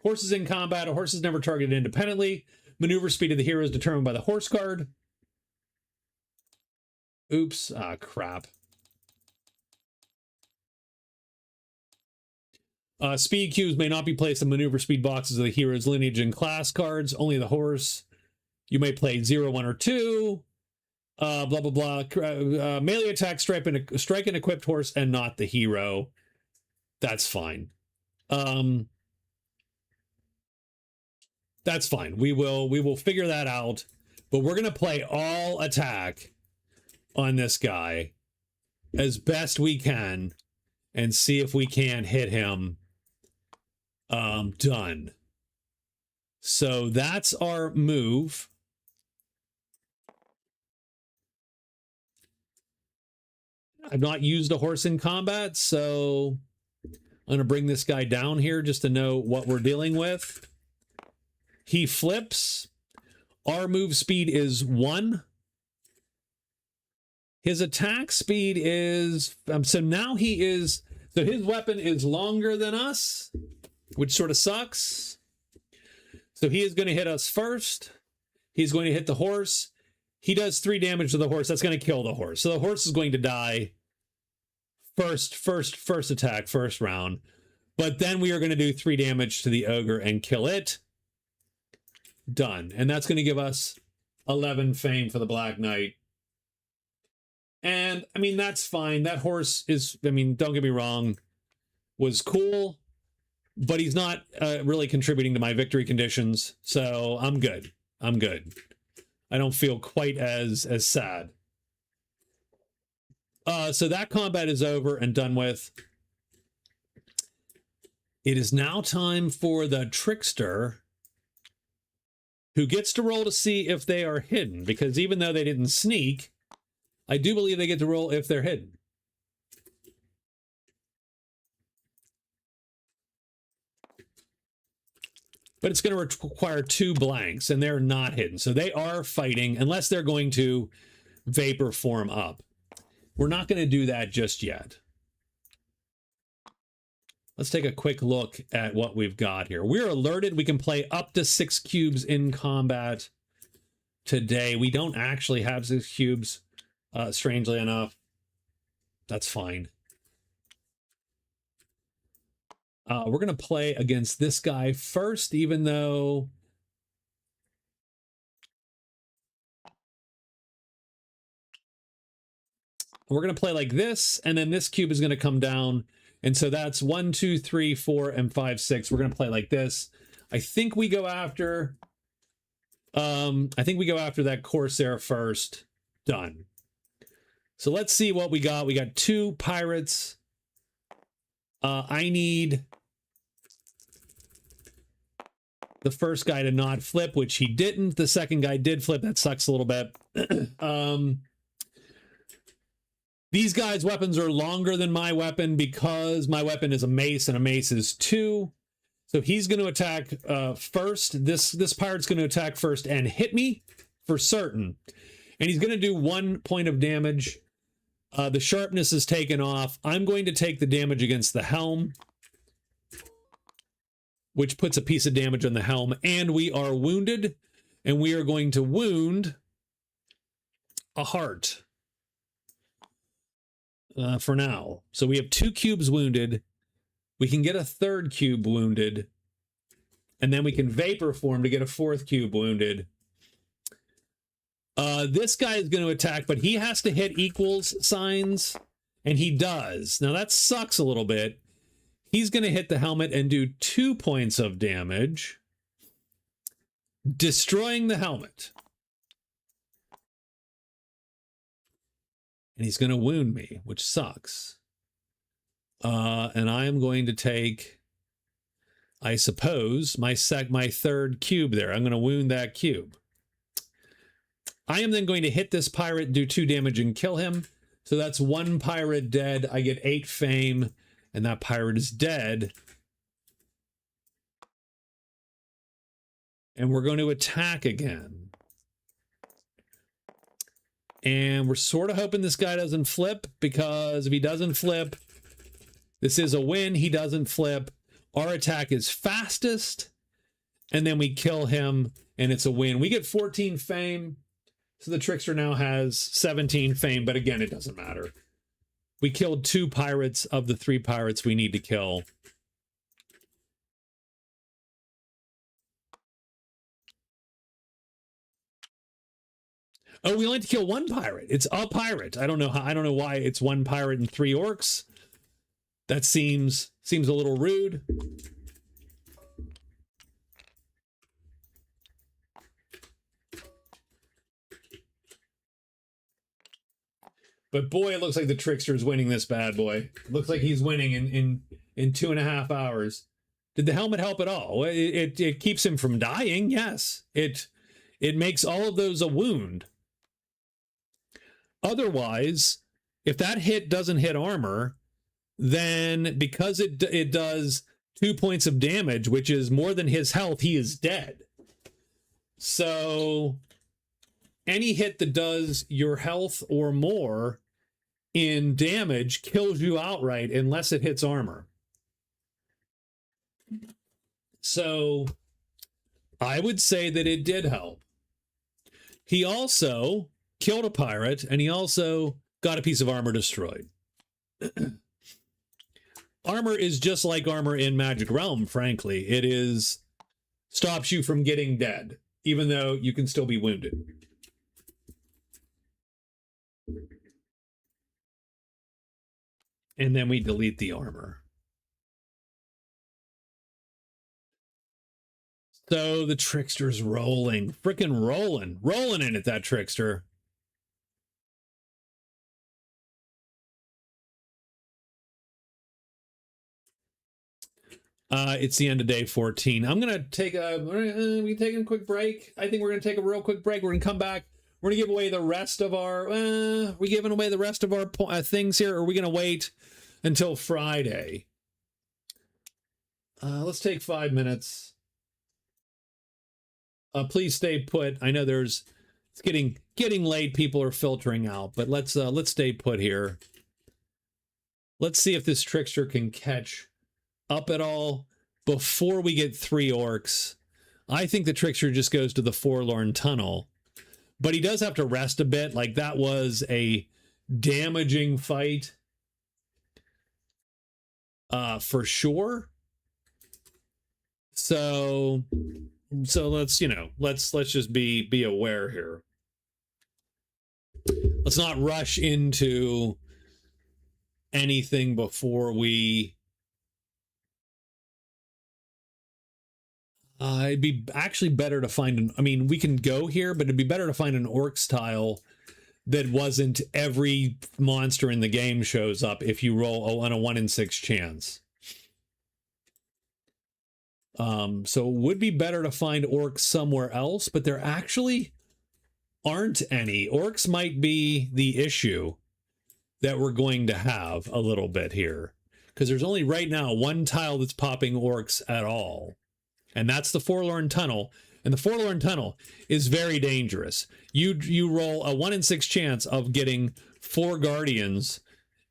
Horses in combat. A horse is never targeted independently. Maneuver speed of the hero is determined by the horse card. Oops. Ah, crap. Speed cubes may not be placed in maneuver speed boxes of the hero's lineage and class cards. Only the horse. You may play 0, 1, or 2. Blah, blah, blah. Melee attack, strike an equipped horse and not the hero. That's fine. That's fine. We will figure that out. But we're going to play all attack on this guy as best we can and see if we can hit him. Done. So that's our move. I've not used a horse in combat, so I'm going to bring this guy down here just to know what we're dealing with. He flips. Our move speed is 1. His attack speed is... so now he is... So his weapon is longer than us, which sort of sucks. So he is going to hit us first. He's going to hit the horse. He does 3 damage to the horse. That's going to kill the horse. So the horse is going to die first attack, first round. But then we are going to do 3 damage to the ogre and kill it. Done. And that's going to give us 11 fame for the Black Knight. And, I mean, that's fine. That horse is, I mean, don't get me wrong, was cool. But he's not really contributing to my victory conditions. So I'm good. I'm good. I don't feel quite as sad. So that combat is over and done with. It is now time for the Trickster, who gets to roll to see if they are hidden, because even though they didn't sneak, I do believe they get to roll if they're hidden. But it's going to require 2 blanks, and they're not hidden. So they are fighting, unless they're going to vapor form up. We're not going to do that just yet. Let's take a quick look at what we've got here. We're alerted. We can play up to 6 cubes in combat today. We don't actually have 6 cubes, strangely enough. That's fine. We're going to play against this guy first, even though... We're going to play like this, and then this cube is going to come down. And so that's 1, 2, 3, 4, and 5, 6. We're going to play like this. I think we go after... that Corsair first. Done. So let's see what we got. We got 2 pirates. I need the first guy to not flip, which he didn't. The second guy did flip. That sucks a little bit. These guys' weapons are longer than my weapon because my weapon is a mace and a mace is 2. So he's going to attack first. This pirate's going to attack first and hit me for certain. And he's going to do 1 point of damage. The sharpness is taken off. I'm going to take the damage against the helm, which puts a piece of damage on the helm. And we are wounded. And we are going to wound a heart. For now. So we have 2 cubes wounded. We can get a 3rd cube wounded. And then we can vapor form to get a 4th cube wounded. This guy is going to attack, but he has to hit equals signs. And he does. Now that sucks a little bit. He's going to hit the helmet and do 2 points of damage, destroying the helmet. And he's going to wound me, which sucks. And I am going to take, I suppose, my 3rd cube there. I'm going to wound that cube. I am then going to hit this pirate, do 2 damage, and kill him. So that's 1 pirate dead. I get 8 fame, and that pirate is dead. And we're going to attack again. And we're sort of hoping this guy doesn't flip, because if he doesn't flip, this is a win. He doesn't flip. Our attack is fastest, and then we kill him, and it's a win. We get 14 fame, so the Trickster now has 17 fame, but again, it doesn't matter. We killed 2 pirates of the 3 pirates we need to kill. Oh, we only have to kill 1 pirate. It's a pirate. I don't know how. I don't know why it's 1 pirate and 3 orcs. That seems a little rude. But boy, it looks like the Trickster is winning this bad boy. It looks like he's winning in 2.5 hours. Did the helmet help at all? It keeps him from dying. Yes. It makes all of those a wound. Otherwise, if that hit doesn't hit armor, then because it does 2 points of damage, which is more than his health, he is dead. So any hit that does your health or more in damage kills you outright unless it hits armor. So I would say that it did help. He also killed a pirate, and he also got a piece of armor destroyed. Armor is just like armor in Magic Realm, frankly. It stops you from getting dead, even though you can still be wounded. And then we delete the armor. So the Trickster's rolling. Frickin' rolling. Rolling in it, that Trickster. It's the end of day 14. I'm going to take we taking a quick break. I think we're going to take a real quick break. We're going to come back. We're going to give away the rest of our, we giving away the rest of our things here, or are we going to wait until Friday? Let's take 5 minutes. Please stay put. I know it's getting late. People are filtering out, but let's stay put here. Let's see if this Trickster can catch up at all before we get 3 orcs. I think the Trickster just goes to the Forlorn Tunnel, but he does have to rest a bit. Like, that was a damaging fight, for sure. So let's, let's just be aware here. Let's not rush into anything before we. It'd be actually better to find I mean, we can go here, but it'd be better to find an orc style that wasn't every monster in the game shows up if you roll on a 1 in 6 chance. So it would be better to find orcs somewhere else, but there actually aren't any. Orcs might be the issue that we're going to have a little bit here, because there's only right now 1 tile that's popping orcs at all, and that's the Forlorn Tunnel. And the Forlorn Tunnel is very dangerous. You roll a 1 in 6 chance of getting 4 guardians,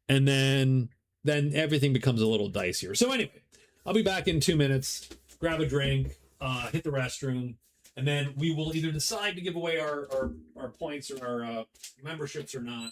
and then everything becomes a little dicier. So anyway, I'll be back in 2 minutes. Grab a drink, hit the restroom, and then we will either decide to give away our points or our memberships or not.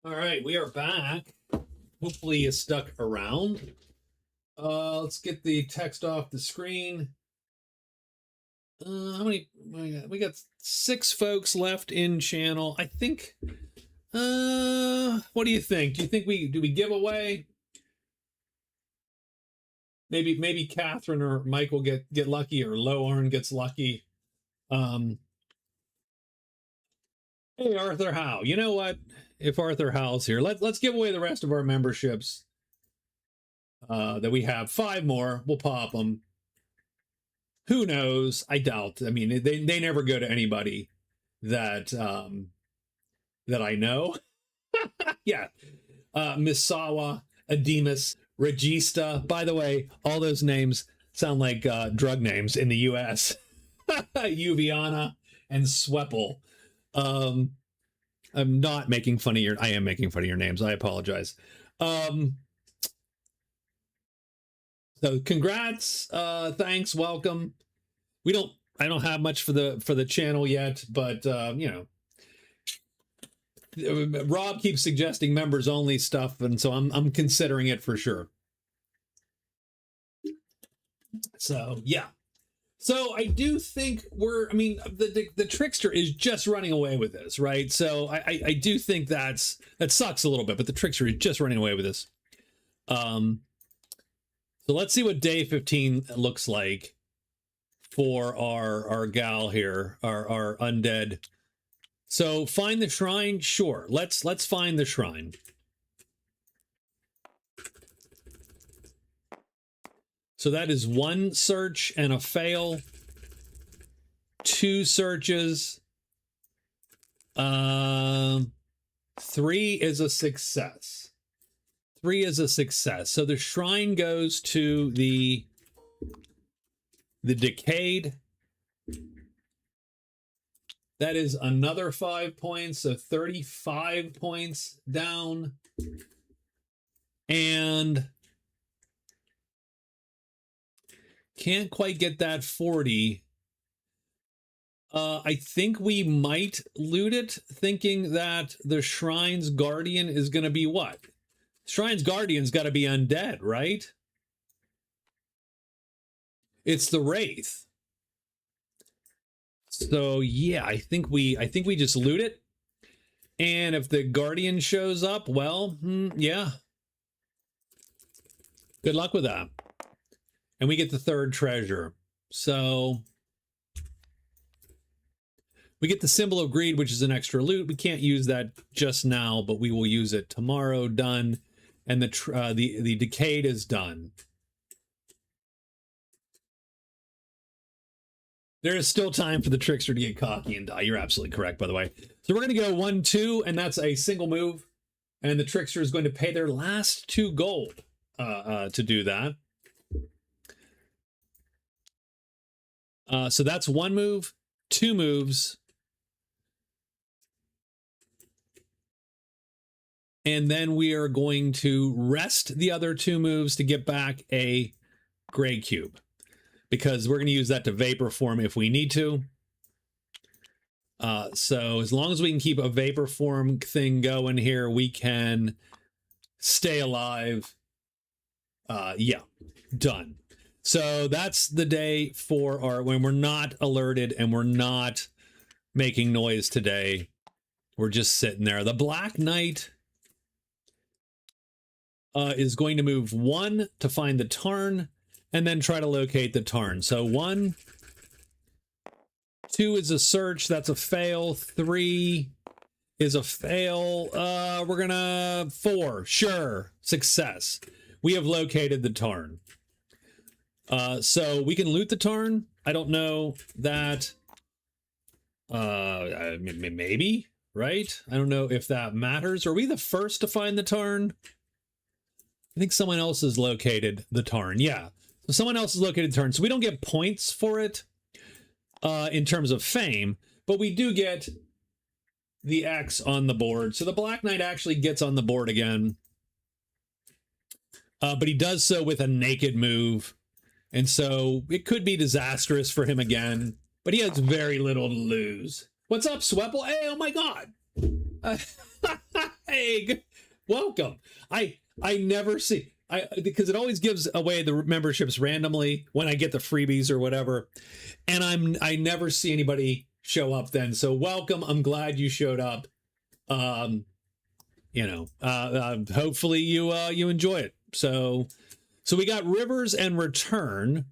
All right, we are back. Hopefully you stuck around. Let's get the text off the screen. How many? We got 6 folks left in channel. I think. What do you think? Do you think we give away? Maybe Catherine or Michael get lucky, or Loarn gets lucky. Hey, Arthur Howe. You know what? If Arthur Howe's here, let's give away the rest of our memberships that we have. 5 more. We'll pop them. Who knows? I doubt. I mean, they never go to anybody that that I know. Yeah. Misawa, Ademus, Regista. By the way, all those names sound like drug names in the U.S. Uviana and Sweppel. I'm not making fun of your. I am making fun of your names. I apologize. So congrats, thanks, welcome. I don't have much for the channel yet, but you know, Rob keeps suggesting members only stuff, and so I'm considering it for sure. So yeah. So I do think the Trickster is just running away with this, right? So I do think that sucks a little bit, but the Trickster is just running away with this. So let's see what day 15 looks like for our gal here, our undead. So find the shrine, sure. Let's find the shrine. So that is 1 search and a fail. 2 searches. 3 is a success. 3 is a success. So the shrine goes to the Decayed. That is another 5 points, so 35 points down. And can't quite get that 40. I think we might loot it, thinking that the Shrine's Guardian is going to be what? Shrine's Guardian's got to be undead, right? It's the Wraith. So yeah, I think we just loot it. And if the Guardian shows up, well, yeah. Good luck with that. And we get the 3rd treasure. So we get the Symbol of Greed, which is an extra loot. We can't use that just now, but we will use it tomorrow. Done. And the Decayed is done. There is still time for the Trickster to get cocky and die. You're absolutely correct, by the way. So we're going to go 1-2, and that's a single move. And the Trickster is going to pay their last 2 gold to do that. So that's 1 move, 2 moves. And then we are going to rest the other 2 moves to get back a gray cube, because we're going to use that to vapor form if we need to. So as long as we can keep a vapor form thing going here, we can stay alive. Yeah, done. So that's the day for when we're not alerted and we're not making noise today. We're just sitting there. The Black Knight is going to move 1 to find the Tarn and then try to locate the Tarn. So 1, 2 is a search. That's a fail. 3 is a fail. We're gonna 4. Sure. Success. We have located the Tarn. So we can loot the Tarn. I don't know that. Maybe, right? I don't know if that matters. Are we the first to find the Tarn? I think someone else has located the Tarn. Yeah. So someone else has located the Tarn. So we don't get points for it in terms of fame, but we do get the X on the board. So the Black Knight actually gets on the board again. But he does so with a naked move. And so it could be disastrous for him again, but he has very little to lose. What's up, Sweppel? Hey, oh my God. Hey, welcome. I never see because it always gives away the memberships randomly when I get the freebies or whatever, and I never see anybody show up then. So welcome. I'm glad you showed up. Hopefully you enjoy it. So we got Rivers and Return.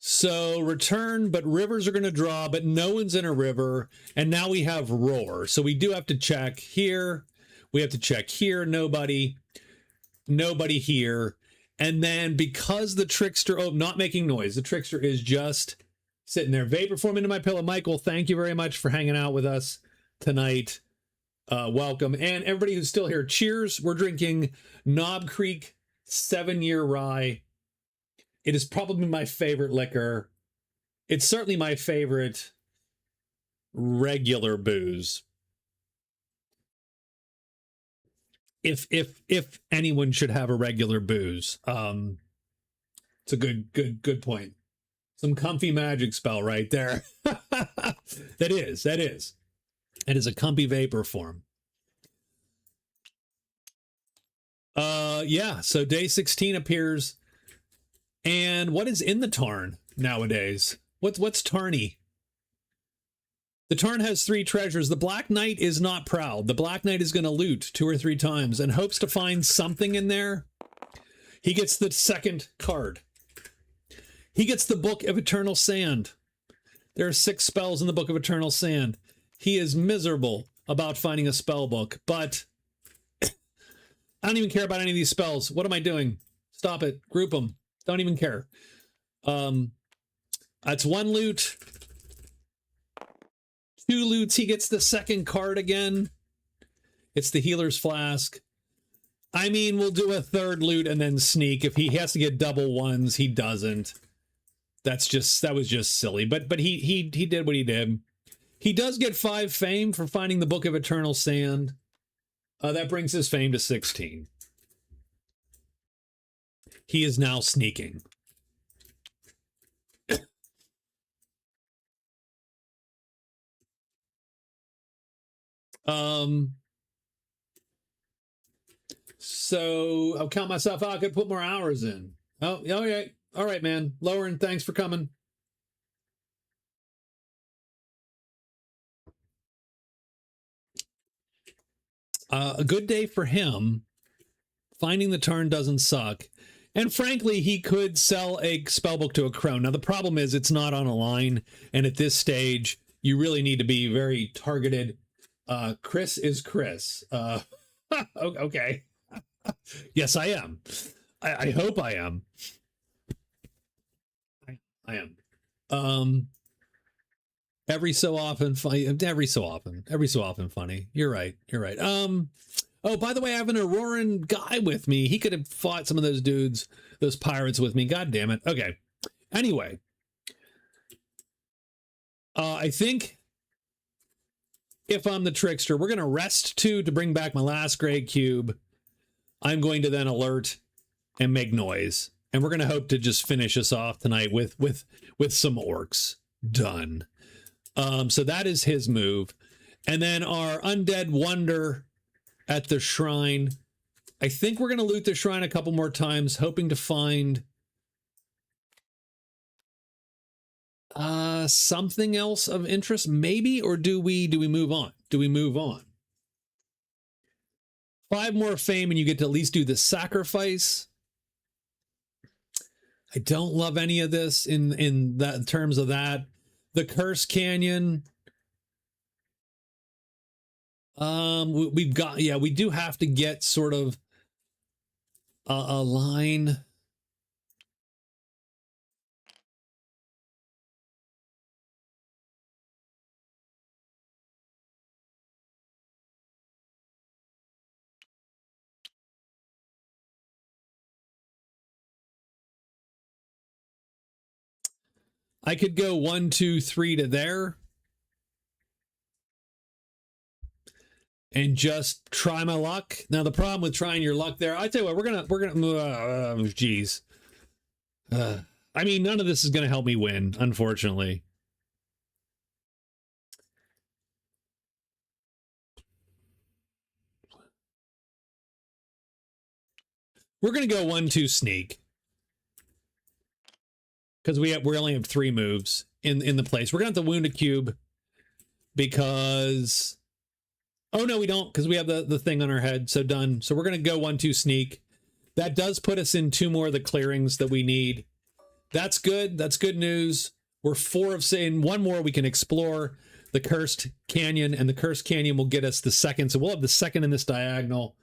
So Return, but Rivers are going to draw, but no one's in a river. And now we have Roar. So we do have to check here. We have to check here. Nobody here. And then because the Trickster, not making noise. The Trickster is just sitting there. Vapor form into my pillow. Michael, thank you very much for hanging out with us tonight. Welcome. And everybody who's still here, cheers. We're drinking Knob Creek 7-year rye. It is probably my favorite liquor. It's certainly my favorite regular booze. If anyone should have a regular booze, it's a good point. Some comfy magic spell right there. That is. It is a comfy vapor form. Yeah. So day 16 appears. And what is in the Tarn nowadays? What's Tarny? The Tarn has 3 treasures. The Black Knight is not proud. The Black Knight is going to loot 2 or 3 times and hopes to find something in there. He gets the second card. He gets the Book of Eternal Sand. There are 6 spells in the Book of Eternal Sand. He is miserable about finding a spell book, but I don't even care about any of these spells. What am I doing? Stop it. Group them. Don't even care. That's 1 loot. 2 loots. He gets the second card again. It's the Healer's Flask. I mean, we'll do a 3rd loot and then sneak. If he has to get double 1s, he doesn't. That was just silly. But he did what he did. He does get 5 fame for finding the Book of Eternal Sand. That brings his fame to 16. He is now sneaking. So I'll count myself out. I could put more hours in. Oh, okay. All right, man. Lauren, thanks for coming. A good day for him. Finding the Tarn doesn't suck. And frankly, he could sell a spellbook to a crone. Now, the problem is it's not on a line. And at this stage, you really need to be very targeted. Chris is Chris. Okay. Yes, I am. I hope I am. I am. Every so often funny. You're right. Oh, by the way, I have an Auroran guy with me. He could have fought some of those dudes, those pirates with me. God damn it. Okay. Anyway. I think if I'm the Trickster, we're going to rest 2 to bring back my last gray cube. I'm going to then alert and make noise. And we're going to hope to just finish us off tonight with some orcs. Done. So that is his move. And then our Undead Wonder at the shrine. I think we're going to loot the shrine a couple more times, hoping to find something else of interest, maybe, or do we move on? 5 more fame and you get to at least do the sacrifice. I don't love any of this in that terms of that. The Curse Canyon. We do have to get sort of a line. I could go 1, 2, 3 to there. And just try my luck. Now, the problem with trying your luck there, I tell you what, we're gonna, geez. I mean, none of this is gonna help me win, unfortunately. We're going to go 1-2 sneak. Because we only have 3 moves in the place. We're going to have to wound a cube because... Oh, no, we don't, because we have the thing on our head. So done. So we're going to go 1-2 sneak. That does put us in 2 more of the clearings that we need. That's good. That's good news. We're 4 of saying 1 more we can explore the Cursed Canyon, and the Cursed Canyon will get us the second. So we'll have the second in this diagonal.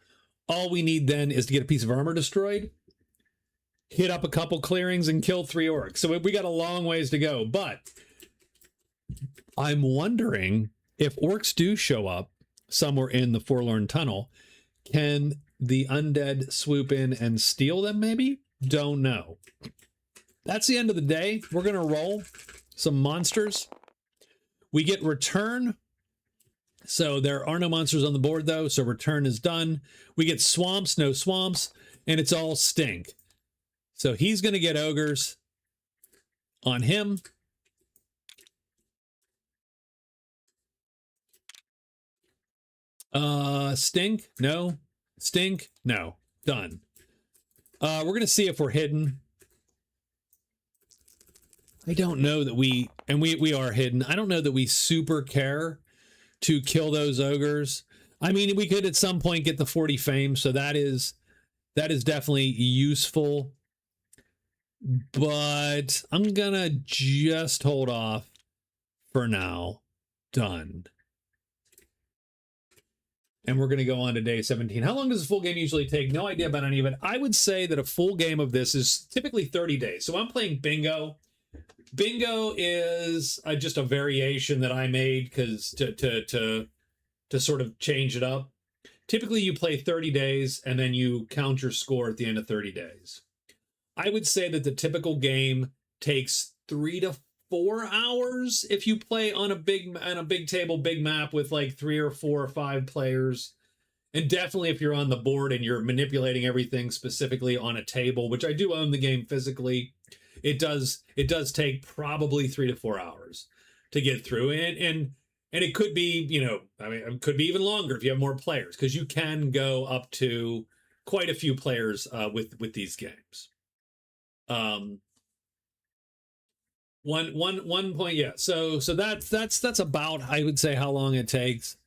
All we need then is to get a piece of armor destroyed, hit up a couple clearings, and kill 3 orcs. So we got a long ways to go. But I'm wondering if orcs do show up somewhere in the Forlorn Tunnel, can the undead swoop in and steal them maybe? Don't know. That's the end of the day. We're going to roll some monsters. We get return. So there are no monsters on the board though, so return is done. We get swamps, no swamps, and it's all stink. So he's going to get ogres on him. Stink, no. Stink, no. Done. We're going to see if we're hidden. I don't know that we are hidden. I don't know that we super care to kill those ogres. I mean, we could at some point get the 40 fame, so that is definitely useful. But I'm gonna just hold off for now. Done. And we're going to go on to day 17. How long does a full game usually take? No idea about any of it. I would say that a full game of this is typically 30 days. So I'm playing bingo. Bingo is just a variation that I made because to sort of change it up. Typically you play 30 days and then you count your score at the end of 30 days. I would say that the typical game takes 3 to 4 hours if you play on a big table, big map with like 3 or 4 or 5 players. And definitely if you're on the board and you're manipulating everything specifically on a table, which I do own the game physically, it does take probably 3 to 4 hours to get through it. And it could be, I mean, it could be even longer if you have more players, because you can go up to quite a few players with these games. One point, yeah. So that's about, I would say, how long it takes.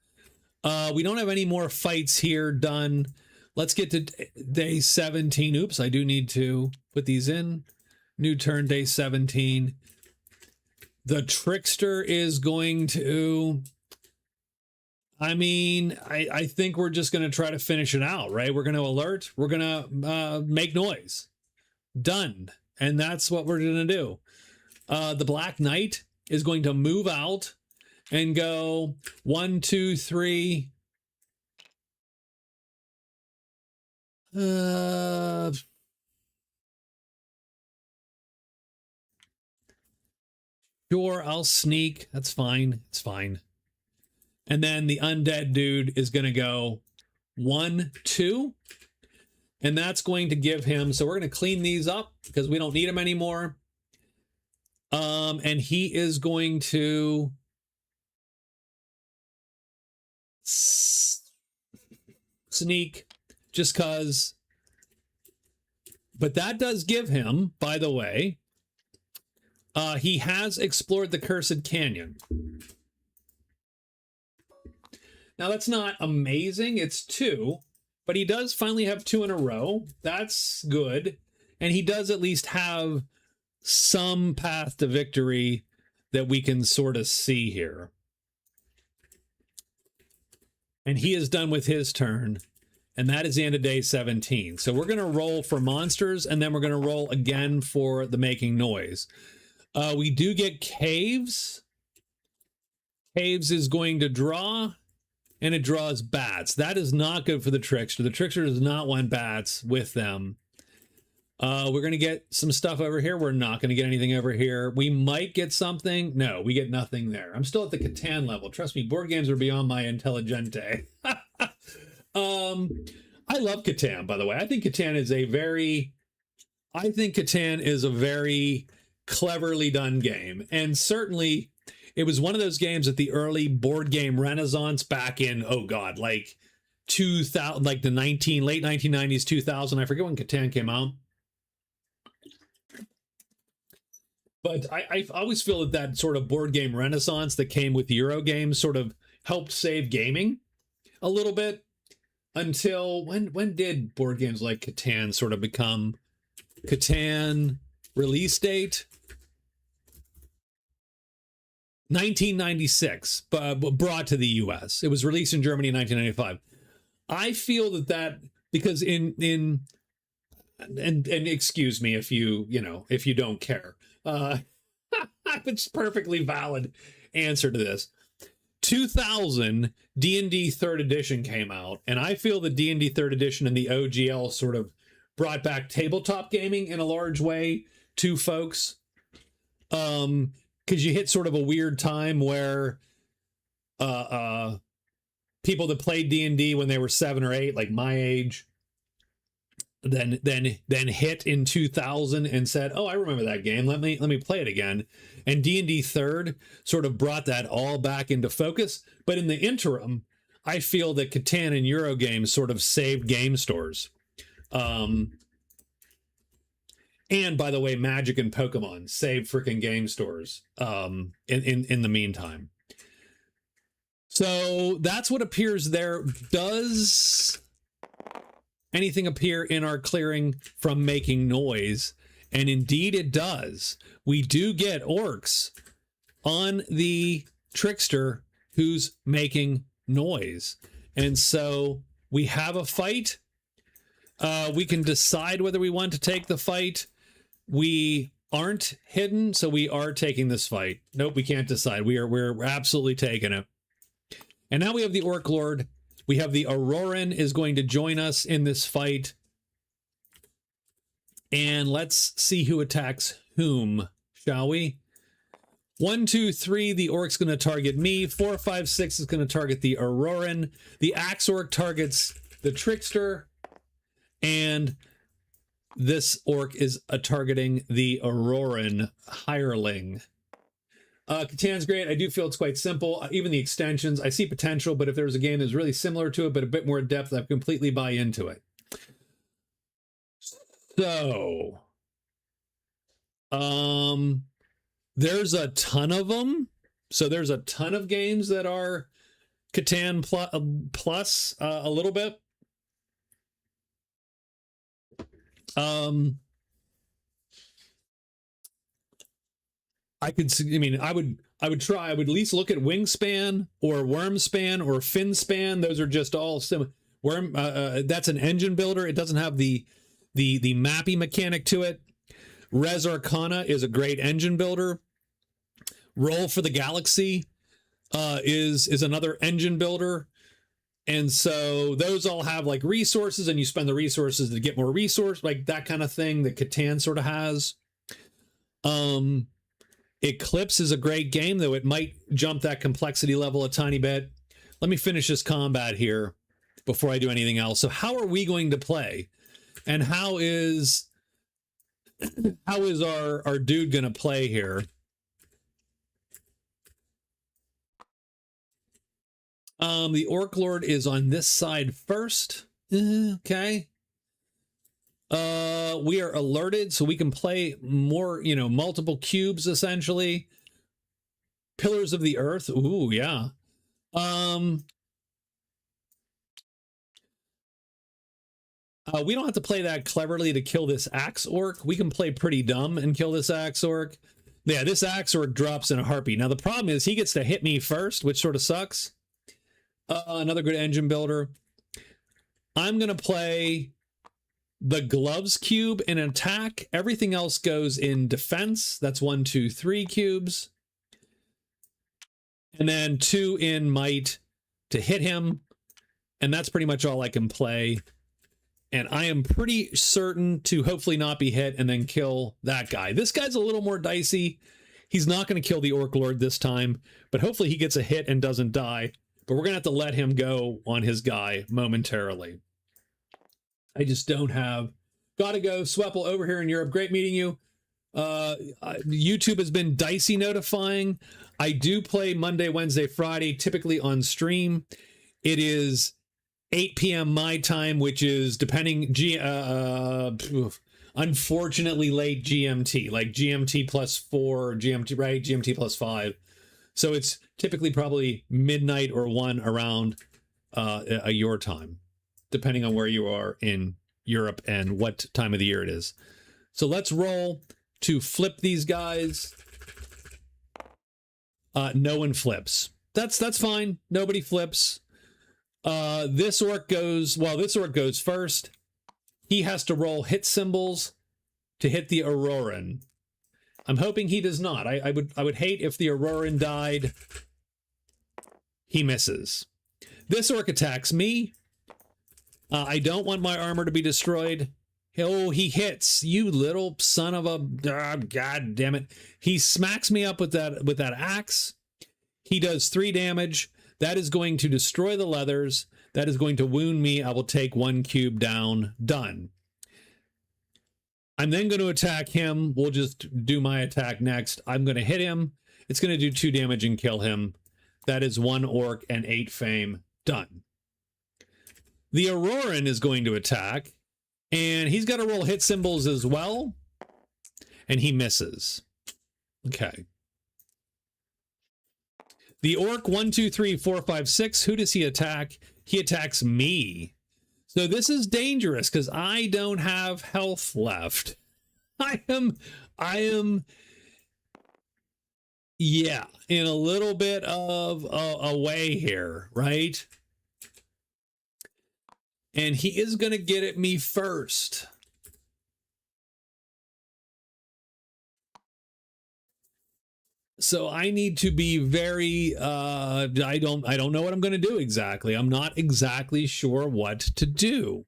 We don't have any more fights here done. Let's get to day 17. Oops, I do need to put these in. New turn, day 17. The Trickster is going to... I mean, I think we're just going to try to finish it out, right? We're going to alert. We're going to make noise. Done. And that's what we're going to do. The Black Knight is going to move out and go 1, 2, 3. Sure, I'll sneak. That's fine. It's fine. And then the undead dude is going to go 1, 2. And that's going to give him... So we're going to clean these up because we don't need them anymore. And he is going to... sneak just because... But that does give him, by the way... he has explored the Cursed Canyon. Now, that's not amazing. It's 2. But he does finally have 2 in a row. That's good. And he does at least have some path to victory that we can sort of see here. And he is done with his turn. And that is the end of day 17. So we're going to roll for monsters, and then we're going to roll again for the making noise. We do get caves. Caves is going to draw, and it draws bats. That is not good for the Trickster. The Trickster does not want bats with them. We're going to get some stuff over here. We're not going to get anything over here. We might get something. No, we get nothing there. I'm still at the Catan level. Trust me, board games are beyond my intelligente. I love Catan, by the way. I think Catan is a very cleverly done game. And certainly it was one of those games at the early board game renaissance back in, oh God, like 2000, like the late 1990s, 2000. I forget when Catan came out. But I always feel that sort of board game renaissance that came with Euro games sort of helped save gaming a little bit until when did board games like Catan sort of become Catan release date? 1996, but brought to the US. It was released in Germany in 1995. I feel that because and excuse me if you don't care. It's perfectly valid answer to this. 2000 D&D 3rd edition came out, and I feel the D&D 3rd edition and the OGL sort of brought back tabletop gaming in a large way to folks. Because you hit sort of a weird time where people that played D&D when they were 7 or 8, like my age, then hit in 2000 and said, "Oh, I remember that game. Let me play it again." And D&D 3rd sort of brought that all back into focus. But in the interim, I feel that Catan and Euro games sort of saved game stores. And by the way, Magic and Pokemon saved freaking game stores in the meantime. So that's what appears there. Does anything appear in our clearing from making noise? And indeed it does. We do get orcs on the Trickster who's making noise. And so we have a fight. We can decide whether we want to take the fight. We aren't hidden, so we are taking this fight. Nope, we can't decide. We're absolutely taking it. And now we have the Orc Lord. We have the Auroran is going to join us in this fight. And let's see who attacks whom, shall we? 1, 2, 3, the Orc's going to target me. 4, 5, 6 is going to target the Auroran. The Axe Orc targets the Trickster. And this Orc is targeting the Auroran hireling. Catan's great. I do feel it's quite simple. Even the extensions, I see potential, but if there's a game that's really similar to it, but a bit more depth, I completely buy into it. So, there's a ton of them. So there's a ton of games that are Catan plus a little bit. I would try. I would at least look at Wingspan or Wormspan or Finspan. Those are just all similar. That's an engine builder. It doesn't have the mappy mechanic to it. Res Arcana is a great engine builder. Roll for the Galaxy is another engine builder. And so those all have like resources, and you spend the resources to get more resource, like that kind of thing that Catan sort of has. Eclipse is a great game, though it might jump that complexity level a tiny bit. Let me finish this combat here before I do anything else. So how are we going to play? And how is our dude going to play here? The Orc Lord is on this side first. Okay. We are alerted, so we can play more, multiple cubes, essentially. Pillars of the Earth. Ooh, yeah. We don't have to play that cleverly to kill this Axe Orc. We can play pretty dumb and kill this Axe Orc. Yeah, this Axe Orc drops in a heartbeat. Now, the problem is he gets to hit me first, which sort of sucks. Another good engine builder. I'm going to play the Gloves cube in attack. Everything else goes in defense. That's 1, 2, 3 cubes. And then 2 in might to hit him. And that's pretty much all I can play. And I am pretty certain to hopefully not be hit and then kill that guy. This guy's a little more dicey. He's not going to kill the Orc Lord this time, but hopefully he gets a hit and doesn't die. But we're going to have to let him go on his guy momentarily. I just don't have... Gotta go. Swepple over here in Europe. Great meeting you. YouTube has been dicey notifying. I do play Monday, Wednesday, Friday, typically on stream. It is 8 p.m. my time, which is depending unfortunately late GMT, like GMT plus 4, GMT, right? GMT plus 5. So it's typically probably midnight or 1 around your time, depending on where you are in Europe and what time of the year it is. So let's roll to flip these guys. No one flips. That's fine. Nobody flips. This orc goes first. He has to roll hit symbols to hit the Auroran. I'm hoping he does not. I would hate if the Auroran died. He misses. This orc attacks me. I don't want my armor to be destroyed. Oh, he hits. You little son of a... God damn it. He smacks me up with that axe. He does 3 damage. That is going to destroy the leathers. That is going to wound me. I will take 1 cube down. Done. I'm then going to attack him. We'll just do my attack next. I'm going to hit him. It's going to do 2 damage and kill him. That is 1 orc and 8 fame. Done. The Auroran is going to attack. And he's got to roll hit symbols as well. And he misses. Okay. The orc, 1, 2, 3, 4, 5, 6. Who does he attack? He attacks me. So this is dangerous because I don't have health left. I am, yeah, in a little bit of a way here, right? And he is going to get at me first. So I need to be very, I don't know what I'm going to do exactly. I'm not exactly sure what to do.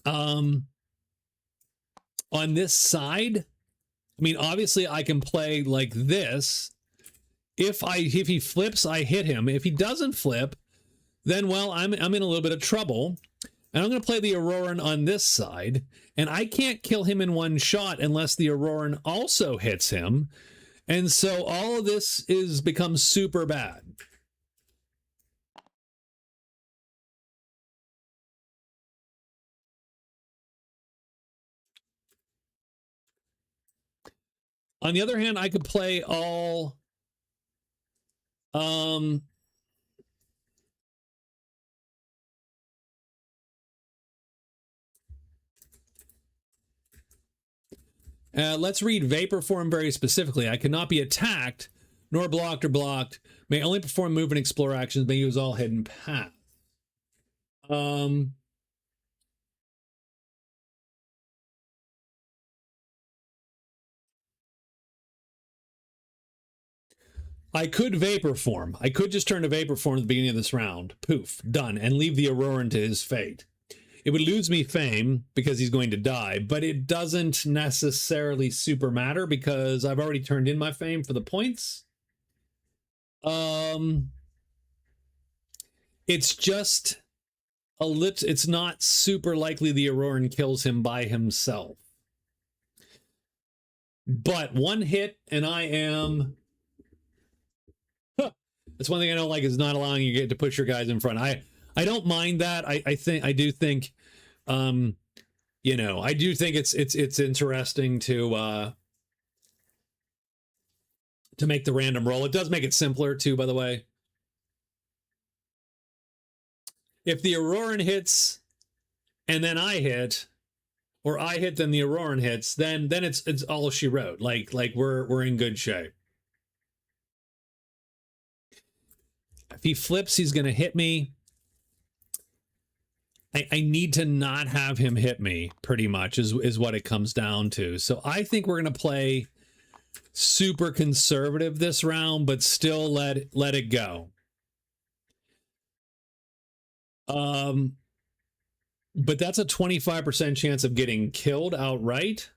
On this side, I mean, obviously I can play like this. If he flips, I hit him. If he doesn't flip, then, well, I'm in a little bit of trouble. And I'm going to play the Auroran on this side. And I can't kill him in 1 shot unless the Auroran also hits him. And so all of this becomes super bad. On the other hand, I could play all... let's read Vapor Form very specifically. I cannot be attacked, nor blocked or blocked. May only perform move and explore actions. May use all hidden paths. I could Vapor Form. I could just turn to Vapor Form at the beginning of this round. Poof, done. And leave the Auroran to his fate. It would lose me fame because he's going to die, but it doesn't necessarily super matter because I've already turned in my fame for the points. It's just a lit. It's not super likely the Auroran kills him by himself. But 1 hit and I am... That's one thing I don't like is not allowing you to push your guys in front. I don't mind that. I do think it's interesting to make the random roll. It does make it simpler too, by the way. If the Auroran hits and then I hit, or I hit then the Auroran hits, then it's all she wrote. Like we're in good shape. If he flips, he's going to hit me. I need to not have him hit me, pretty much, is what it comes down to. So I think we're going to play super conservative this round, but still let it go. But that's a 25% chance of getting killed outright,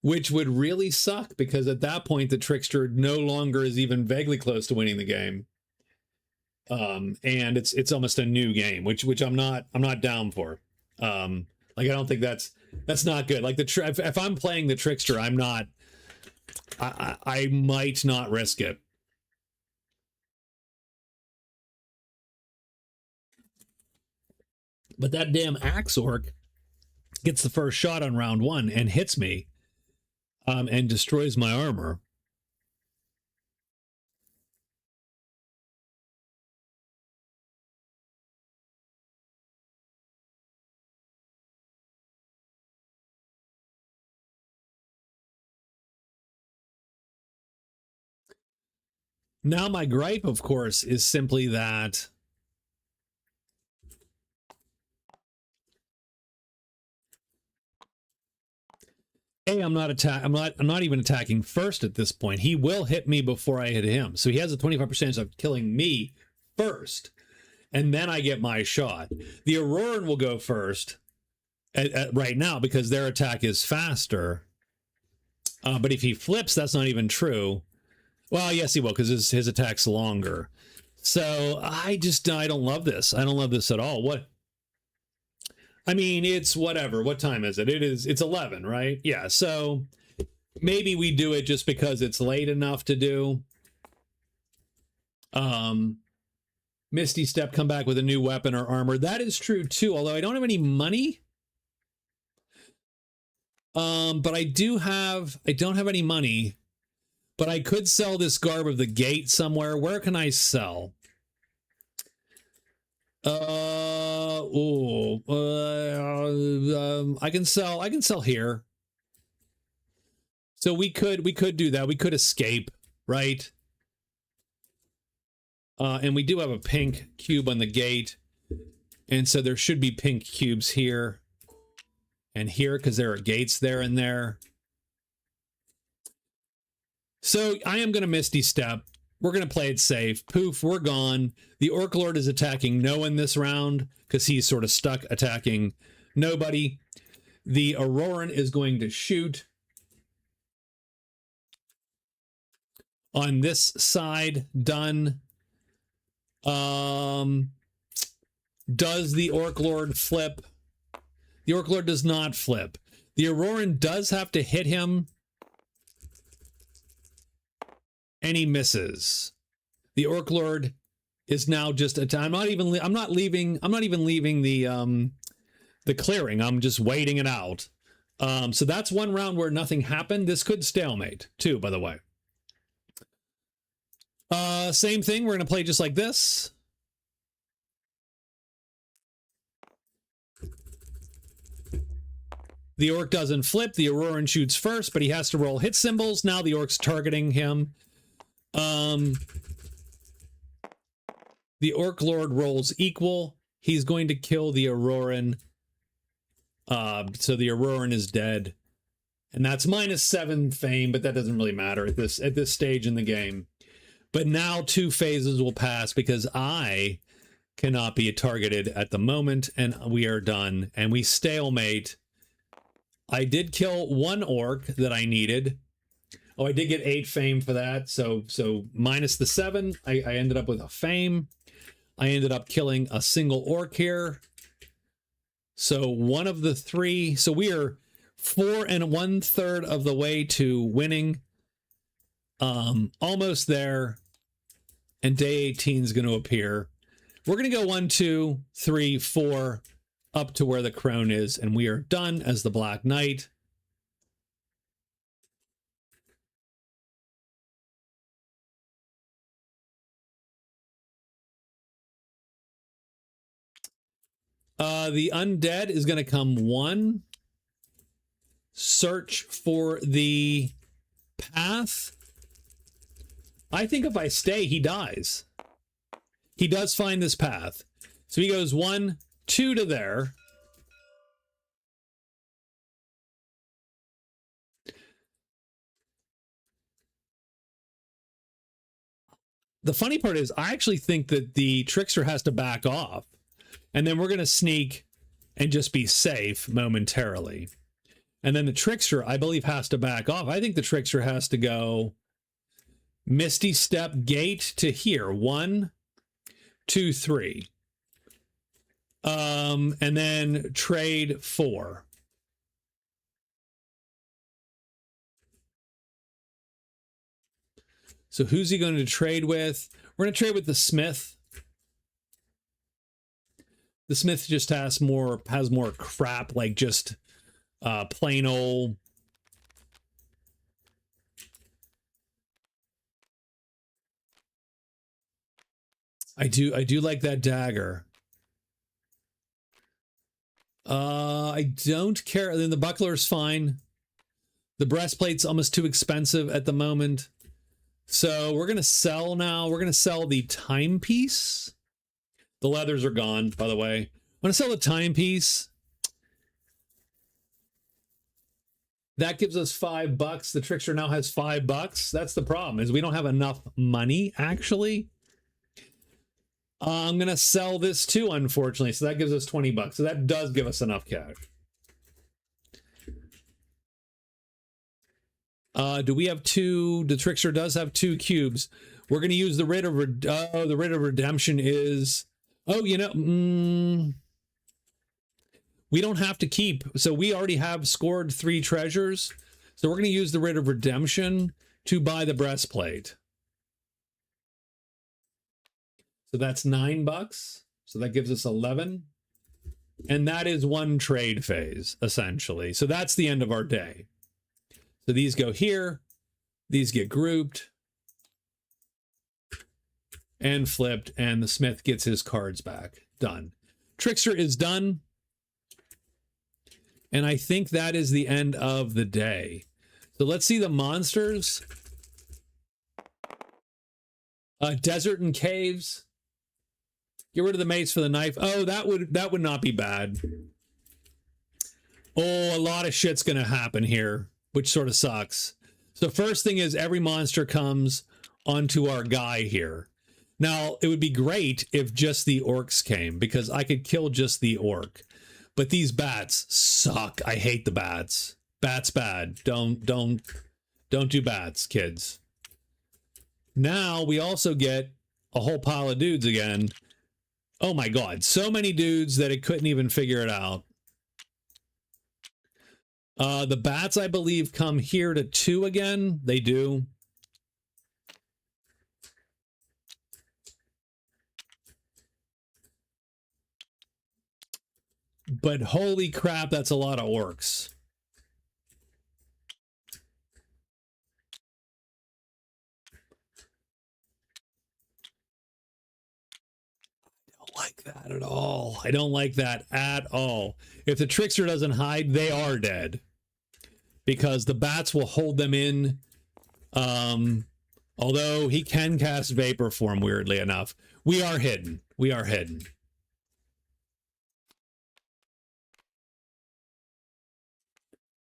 which would really suck because at that point the Trickster no longer is even vaguely close to winning the game. And it's almost a new game, which I'm not down for. Like I don't think that's not good. Like if I'm playing the Trickster, I'm not I might not risk it. But that damn Axe Orc gets the first shot on round 1 and hits me and destroys my armor. Now my gripe, of course, is simply that I'm not even attacking first at this point. He will hit me before I hit him. So he has a 25% chance of killing me first, and then I get my shot. The Auroran will go first right now because their attack is faster. But if he flips, that's not even true. Well, yes, he will, because his attack's longer. So I don't love this. I don't love this at all. What? I mean, it's whatever. What time is it? It's 11, right? Yeah, so maybe we do it just because it's late enough to do. Misty Step, come back with a new weapon or armor. That is true too, although I don't have any money. But I don't have any money. But I could sell this Garb of the Gate somewhere. Where can I sell? I can sell here. So we could do that. We could escape, right? And we do have a pink cube on the gate. And so there should be pink cubes here and here because there are gates there and there. So I am going to Misty Step. We're going to play it safe. Poof, we're gone. The Orc Lord is attacking no one this round because he's sort of stuck attacking nobody. The Auroran is going to shoot on this side. Done. Does the Orc Lord flip? The Orc Lord does not flip. The Auroran does have to hit him, and he misses. The Orc Lord is now just I'm not even leaving the clearing. I'm just waiting it out. So that's one round where nothing happened. This could stalemate too, by the way. Same thing. We're going to play just like this. The Orc doesn't flip. The Auroran shoots first, but he has to roll hit symbols. Now the Orc's targeting him. The Orc Lord rolls equal. He's going to kill the Auroran. So the Auroran is dead. And that's -7 fame, but that doesn't really matter at this stage in the game. But now 2 phases will pass because I cannot be targeted at the moment, and we are done. And we stalemate. I did kill 1 orc that I needed. Oh, I did get 8 fame for that. So minus the 7, I ended up with a fame. I ended up killing a single orc here. So one of the 3. So we are 4 1/3 of the way to winning. Almost there. And day 18 is going to appear. We're going to go 1, 2, 3, 4 up to where the crone is, and we are done as the Black Knight. The undead is going to come 1. Search for the path. I think if I stay, he dies. He does find this path. So he goes 1, 2 to there. The funny part is I actually think that the Trickster has to back off. And then we're going to sneak and just be safe momentarily. And then the Trickster, I believe, has to back off. I think the Trickster has to go Misty Step gate to here. 1, 2, 3. And then trade 4. So who's he going to trade with? We're going to trade with the Smith. The Smith just has more crap, like just plain old. I do like that dagger. I don't care. Then the buckler's fine. The breastplate's almost too expensive at the moment. So we're going to sell now. We're going to sell the timepiece. The leathers are gone, by the way. I'm going to sell the timepiece. That gives us $5. The Trickster now has $5. That's the problem, is we don't have enough money, actually. I'm going to sell this too, unfortunately. So that gives us $20. So that does give us enough cash. Do we have two? The Trickster does have 2 cubes. We're going to use the Writ of the Writ of Redemption is... Oh, you know... we don't have to keep. So we already have scored 3 treasures. So we're going to use the Writ of Redemption to buy the breastplate. So that's $9. So that gives us 11. And that is 1 trade phase, essentially. So that's the end of our day. So these go here. These get grouped. And flipped. And the Smith gets his cards back. Done. Trickster is done. And I think that is the end of the day. So let's see the monsters. Desert and caves. Get rid of the mace for the knife. Oh, that would not be bad. Oh, a lot of shit's gonna happen here, which sort of sucks. So first thing is every monster comes onto our guy here. Now, it would be great if just the orcs came, because I could kill just the orc. But these bats suck. I hate the bats. Bats bad. Don't do bats, kids. Now we also get a whole pile of dudes again. Oh my god, so many dudes that it couldn't even figure it out. The bats, I believe, come here to 2 again. They do. But holy crap, that's a lot of orcs. Like that at all. I don't like that at all. If the Trickster doesn't hide, they are dead. Because the bats will hold them in. Although he can cast Vapor Form, weirdly enough. We are hidden. We are hidden.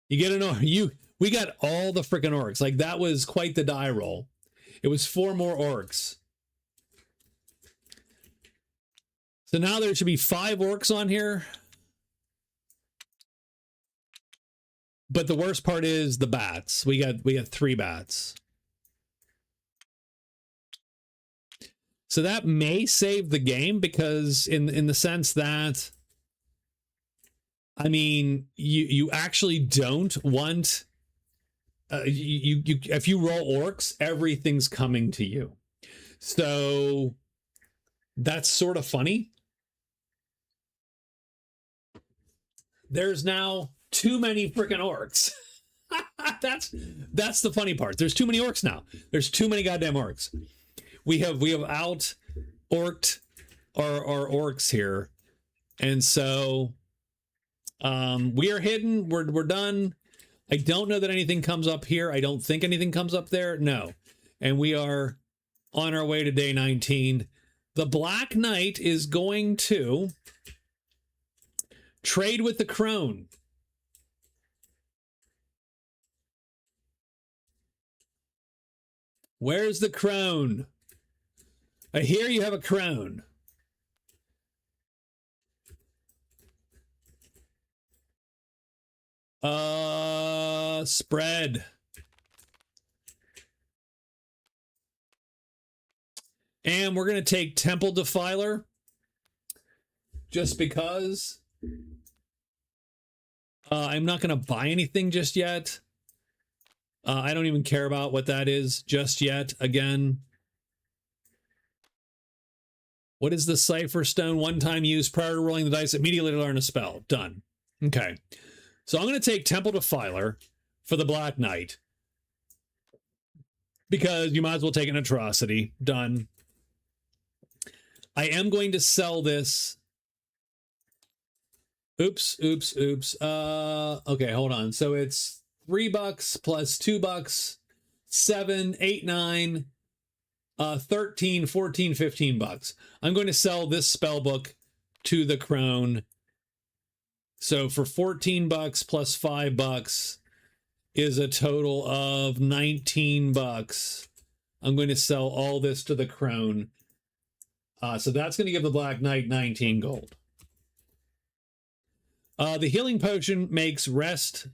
You get an we got all the freaking orcs. Like, that was quite the die roll. It was 4 more orcs. So now there should be 5 orcs on here. But the worst part is the bats. We got 3 bats. So that may save the game, because in the sense that, I mean, you actually don't want if you roll orcs, everything's coming to you. So that's sort of funny. There's now too many freaking orcs. That's the funny part. There's too many orcs now. There's too many goddamn orcs. We have out orced our orcs here. And so we are hidden. We're done. I don't know that anything comes up here. I don't think anything comes up there. No. And we are on our way to day 19. The Black Knight is going to trade with the crone. Where's the crone? I hear you have a crone. Spread. And we're going to take Temple Defiler. Just because. I'm not going to buy anything just yet. I don't even care about what that is just yet. Again, what is the Cipher Stone? One-time use prior to rolling the dice, immediately learn a spell. Done. Okay. So I'm going to take Temple Defiler for the Black Knight, because you might as well take an atrocity. Done. I am going to sell this. Oops. Okay, hold on. So it's $3 plus $2, 7, 8, 9, 13, 14, $15. I'm going to sell this spell book to the crone. So for $14 plus $5 is a total of $19. I'm going to sell all this to the crone. So that's going to give the Black Knight 19 gold. The healing potion makes rest.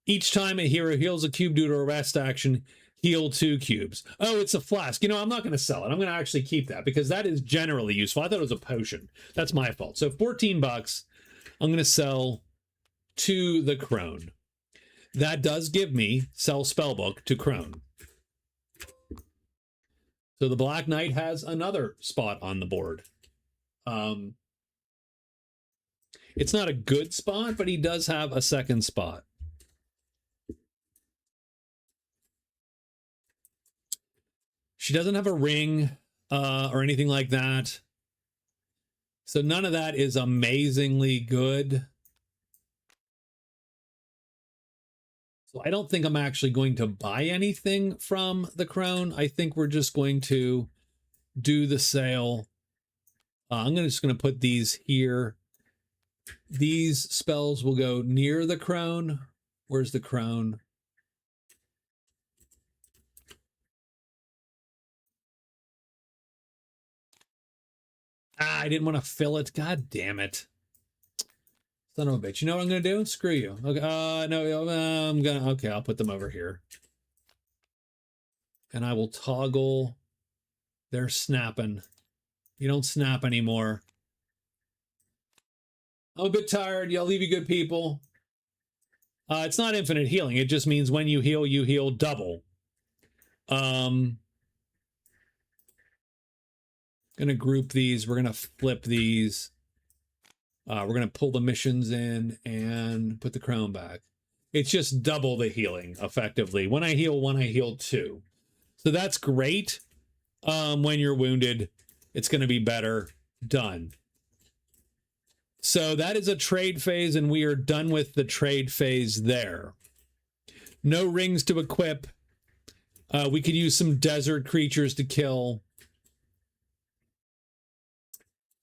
Each time a hero heals a cube due to a rest action, heal 2 cubes. Oh, it's a flask. You know, I'm not going to sell it. I'm going to actually keep that because that is generally useful. I thought it was a potion. That's my fault. So $14, I'm going to sell to the crone. That does give me sell spellbook to crone. So the Black Knight has another spot on the board. It's not a good spot, but he does have a second spot. She doesn't have a ring or anything like that. So none of that is amazingly good. So I don't think I'm actually going to buy anything from the crone. I think we're just going to do the sale. I'm just going to put these here. These spells will go near the crone. Where's the crone? I didn't want to fill it. God damn it. Son of a bitch. You know what I'm going to do? Screw you. Okay. No, I'm going to, okay, I'll put them over here. And I will toggle. They're snapping. You don't snap anymore. I'm a bit tired. Y'all leave you good people. It's not infinite healing. It just means when you heal double. Gonna group these. We're gonna flip these. We're gonna pull the missions in and put the crown back. It's just double the healing effectively. When I heal one, I heal 2. So that's great. When you're wounded, it's gonna be better. Done. So that is a trade phase, and we are done with the trade phase there. No rings to equip. We could use some desert creatures to kill.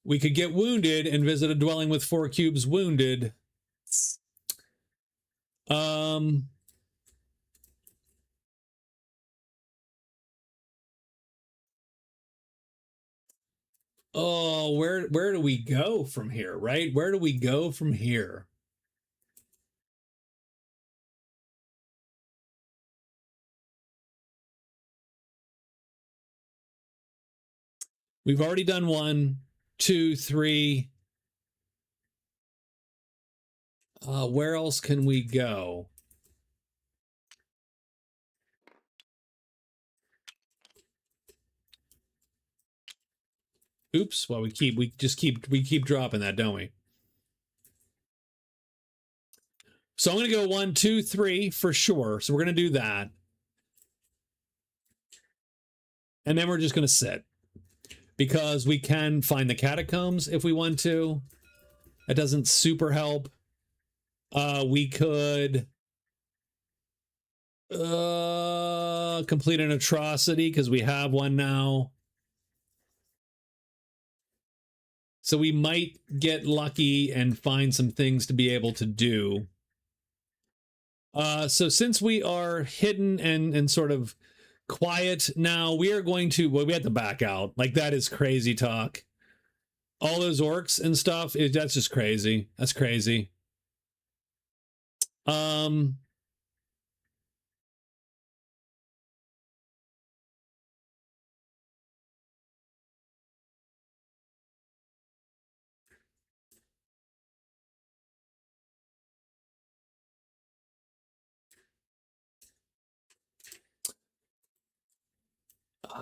We could get wounded and visit a dwelling with 4 cubes wounded. Oh, where do we go from here, right? Where do we go from here? We've already done 1, 2, 3. Where else can we go? Oops. Well, we keep dropping that, don't we? So I'm going to go 1, 2, 3 for sure. So we're going to do that. And then we're just going to sit. Because we can find the catacombs if we want to. That doesn't super help. We could complete an atrocity because we have one now. So we might get lucky and find some things to be able to do. So since we are hidden and sort of quiet now, we are going to, well, we have to back out. Like, that is crazy talk. All those orcs and stuff, that's just crazy. That's crazy.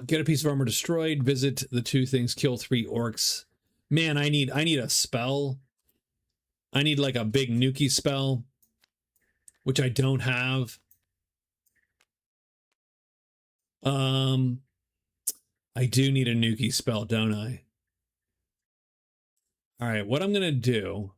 Get a piece of armor destroyed. Visit the 2 things. Kill 3 orcs. Man, I need a spell. I need like a big nuki spell, which I don't have. I do need a nuki spell, don't I? All right, what I'm gonna do.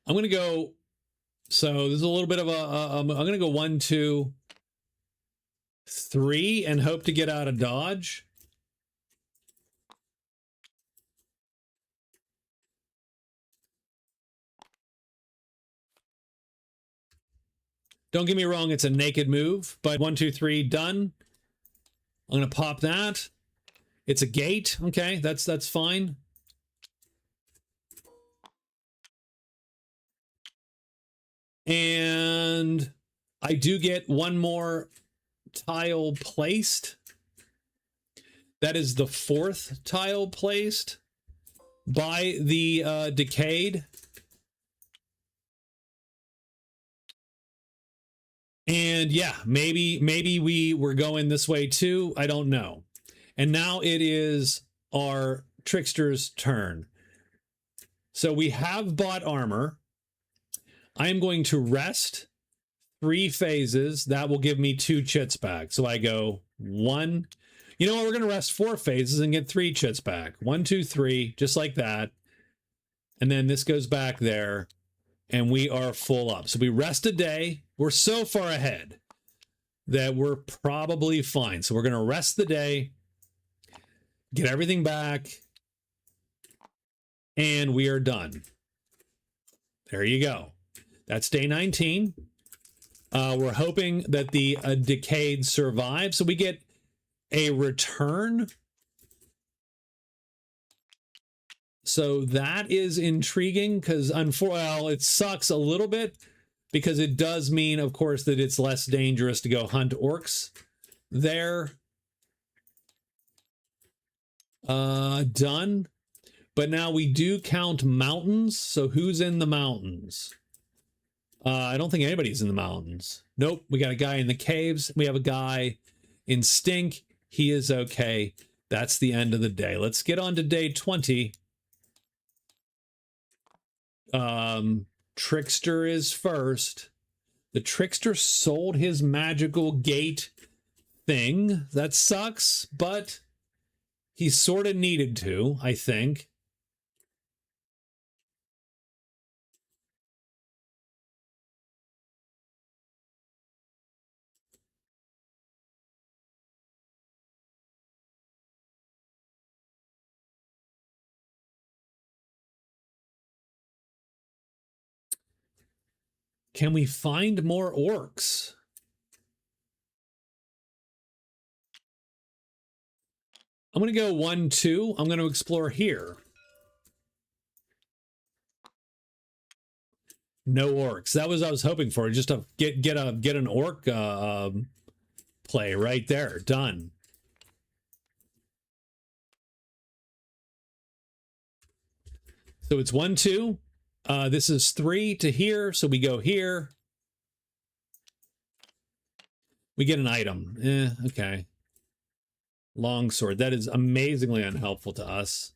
I'm gonna go. So there's a little bit of I'm gonna go 1, 2, 3, and hope to get out of dodge. Don't get me wrong, it's a naked move, but 1, 2, 3, done. I'm gonna pop that. It's a gate. Okay, that's fine. And I do get 1 more tile placed. That is the 4th tile placed by the Decayed. And yeah, maybe we were going this way too. I don't know. And now it is our Trickster's turn. So we have bought armor. I am going to rest 3 phases. That will give me 2 chits back. So I go 1. You know what? We're going to rest 4 phases and get 3 chits back. 1, 2, 3, just like that. And then this goes back there. And we are full up. So we rest a day. We're so far ahead that we're probably fine. So we're going to rest the day, get everything back, and we are done. There you go. That's day 19. We're hoping that the Decayed survives. So we get a return. So that is intriguing because, well, it sucks a little bit because it does mean, of course, that it's less dangerous to go hunt orcs there. Done. But now we do count mountains. So who's in the mountains? I don't think anybody's in the mountains. Nope. We got a guy in the caves. We have a guy in Stink. He is okay. That's the end of the day. Let's get on to day 20. Trickster is first. The Trickster sold his magical gate thing. That sucks, but he sort of needed to, I think. Can we find more orcs? I'm going to go 1, 2. I'm going to explore here. No orcs. That was what I was hoping for. Just to get an orc play right there. Done. So it's 1, 2. This is 3 to here. So we go here. We get an item. Okay. Longsword. That is amazingly unhelpful to us.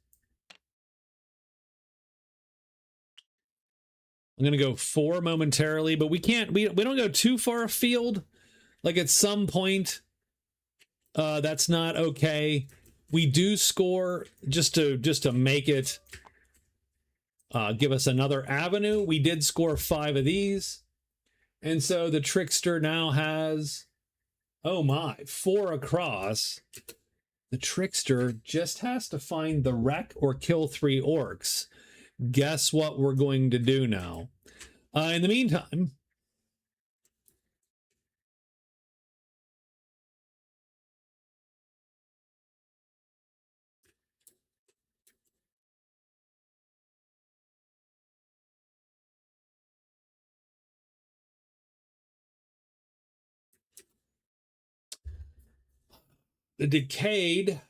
I'm going to go 4 momentarily, but we can't, we don't go too far afield. Like at some point, that's not okay. We do score just to make it give us another avenue. We did score 5 of these. And so the Trickster now has, oh my, 4 across. The Trickster just has to find the wreck or kill 3 orcs. Guess what we're going to do now? In the meantime, the Decayed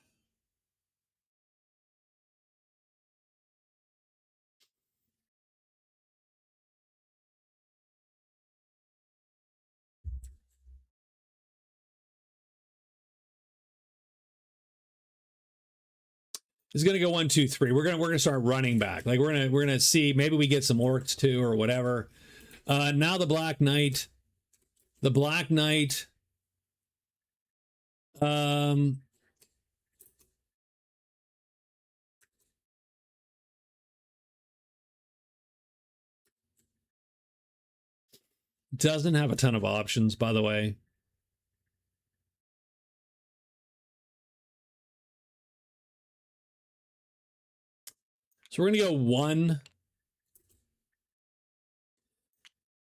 is going to go 1, 2, 3. We're gonna start running back. Like we're gonna see, maybe we get some orcs too or whatever. Now the Black Knight. The Black Knight. Doesn't have a ton of options, by the way. So we're going to go 1.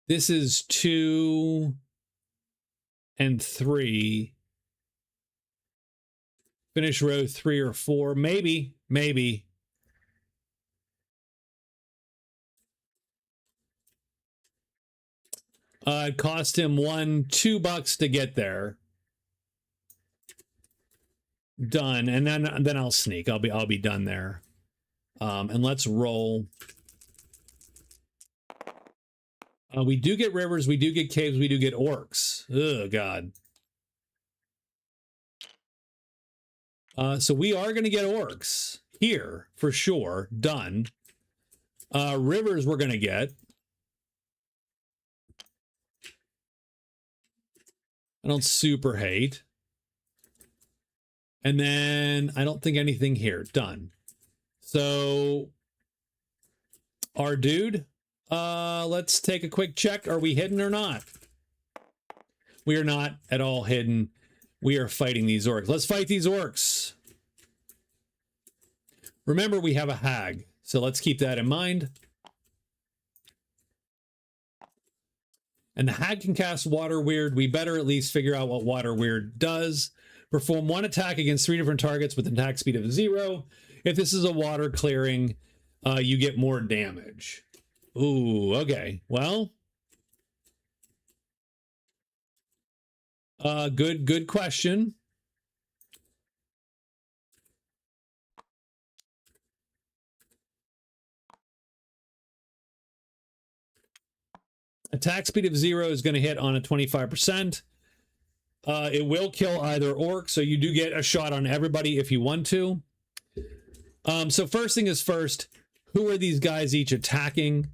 This is 2 and 3. Finish row 3 or 4. Maybe. It cost him $2 to get there. Done. And then I'll sneak. I'll be done there. And let's roll. We do get rivers, we do get caves, we do get orcs. Oh God. So we are going to get orcs here for sure. Done. Rivers we're going to get. I don't super hate. And then I don't think anything here. Done. So our dude, let's take a quick check. Are we hidden or not? We are not at all hidden. We are fighting these orcs. Let's fight these orcs. Remember, we have a hag, so let's keep that in mind. And the hag can cast Water Weird. We better at least figure out what Water Weird does. Perform 1 attack against 3 different targets with an attack speed of 0. If this is a water clearing, you get more damage. Ooh, okay. Well, good question. Attack speed of 0 is going to hit on a 25%. It will kill either orc, so you do get a shot on everybody if you want to. So first thing is first, who are these guys each attacking?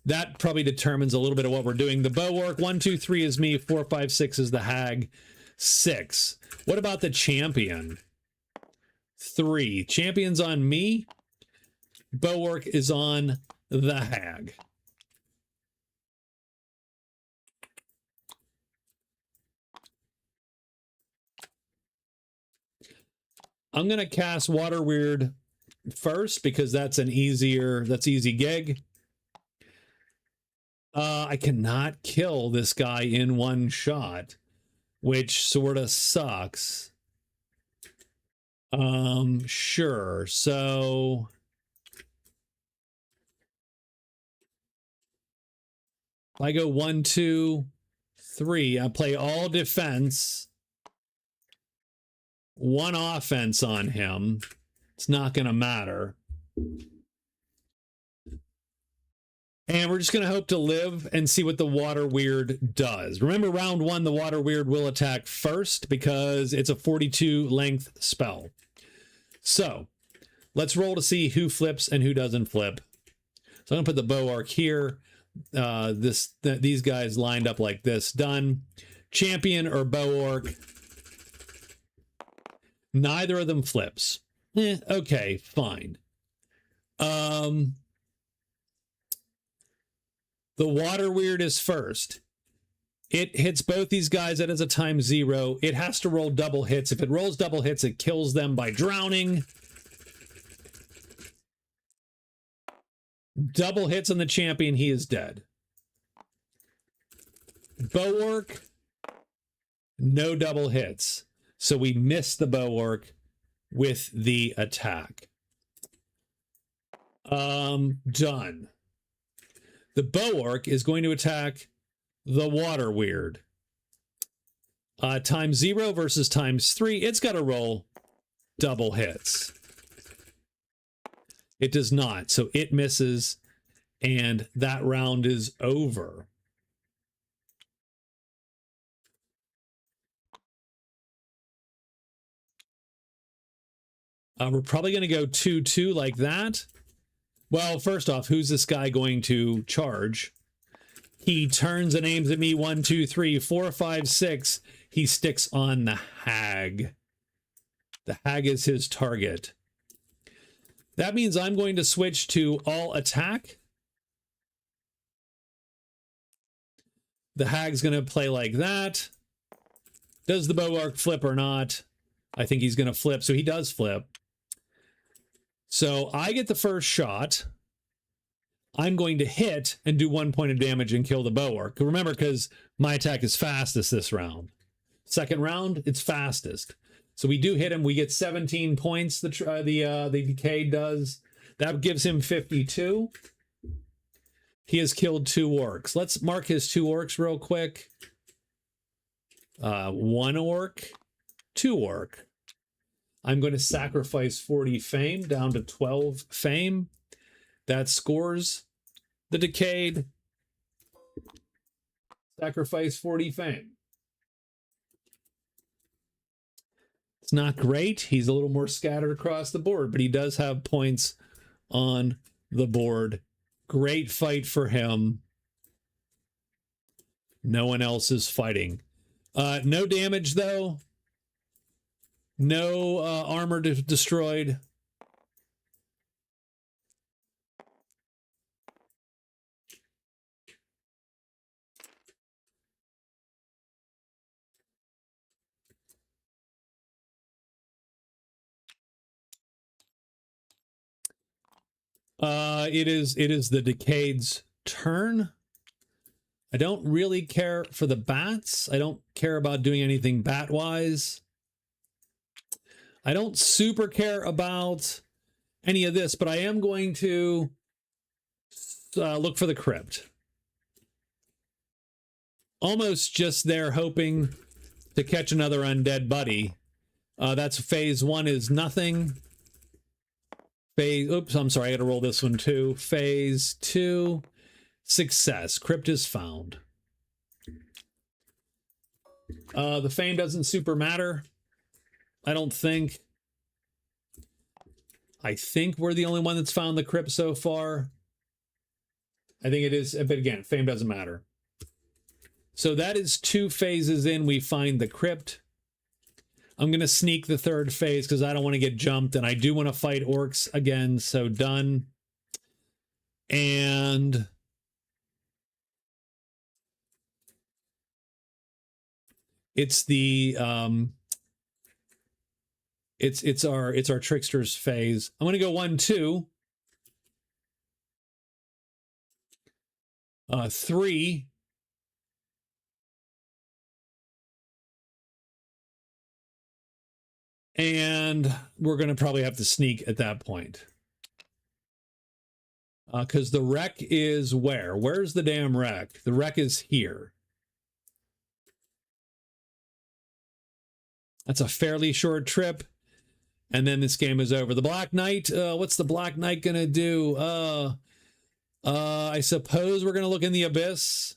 That probably determines a little bit of what we're doing. The bow orc, 1, 2, 3 is me, 4, 5, 6 is the hag, 6. What about the champion? 3. Champion's on me. Bow orc is on the hag. I'm going to cast Water Weird first because that's easy gig. I cannot kill this guy in one shot, which sort of sucks. Sure. So I go 1, 2, 3. I play all defense. 1 offense on him. It's not going to matter. And we're just going to hope to live and see what the Water Weird does. Remember, round 1, the Water Weird will attack first because it's a 42 length spell. So let's roll to see who flips and who doesn't flip. So I'm going to put the bow arc here. These guys lined up like this. Done. Champion or bow orc. Neither of them flips. Okay, fine. The Water Weird is first. It hits both these guys. That is a times 0. It has to roll double hits. If it rolls double hits, it kills them by drowning. Double hits on the champion, he is dead. Bow orc, no double hits. So we miss the bow orc with the attack. Done. The bow orc is going to attack the Water Weird. Times 0 versus times 3. It's got to roll double hits. It does not. So it misses, and that round is over. We're probably going to go 2-2 like that. Well, first off, who's this guy going to charge? He turns and aims at me. 1, 2, 3, 4, 5, 6. He sticks on the hag. The hag is his target. That means I'm going to switch to all attack. The hag's going to play like that. Does the bow arc flip or not? I think he's going to flip, so he does flip. So I get the first shot. I'm going to hit and do 1 point of damage and kill the bow arc. Remember, because my attack is fastest this round. Second round, it's fastest. So we do hit him. We get 17 points. The Decayed does. That gives him 52. He has killed 2 orcs. Let's mark his 2 orcs real quick. 1 orc, 2 orc. I'm going to sacrifice 40 fame down to 12 fame. That scores the Decayed. Sacrifice 40 fame. It's not great. He's a little more scattered across the board, but he does have points on the board. Great fight for him. No one else is fighting. No damage, though. No armor destroyed. It is the Decayed's turn. I don't really care for the bats. I don't care about doing anything bat-wise. I don't super care about any of this, but I am going to look for the crypt. Almost just there hoping to catch another undead buddy. That's phase 1 is nothing. Oops, I'm sorry, I gotta roll this one too. Phase 2, success. Crypt is found. The fame doesn't super matter. I don't think. I think we're the only one that's found the crypt so far. I think it is, but again, fame doesn't matter. So that is 2 phases in, we find the crypt. I'm going to sneak the 3rd phase because I don't want to get jumped, and I do want to fight orcs again, so done. And it's the it's our trickster's phase. I'm going to go 1, 2, 3. And we're going to probably have to sneak at that point. Because the wreck is where? Where's the damn wreck? The wreck is here. That's a fairly short trip. And then this game is over. The Black Knight, what's the Black Knight going to do? I suppose we're going to look in the Abyss.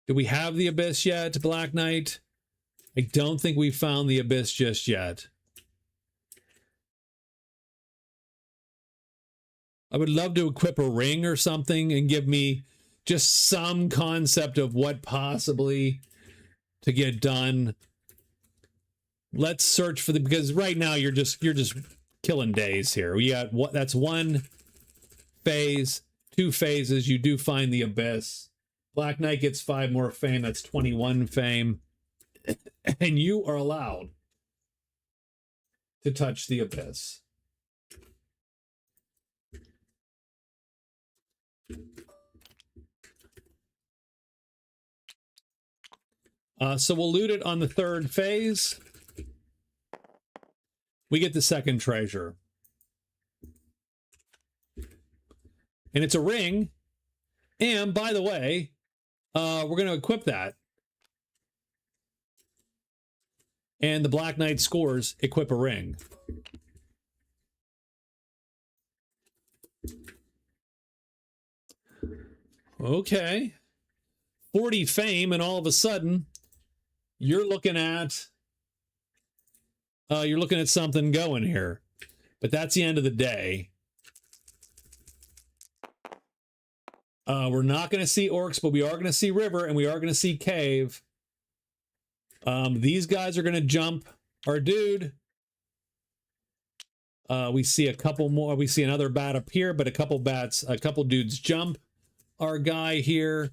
Do we have the Abyss yet, Black Knight? I don't think we found the Abyss just yet. I would love to equip a ring or something and give me just some concept of what possibly to get done. Let's search for the, because right now you're just killing days here. We got what, that's 1 phase, 2 phases. You do find the Abyss. Black Knight gets 5 more fame. That's 21 fame. And you are allowed to touch the Abyss. So we'll loot it on the 3rd phase. We get the 2nd treasure. And it's a ring. And by the way, we're going to equip that. And the Black Knight scores equip a ring. Okay. 40 fame, and all of a sudden, you're looking at you're looking at something going here. But that's the end of the day. We're not going to see orcs, but we are going to see river, and we are going to see cave. These guys are going to jump our dude. We see a couple more. We see another bat up here, but a couple dudes jump our guy here.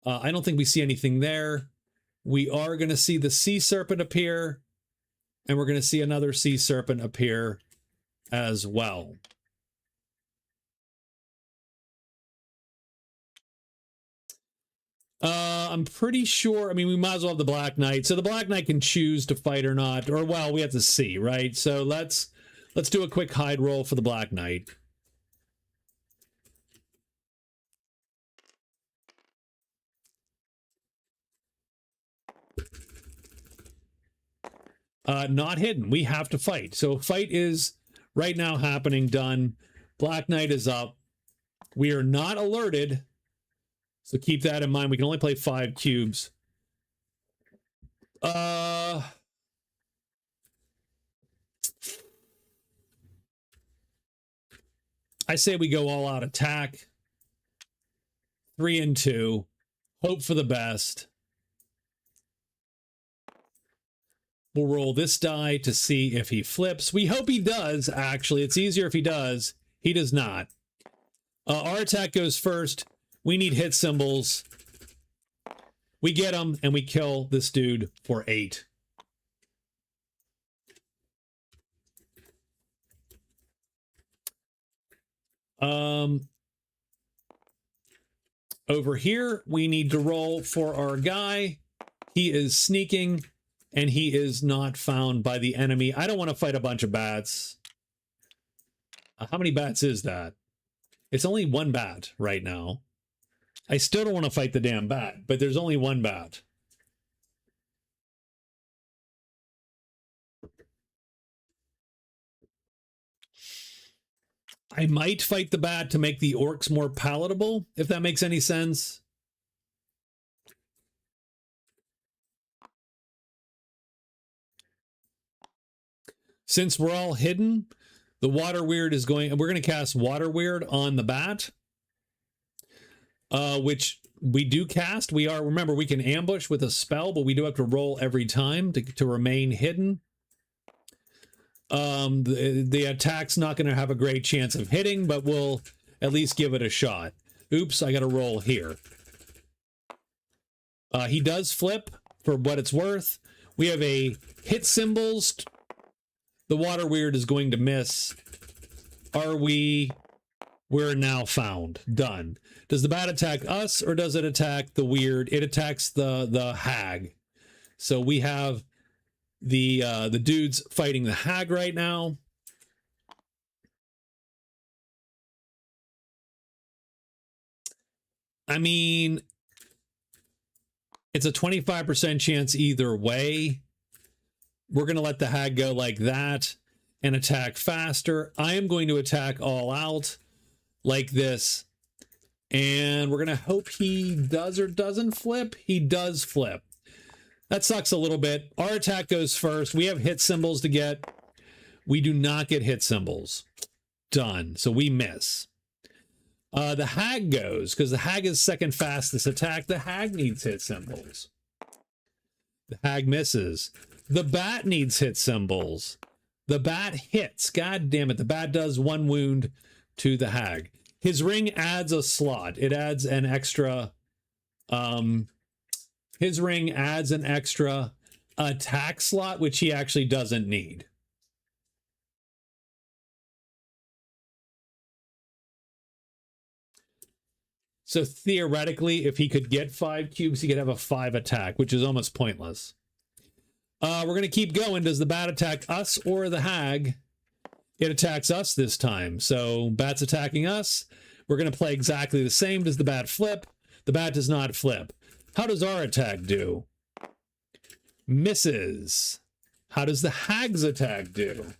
I don't think we see anything there. We are going to see the sea serpent appear, and we're going to see another sea serpent appear as well. I'm pretty sure, I mean, we might as well have the Black Knight. So the Black Knight can choose to fight or not, or, well, we have to see, right? So let's do a quick hide roll for the Black Knight. Not hidden. We have to fight. So fight is right now happening, done. Black Knight is up. We are not alerted. So keep that in mind. We can only play 5 cubes. I say we go all out attack. 3 and 2. Hope for the best. We'll roll this die to see if he flips. We hope he does, actually. It's easier if he does. He does not. Our attack goes first. We need hit symbols. We get them, and we kill this dude for 8. Over here, we need to roll for our guy. He is sneaking, and he is not found by the enemy. I don't want to fight a bunch of bats. How many bats is that? It's only 1 bat right now. I still don't want to fight the damn bat, but there's only 1 bat. I might fight the bat to make the orcs more palatable, if that makes any sense. Since we're all hidden, the Water Weird is going, and we're going to cast Water Weird on the bat, which we do cast. Remember, we can ambush with a spell, but we do have to roll every time to remain hidden. The attack's not going to have a great chance of hitting, but we'll at least give it a shot. Oops, I got to roll here. He does flip for what it's worth. We have a hit symbols. The Water Weird is going to miss. We're now found. Done. Does the bat attack us, or does it attack the weird? It attacks the hag. So we have the dudes fighting the hag right now. I mean, it's a 25% chance either way. We're going to let the hag go like that and attack faster. I am going to attack all out like this. And we're going to hope he does or doesn't flip. He does flip. That sucks a little bit. Our attack goes first. We have hit symbols to get. We do not get hit symbols. Done. So we miss. The hag goes, because the hag is second fastest attack. The hag needs hit symbols. The hag misses. The bat needs hit symbols. The bat hits. God damn it. The bat does 1 wound to the hag. His ring adds a slot. It adds an extra... his ring adds an extra attack slot, which he actually doesn't need. So theoretically, if he could get 5 cubes, he could have a 5 attack, which is almost pointless. We're going to keep going. Does the bat attack us or the hag? It attacks us this time. So bat's attacking us. We're going to play exactly the same. Does the bat flip? The bat does not flip. How does our attack do? Misses. How does the hag's attack do?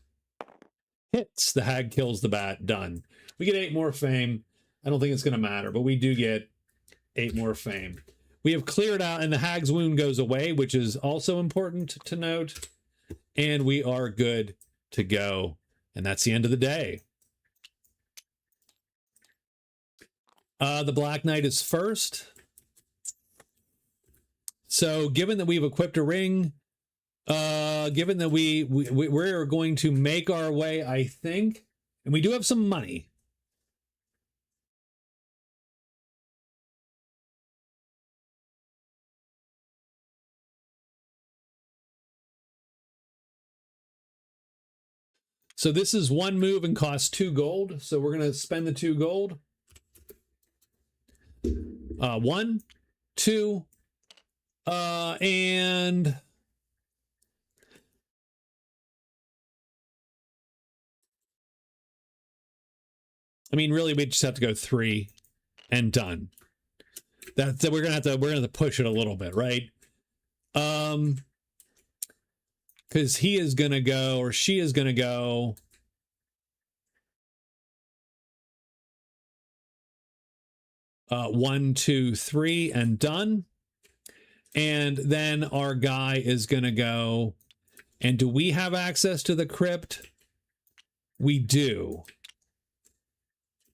Hits. The hag kills the bat. Done. We get 8 more fame. I don't think it's going to matter, but we do get 8 more fame. We have cleared out, and the hag's wound goes away, which is also important to note. and we are good to go. And that's the end of the day. The Black Knight is first. So given that we've equipped a ring, given that we're going to make our way, I think, and we do have some money. So this is one move and costs 2 gold. So we're going to spend the 2 gold. 1, 2, and I mean, really, we just have to go 3 and done. That we're gonna have to push it a little bit, right? Because he is gonna go, or she is gonna go. One, 2, 3, and done. And then our guy is gonna go. And do we have access to the crypt? We do.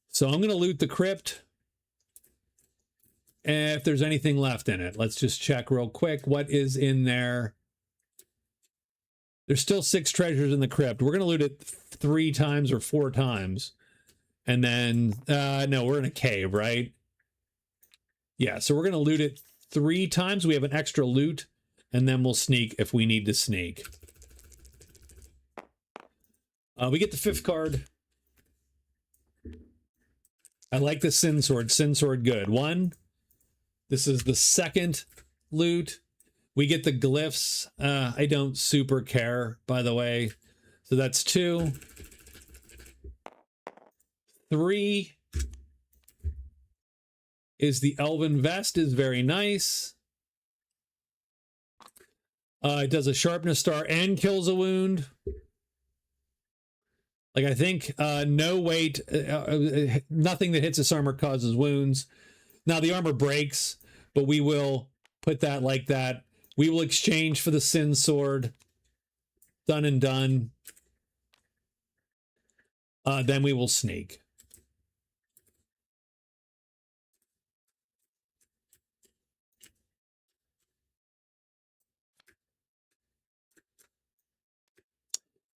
So I'm gonna loot the crypt. If there's anything left in it, let's just check real quick. What is in there? There's still 6 treasures in the crypt. We're going to loot it 3 times or 4 times. And then, no, we're in a cave, right? Yeah, so we're going to loot it 3 times. We have an extra loot, and then we'll sneak if we need to sneak. We get the 5th card. I like the Sin Sword. Sin Sword, good. 1. This is the 2nd loot. We get the glyphs. I don't super care, by the way. So that's 2. 3 is the Elven Vest, is very nice. It does a sharpness star and kills a wound. Like, I think no weight, nothing that hits this armor causes wounds. Now, the armor breaks, but we will put that like that. We will exchange for the Sin Sword. Done and done. Then we will sneak.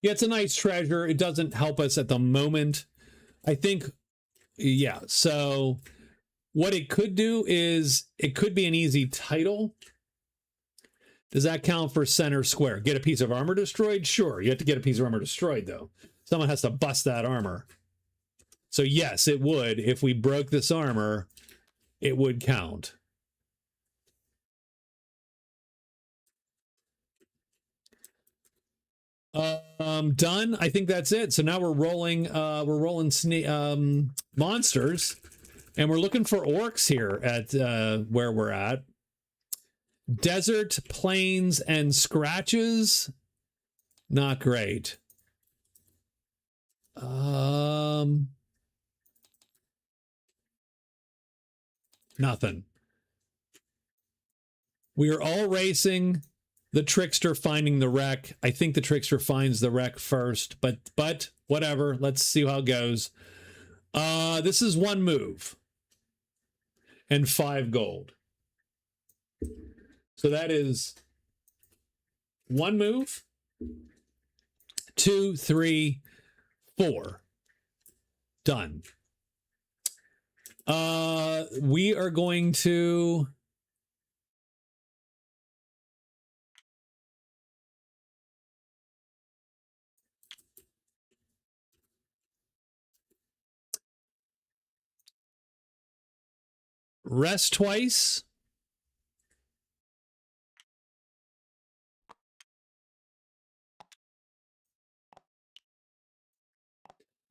Yeah, it's a nice treasure. It doesn't help us at the moment. I think, yeah, so what it could do is it could be an easy title. Does that count for center square? Get a piece of armor destroyed? Sure, you have to get a piece of armor destroyed, though. Someone has to bust that armor. So yes, it would. If we broke this armor, it would count. Done. I think that's it. So now we're rolling monsters, and we're looking for orcs here at where we're at. Desert, plains, and scratches. Not great. Nothing. We are all racing. The Trickster finding the wreck. I think the Trickster finds the wreck first, but whatever. Let's see how it goes. This is 1 move and 5 gold. So that is 1 move, 2, 3, 4. Done. We are going to rest twice.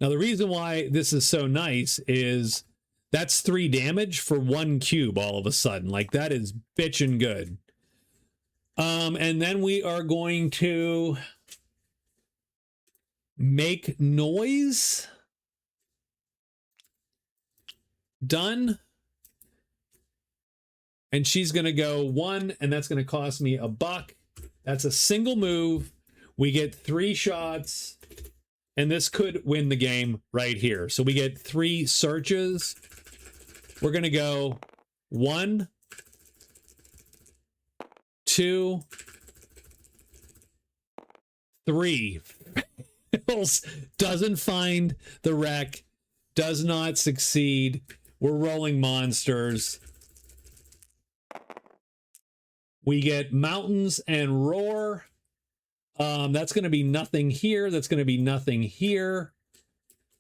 Now, the reason why this is so nice is that's 3 damage for 1 cube all of a sudden. Like, that is bitchin' good. And then we are going to make noise. Done. And she's going to go 1, and that's going to cost me $1. That's a single move. We get 3 shots, and this could win the game right here. So we get 3 searches. We're going to go 1, 2, 3. Doesn't find the wreck, does not succeed. We're rolling monsters. We get mountains and roar. That's going to be nothing here. That's going to be nothing here.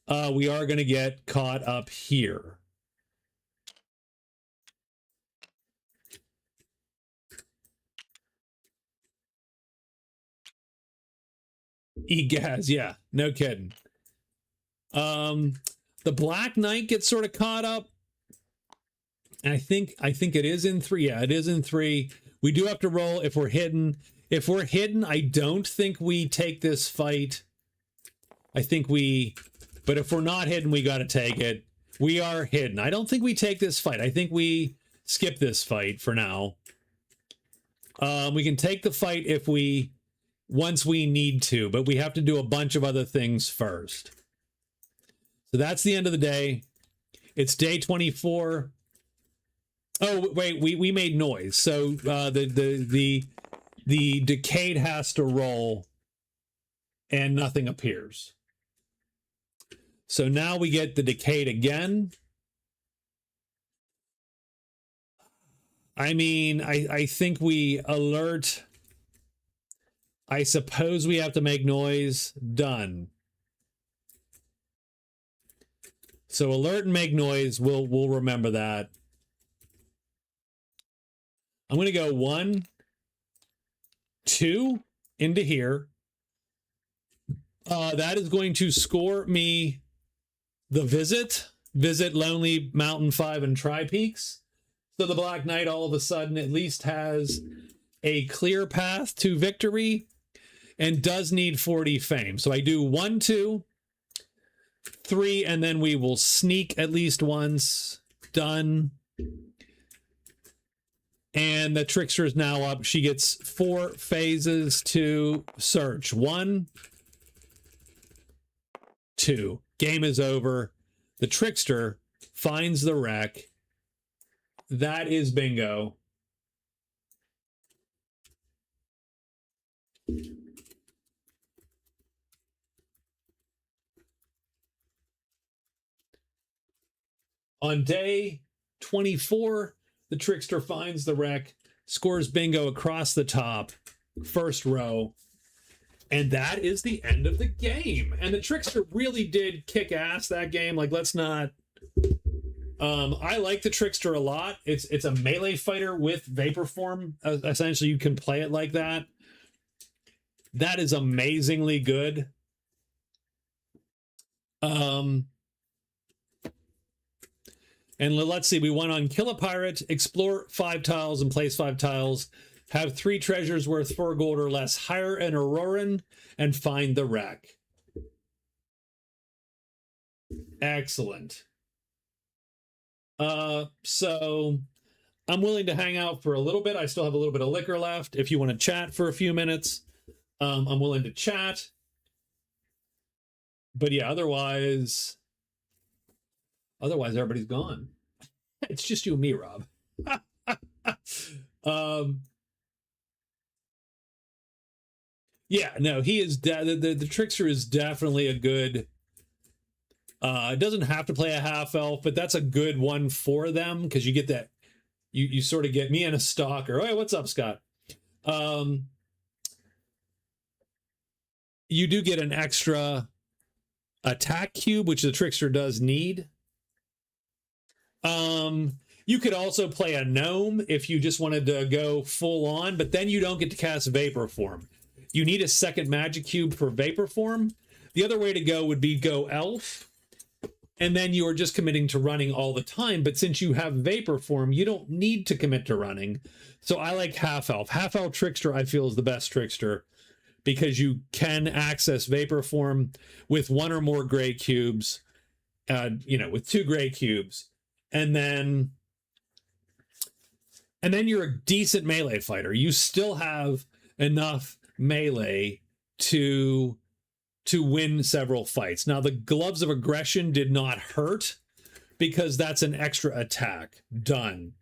We are going to get caught up here. Egaz, yeah, no kidding. The Black Knight gets sort of caught up. And I think it is in 3. Yeah, it is in 3. We do have to roll if we're hidden. If we're hidden, I don't think we take this fight. I think we, but if we're not hidden, we got to take it. We are hidden. I don't think we take this fight. I think we skip this fight for now. We can take the fight if we, once we need to, but we have to do a bunch of other things first. So that's the end of the day. It's day 24. Oh, wait, we made noise. So the Decayed has to roll and nothing appears. So now we get the Decayed again. I mean, I think we alert. I suppose we have to make noise. Done. So alert and make noise. We'll remember that. I'm going to go 1, 2 into here. That is going to score me the visit Lonely Mountain 5 and Tri-Peaks. So the Black Knight all of a sudden at least has a clear path to victory and does need 40 fame. So I do 1, 2, 3, and then we will sneak at least once. Done. And the Trickster is now up. She gets 4 phases to search. 1, 2. Game is over. The Trickster finds the wreck. That is bingo. On day 24, the Trickster finds the wreck, scores bingo across the top, first row, and that is the end of the game. And the Trickster really did kick ass that game. Like, let's not... I like the Trickster a lot. It's a melee fighter with vapor form. Essentially, you can play it like that. That is amazingly good. And let's see, we went on Kill a Pirate, explore 5 tiles and place 5 tiles, have 3 treasures worth 4 gold or less, hire an Auroran, and find the wreck. Excellent. So I'm willing to hang out for a little bit. I still have a little bit of liquor left. If you want to chat for a few minutes, I'm willing to chat. But yeah, otherwise everybody's gone. It's just you and me, Rob. Yeah, no, he is the Trickster is definitely a good. It doesn't have to play a half elf, but that's a good one for them because you get that. You sort of get me and a stalker. Hey, what's up, Scott? You do get an extra attack cube, which the Trickster does need. You could also play a gnome if you just wanted to go full on, but then you don't get to cast Vapor Form. You need a second magic cube for Vapor Form. The other way to go would be go elf, and then you are just committing to running all the time. But since you have Vapor Form, you don't need to commit to running. So I like half elf. Half elf Trickster, I feel, is the best Trickster because you can access Vapor Form with 1 or more gray cubes, with 2 gray cubes. And then you're a decent melee fighter. You still have enough melee to win several fights. Now, the gloves of aggression did not hurt because that's an extra attack. Done.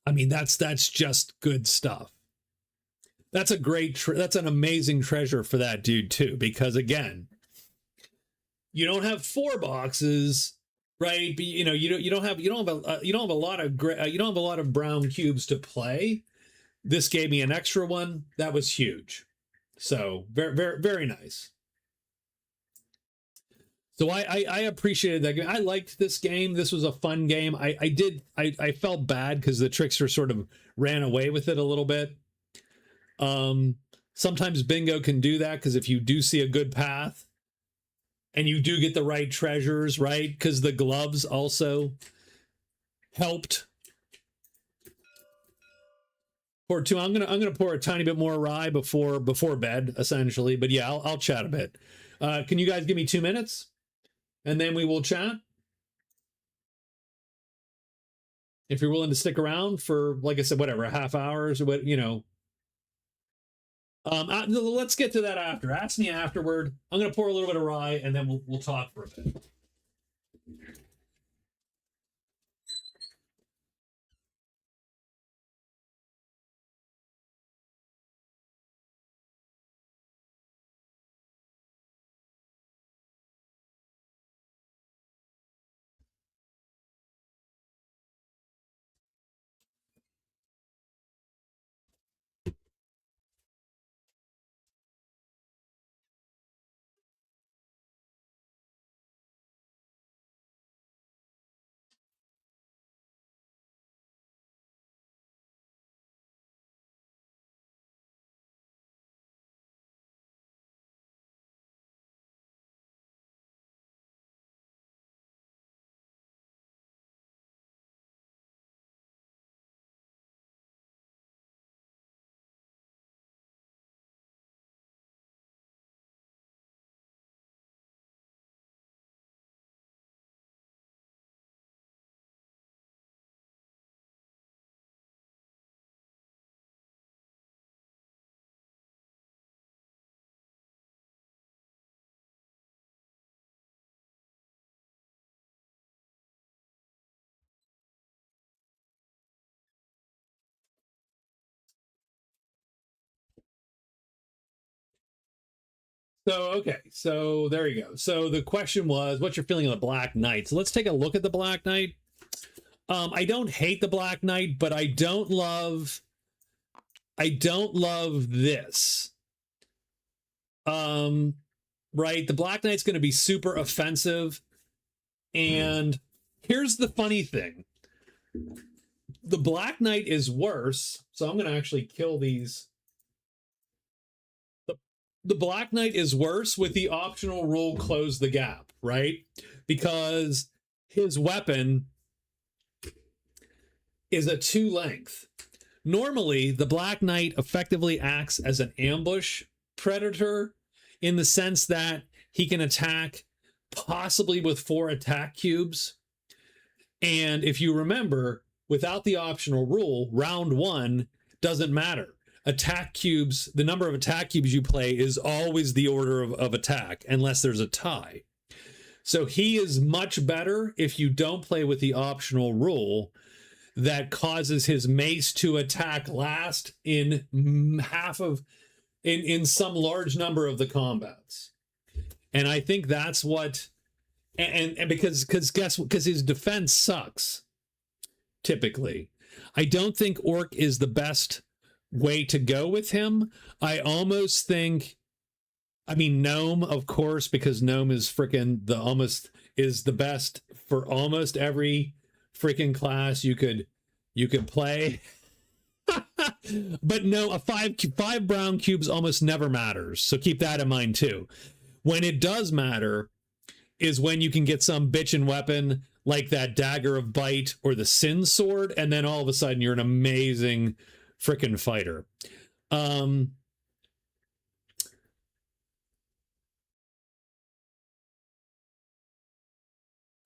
I mean, that's just good stuff. That's a that's an amazing treasure for that dude too, because again, you don't have 4 boxes, right? But, you know, you don't have a lot of brown cubes to play. This gave me an extra one. That was huge. So very nice. So I appreciated that game. I liked this game. This was a fun game. I felt bad because the Trickster sort of ran away with it a little bit. Sometimes bingo can do that, because if you do see a good path and you do get the right treasures, right? Because the gloves also helped. Pour 2. I'm gonna pour a tiny bit more rye before bed, essentially. But yeah, I'll chat a bit. Can you guys give me 2 minutes, and then we will chat? If you're willing to stick around for, like I said, whatever, a half hour or what, you know. Let's get to that after. Ask me afterward. I'm gonna pour a little bit of rye, and then we'll talk for a bit. So, okay, so there you go. So the question was, what's your feeling of the Black Knight? So let's take a look at the Black Knight. I don't hate the Black Knight, but I don't love this. Right? The Black Knight's going to be super offensive. And here's the funny thing. The Black Knight is worse. So I'm going to actually kill these. The Black Knight is worse with the optional rule close the gap, right? Because his weapon is a 2 length. Normally, the Black Knight effectively acts as an ambush predator in the sense that he can attack possibly with 4 attack cubes. And if you remember, without the optional rule, round 1 doesn't matter. Attack cubes, the number of attack cubes you play is always the order of attack, unless there's a tie. So he is much better if you don't play with the optional rule that causes his mace to attack last in in some large number of the combats. And I think that's what, and because his defense sucks, typically. I don't think Orc is the best way to go with him. I almost think, I mean, Gnome, of course, because Gnome is is the best for almost every freaking class you could play. But no, a 5 brown cubes almost never matters. So keep that in mind too. When it does matter is when you can get some bitchin' weapon like that Dagger of Bite or the Sin Sword, and then all of a sudden you're an amazing frickin' fighter.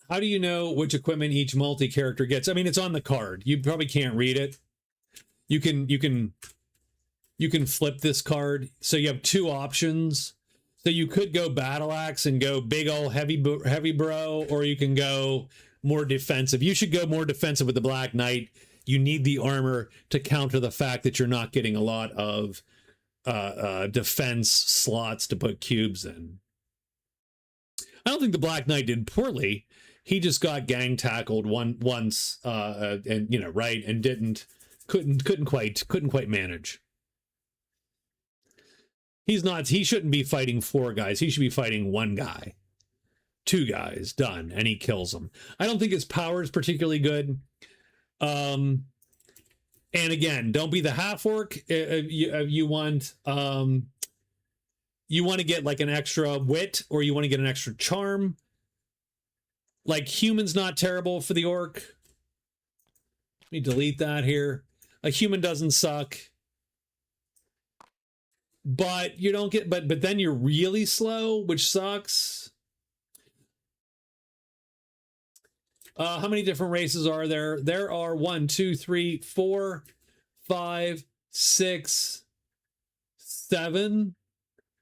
How do you know which equipment each multi-character gets? I mean, it's on the card. You probably can't read it. You can you can flip this card. So you have two options. So you could go Battle Axe and go big old heavy bro, or you can go more defensive. You should go more defensive with the Black Knight. You need the armor to counter the fact that you're not getting a lot of defense slots to put cubes in. I don't think the Black Knight did poorly. He just got gang tackled once, and you know, right, and couldn't quite manage. He shouldn't be fighting four guys. He should be fighting one guy, two guys, done, and he kills them. I don't think his power is particularly good. And again, don't be the half orc. You want to get like an extra wit, or you want to get an extra charm. Like, human's not terrible for the orc. Let me delete that here. A human doesn't suck. But you don't get, but then you're really slow, which sucks. How many different races are there? There are 1, 2, 3, 4, 5, 6, 7.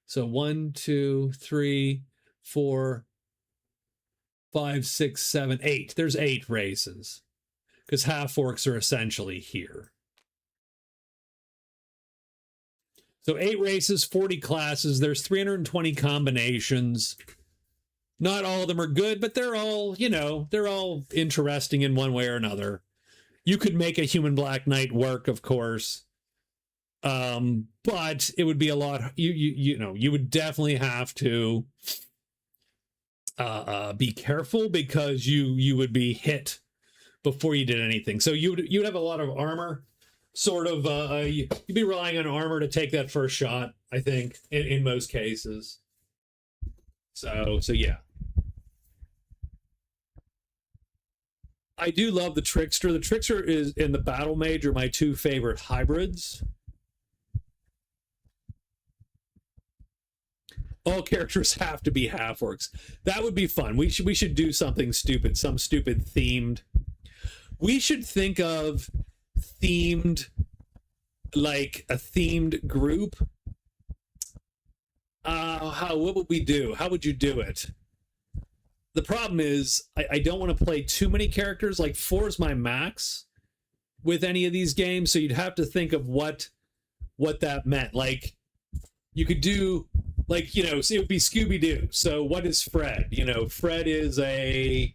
So 1, 2, 3, 4, 5, 6, 7, 8. There's 8 races, because half orcs are essentially here. So 8 races, 40 classes. There's 320 combinations. Not all of them are good, but they're all, you know, they're all interesting in one way or another. You could make a human Black Knight work, of course. But it would be a lot, you know, you would definitely have to be careful, because you would be hit before you did anything. So you'd have a lot of armor. Sort of, you'd be relying on armor to take that first shot, I think, in most cases. So yeah. I do love the Trickster. The Trickster is in the Battle Mage are my 2 favorite hybrids. All characters have to be half orcs. That would be fun. We should do something stupid, some stupid themed. We should think of themed, like a themed group. What would we do? How would you do it? The problem is I don't want to play too many characters. Like 4 is my max with any of these games, so you'd have to think of what that meant. Like, you could do, like, you know, so it would be Scooby-Doo. So what is Fred? You know, Fred is a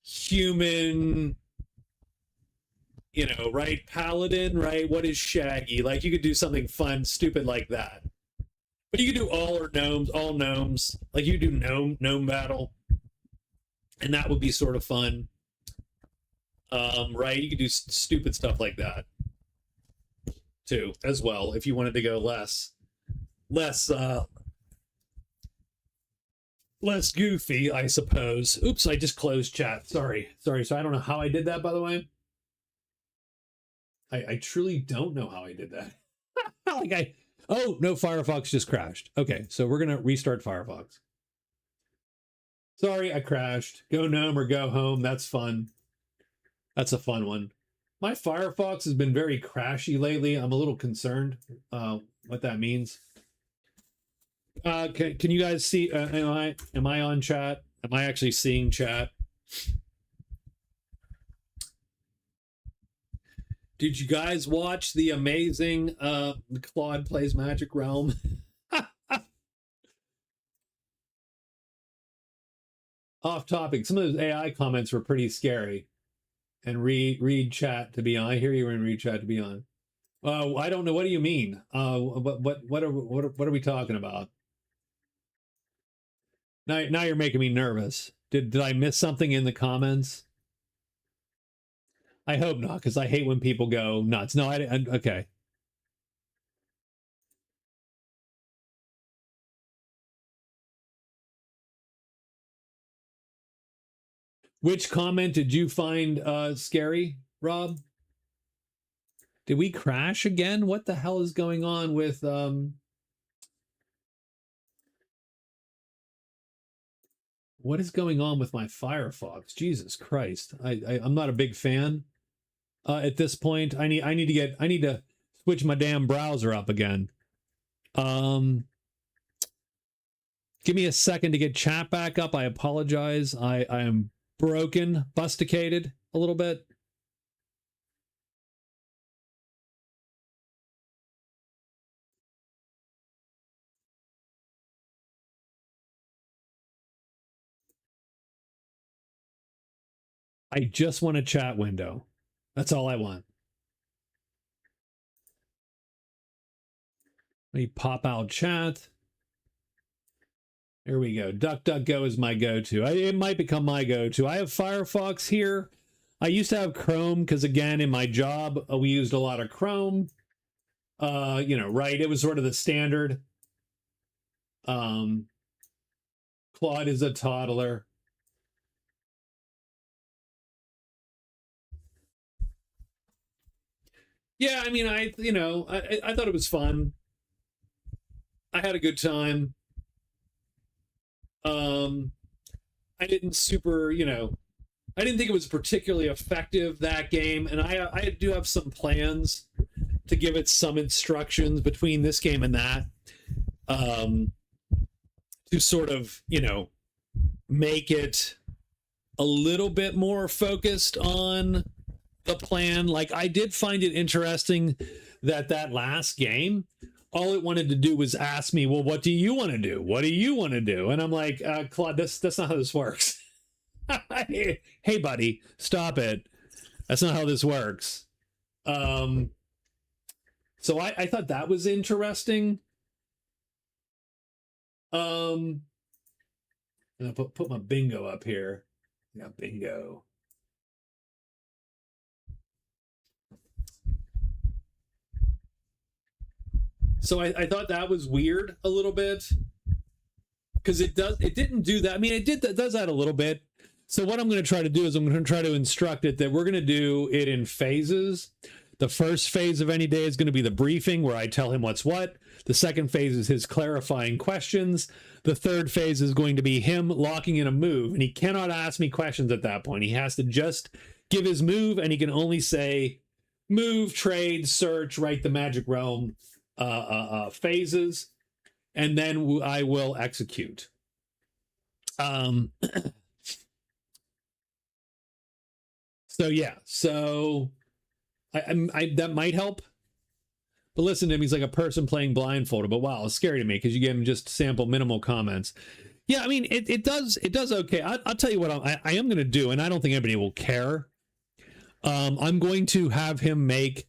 human, you know, right? Paladin, right? What is Shaggy? Like, you could do something fun, stupid like that. But you could do all gnomes. Like, you could do gnome battle. And that would be sort of fun. Right? You could do stupid stuff like that too, as well, if you wanted to go less goofy, I suppose. Oops, I just closed chat. Sorry. So I don't know how I did that, by the way. I truly don't know how I did that. Oh, no, Firefox just crashed. Okay, so we're gonna restart Firefox. Sorry, I crashed. Go gnome or go home. That's fun. That's a fun one. My Firefox has been very crashy lately. I'm a little concerned what that means. Can you guys see? Am I on chat? Am I actually seeing chat? Did you guys watch the amazing Claude Plays Magic Realm? Off topic. Some of those AI comments were pretty scary. And read chat to be on. I hear you in read chat to be on. I don't know. What do you mean? What are we talking about? Now you're making me nervous. Did I miss something in the comments? I hope not, because I hate when people go nuts. No, okay. Which comment did you find scary, Rob? Did we crash again? What the hell is going on with what is going on with my Firefox? Jesus Christ. I'm not a big fan at this point. I need to switch my damn browser up again. Give me a second to get chat back up. I apologize. I am broken, busticated a little bit. I just want a chat window. That's all I want. Let me pop out chat. There we go. DuckDuckGo is my go-to. It might become my go-to. I have Firefox here. I used to have Chrome because, again, in my job, we used a lot of Chrome. Right? It was sort of the standard. Claude is a toddler. Yeah, I mean, I thought it was fun. I had a good time. I didn't I didn't think it was particularly effective, that game, and I do have some plans to give it some instructions between this game and that, to sort of, make it a little bit more focused on the plan. Like, I did find it interesting that last game, all it wanted to do was ask me, well, what do you want to do? What do you want to do? And I'm like, Claude, that's not how this works. Hey, buddy, stop it. That's not how this works. So I thought that was interesting. I'm gonna put my bingo up here. Yeah, bingo. So I thought that was weird a little bit, because it didn't do that. I mean, it does that a little bit. So what I'm going to try to do is I'm going to try to instruct it that we're going to do it in phases. The first phase of any day is going to be the briefing, where I tell him what's what. The second phase is his clarifying questions. The third phase is going to be him locking in a move, and he cannot ask me questions at that point. He has to just give his move, and he can only say move, trade, search, right, the magic realm phases, and then I will execute. So yeah, so I that might help. But listen to him, he's like a person playing blindfolded. But wow, it's scary to me because you give him just sample minimal comments. Yeah, I mean, it does okay. I'll tell you what I am going to do, and I don't think anybody will care. I'm going to have him make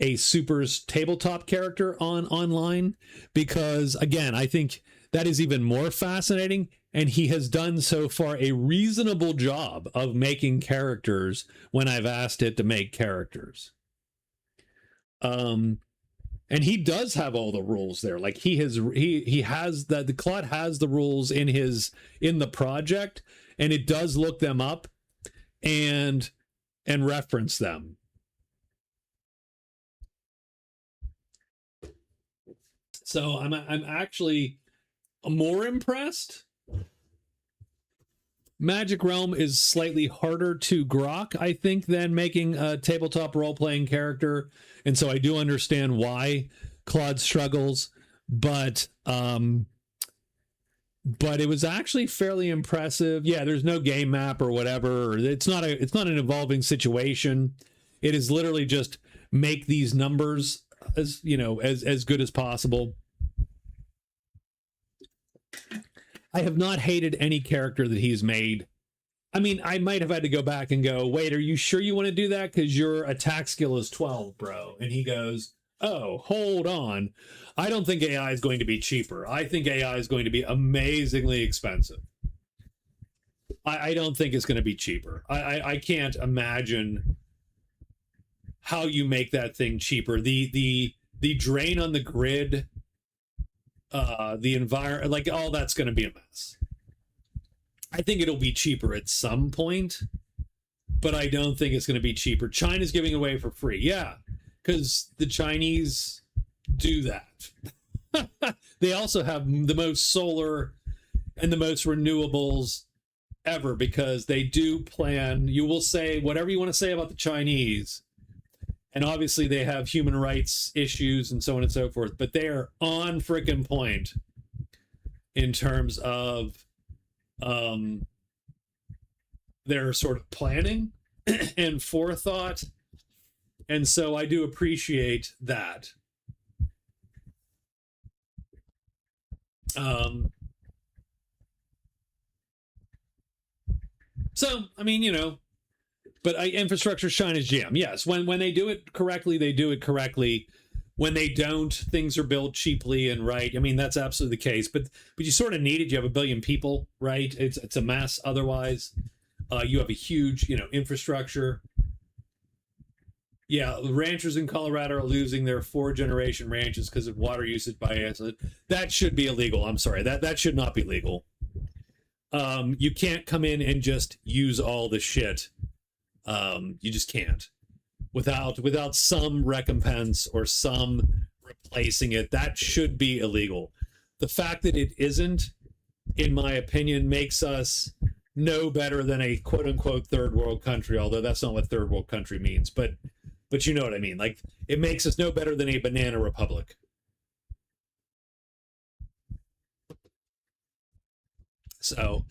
a Supers tabletop character online, because, again, I think that is even more fascinating, and he has done so far a reasonable job of making characters when I've asked it to make characters. And he does have all the rules there. Like, he has that the Claude has the rules in the project, and it does look them up and reference them. So I'm actually more impressed. Magic Realm is slightly harder to grok, I think, than making a tabletop role-playing character, and so I do understand why Claude struggles, but it was actually fairly impressive. Yeah, there's no game map or whatever. It's not an evolving situation. It is literally just make these numbers as good as possible. I have not hated any character that he's made. I mean, I might have had to go back and go, wait, are you sure you want to do that? Because your attack skill is 12, bro. And he goes, oh, hold on. I don't think AI is going to be cheaper. I think AI is going to be amazingly expensive. I don't think it's going to be cheaper. I can't imagine how you make that thing cheaper. The drain on the grid, the environment, like, all that's going to be a mess. I think it'll be cheaper at some point, but I don't think it's going to be cheaper. China's giving away for free. Yeah, because the Chinese do that. They also have the most solar and the most renewables ever, because they do plan. You will say whatever you want to say about the Chinese. And obviously they have human rights issues and so on and so forth, but they are on frickin' point in terms of their sort of planning and forethought. And so I do appreciate that. So, I mean, you know, but infrastructure shine is jam. Yes, when they do it correctly, they do it correctly. When they don't, things are built cheaply and right. I mean, that's absolutely the case. But you sort of need it. You have a billion people, right? It's a mess otherwise. You have a huge, you know, infrastructure. Yeah, ranchers in Colorado are losing their 4th-generation ranches because of water usage by acid. That should be illegal. I'm sorry. That should not be legal. You can't come in and just use all the shit. You just can't. Without some recompense or some replacing it, that should be illegal. The fact that it isn't, in my opinion, makes us no better than a quote-unquote third world country, although that's not what third world country means. But you know what I mean. Like, it makes us no better than a banana republic. So,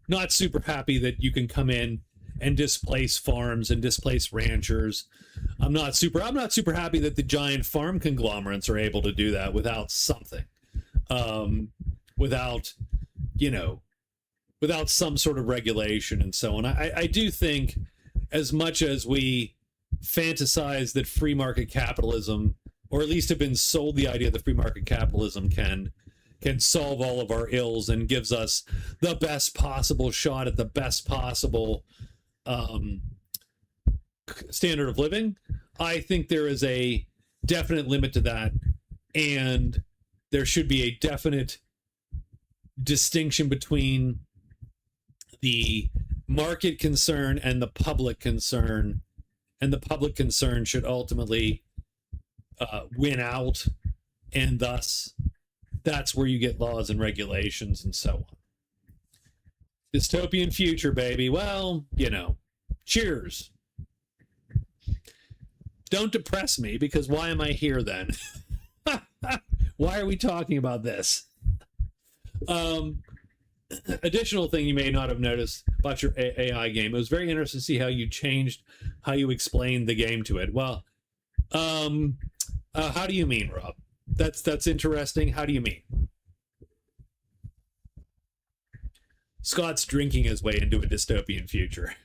not super happy that you can come in and displace farms and displace ranchers. I'm not super happy that the giant farm conglomerates are able to do that without something. Without, you know, without some sort of regulation and so on. I do think, as much as we fantasize that free market capitalism, or at least have been sold the idea that free market capitalism can solve all of our ills and gives us the best possible shot at the best possible standard of living, I think there is a definite limit to that, and there should be a definite distinction between the market concern and the public concern, and the public concern should ultimately win out, and thus that's where you get laws and regulations and so on. Dystopian future, baby. Well, you know, cheers. Don't depress me, because why am I here then? Why are we talking about this? Additional thing you may not have noticed about your AI game. It was very interesting to see how you changed how you explained the game to it. Well, how do you mean, Rob? That's interesting. How do you mean? Scott's drinking his way into a dystopian future.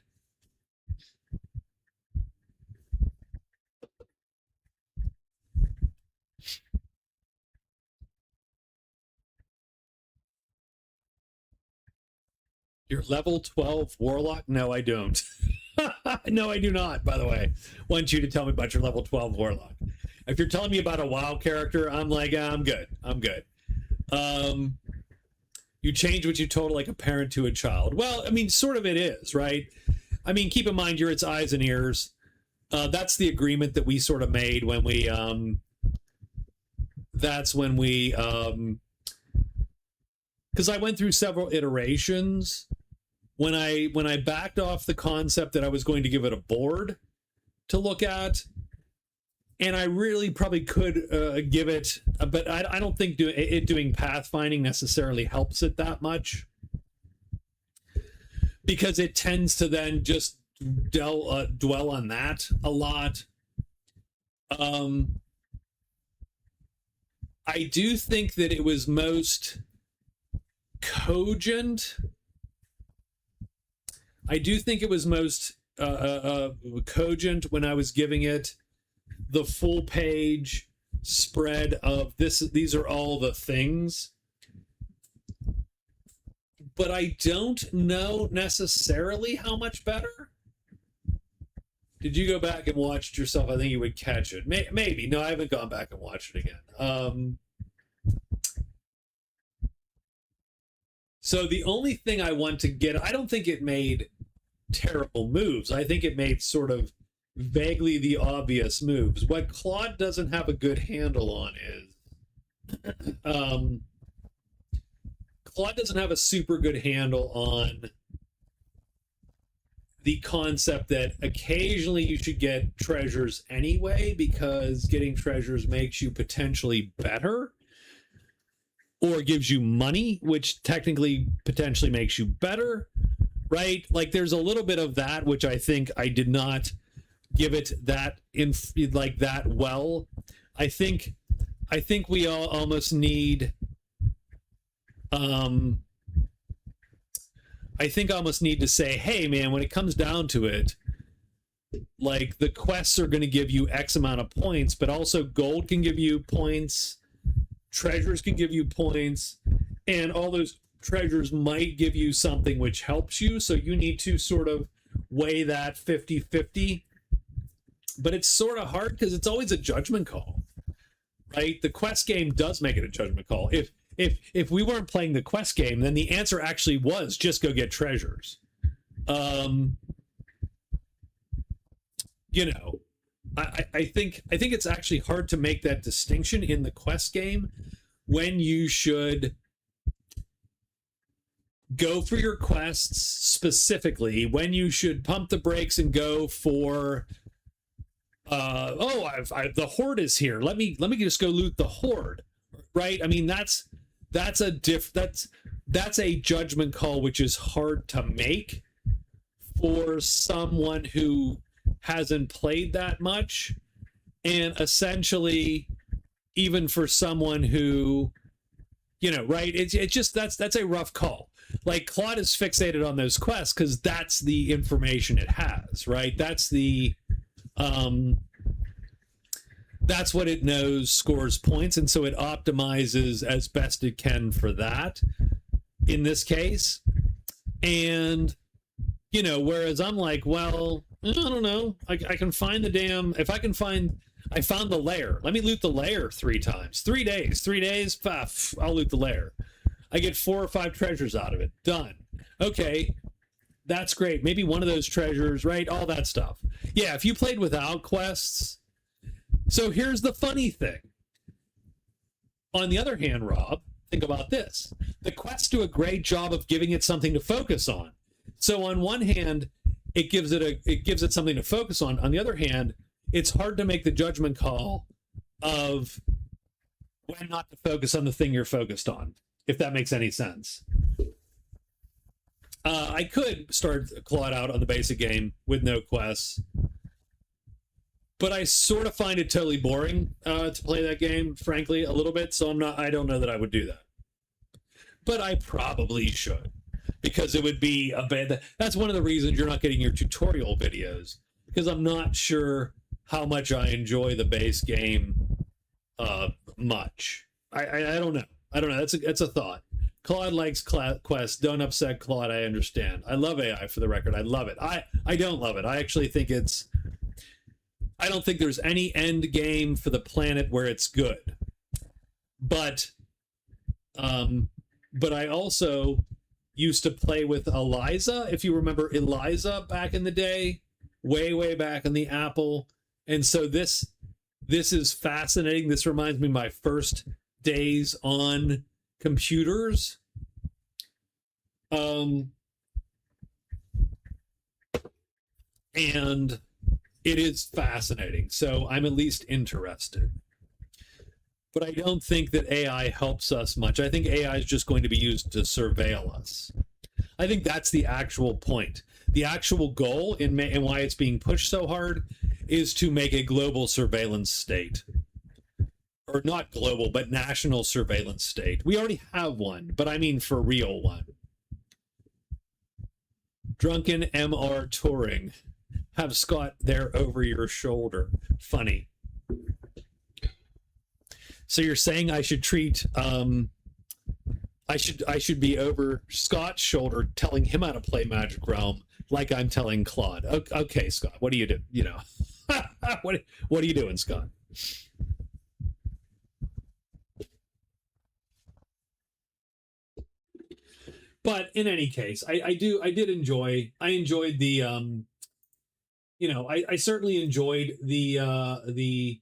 You're level 12 warlock? No, I don't. No, I do not, by the way. Want you to tell me about your level 12 warlock. If you're telling me about a WoW character, I'm like, I'm good. I'm good. You change what you told like a parent to a child. Well, I mean, sort of it is, right? I mean, keep in mind you're its eyes and ears. That's the agreement that we sort of made when we, that's when we, because I went through several iterations when I backed off the concept that I was going to give it a board to look at, and I really probably could give it, but I don't think doing pathfinding necessarily helps it that much, because it tends to then just dwell on that a lot. I do think that it was most cogent. I do think it was most cogent when I was giving it the full page spread of this. These are all the things. But I don't know necessarily how much better. Did you go back and watch it yourself? I think you would catch it. Maybe. No, I haven't gone back and watched it again. So the only thing I want to get, I don't think it made terrible moves. I think it made sort of vaguely the obvious moves. What Claude doesn't have a good handle on is, Claude doesn't have a super good handle on the concept that occasionally you should get treasures anyway, because getting treasures makes you potentially better, or gives you money, which technically potentially makes you better, right? Like there's a little bit of that, which I think I did not give it that in like that well. I think we all almost need I think I almost need to say, hey man, when it comes down to it, like the quests are going to give you X amount of points, but also gold can give you points, treasures can give you points, and all those treasures might give you something which helps you. So you need to sort of weigh that 50-50. But it's sort of hard because it's always a judgment call, right? The quest game does make it a judgment call. If we weren't playing the quest game, then the answer actually was just go get treasures. You know, I think it's actually hard to make that distinction in the quest game when you should go for your quests specifically, when you should pump the brakes and go for the horde is here. Let me just go loot the horde, right? I mean, that's a judgment call which is hard to make for someone who hasn't played that much, and essentially even for someone who, you know, right? It's just that's a rough call. Like Claude is fixated on those quests because that's the information it has, right? That's what it knows scores points, and so it optimizes as best it can for that in this case. And, you know, whereas I'm like, well, I don't know, I can find the damn, if I can find, I found the lair, let me loot the lair 3 times, 3 days, I'll loot the lair. I get 4 or 5 treasures out of it, done. Okay, that's great. Maybe one of those treasures, right? All that stuff. Yeah, if you played without quests. So here's the funny thing. On the other hand, Rob, think about this. The quests do a great job of giving it something to focus on. So on one hand, it gives it something to focus on. On the other hand, it's hard to make the judgment call of when not to focus on the thing you're focused on, if that makes any sense. I could start Claude out on the basic game with no quests, but I sort of find it totally boring to play that game, frankly, a little bit. So I don't know that I would do that, but I probably should, because it would be a bad. That's one of the reasons you're not getting your tutorial videos, because I'm not sure how much I enjoy the base game much. I don't know. That's a thought. Claude likes quests. Don't upset Claude. I understand. I love AI, for the record. I love it. I don't love it. I actually think I don't think there's any end game for the planet where it's good. But I also used to play with Eliza, if you remember Eliza back in the day, way back in the Apple. And so this is fascinating. This reminds me of my first days on computers. And it is fascinating. So I'm at least interested. But I don't think that AI helps us much. I think AI is just going to be used to surveil us. I think that's the actual point. The actual goal and why it's being pushed so hard is to make a global surveillance state. Or not global, but national surveillance state. We already have one, but I mean for real one. Drunken MR touring. Have Scott there over your shoulder. Funny. So you're saying I should treat I should be over Scott's shoulder telling him how to play Magic Realm like I'm telling Claude. Okay, Scott, what do you do? You know. what are you doing, Scott? But in any case, I enjoyed the I certainly enjoyed the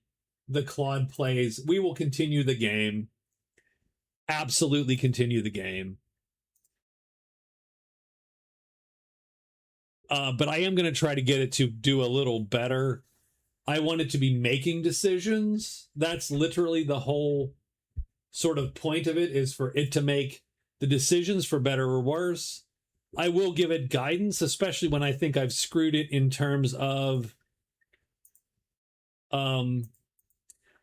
Claude plays. We will continue the game. Absolutely continue the game. But I am going to try to get it to do a little better. I want it to be making decisions. That's literally the whole sort of point of it, is for it to make the decisions for better or worse. I will give it guidance, especially when I think I've screwed it in terms of,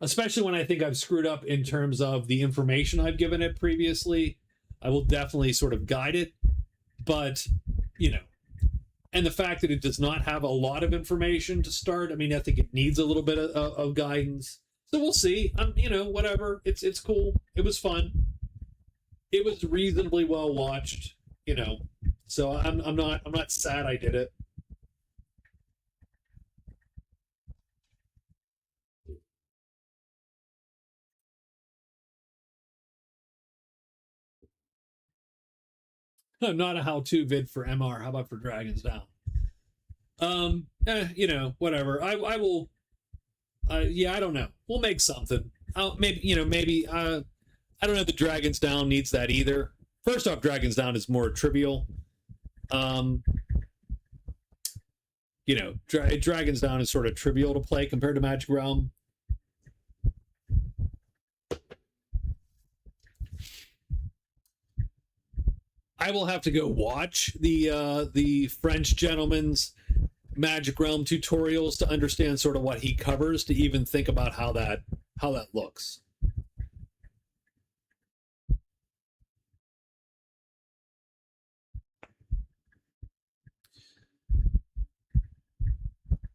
especially when I think I've screwed up in terms of the information I've given it previously. I will definitely sort of guide it, but, you know, and the fact that it does not have a lot of information to start, I mean, I think it needs a little bit of guidance. So we'll see. You know, whatever. It's cool. It was fun. It was reasonably well watched, you know. So I'm not sad I did it. Not a how-to vid for MR. How about for Dragons Down? You know, whatever. I will. Yeah, I don't know. We'll make something. Maybe, you know, maybe. I don't know. The Dragons Down needs that either. First off, Dragons Down is more trivial. You know, Dragons Down is sort of trivial to play compared to Magic Realm. I will have to go watch the French gentleman's Magic Realm tutorials to understand sort of what he covers, to even think about how that looks.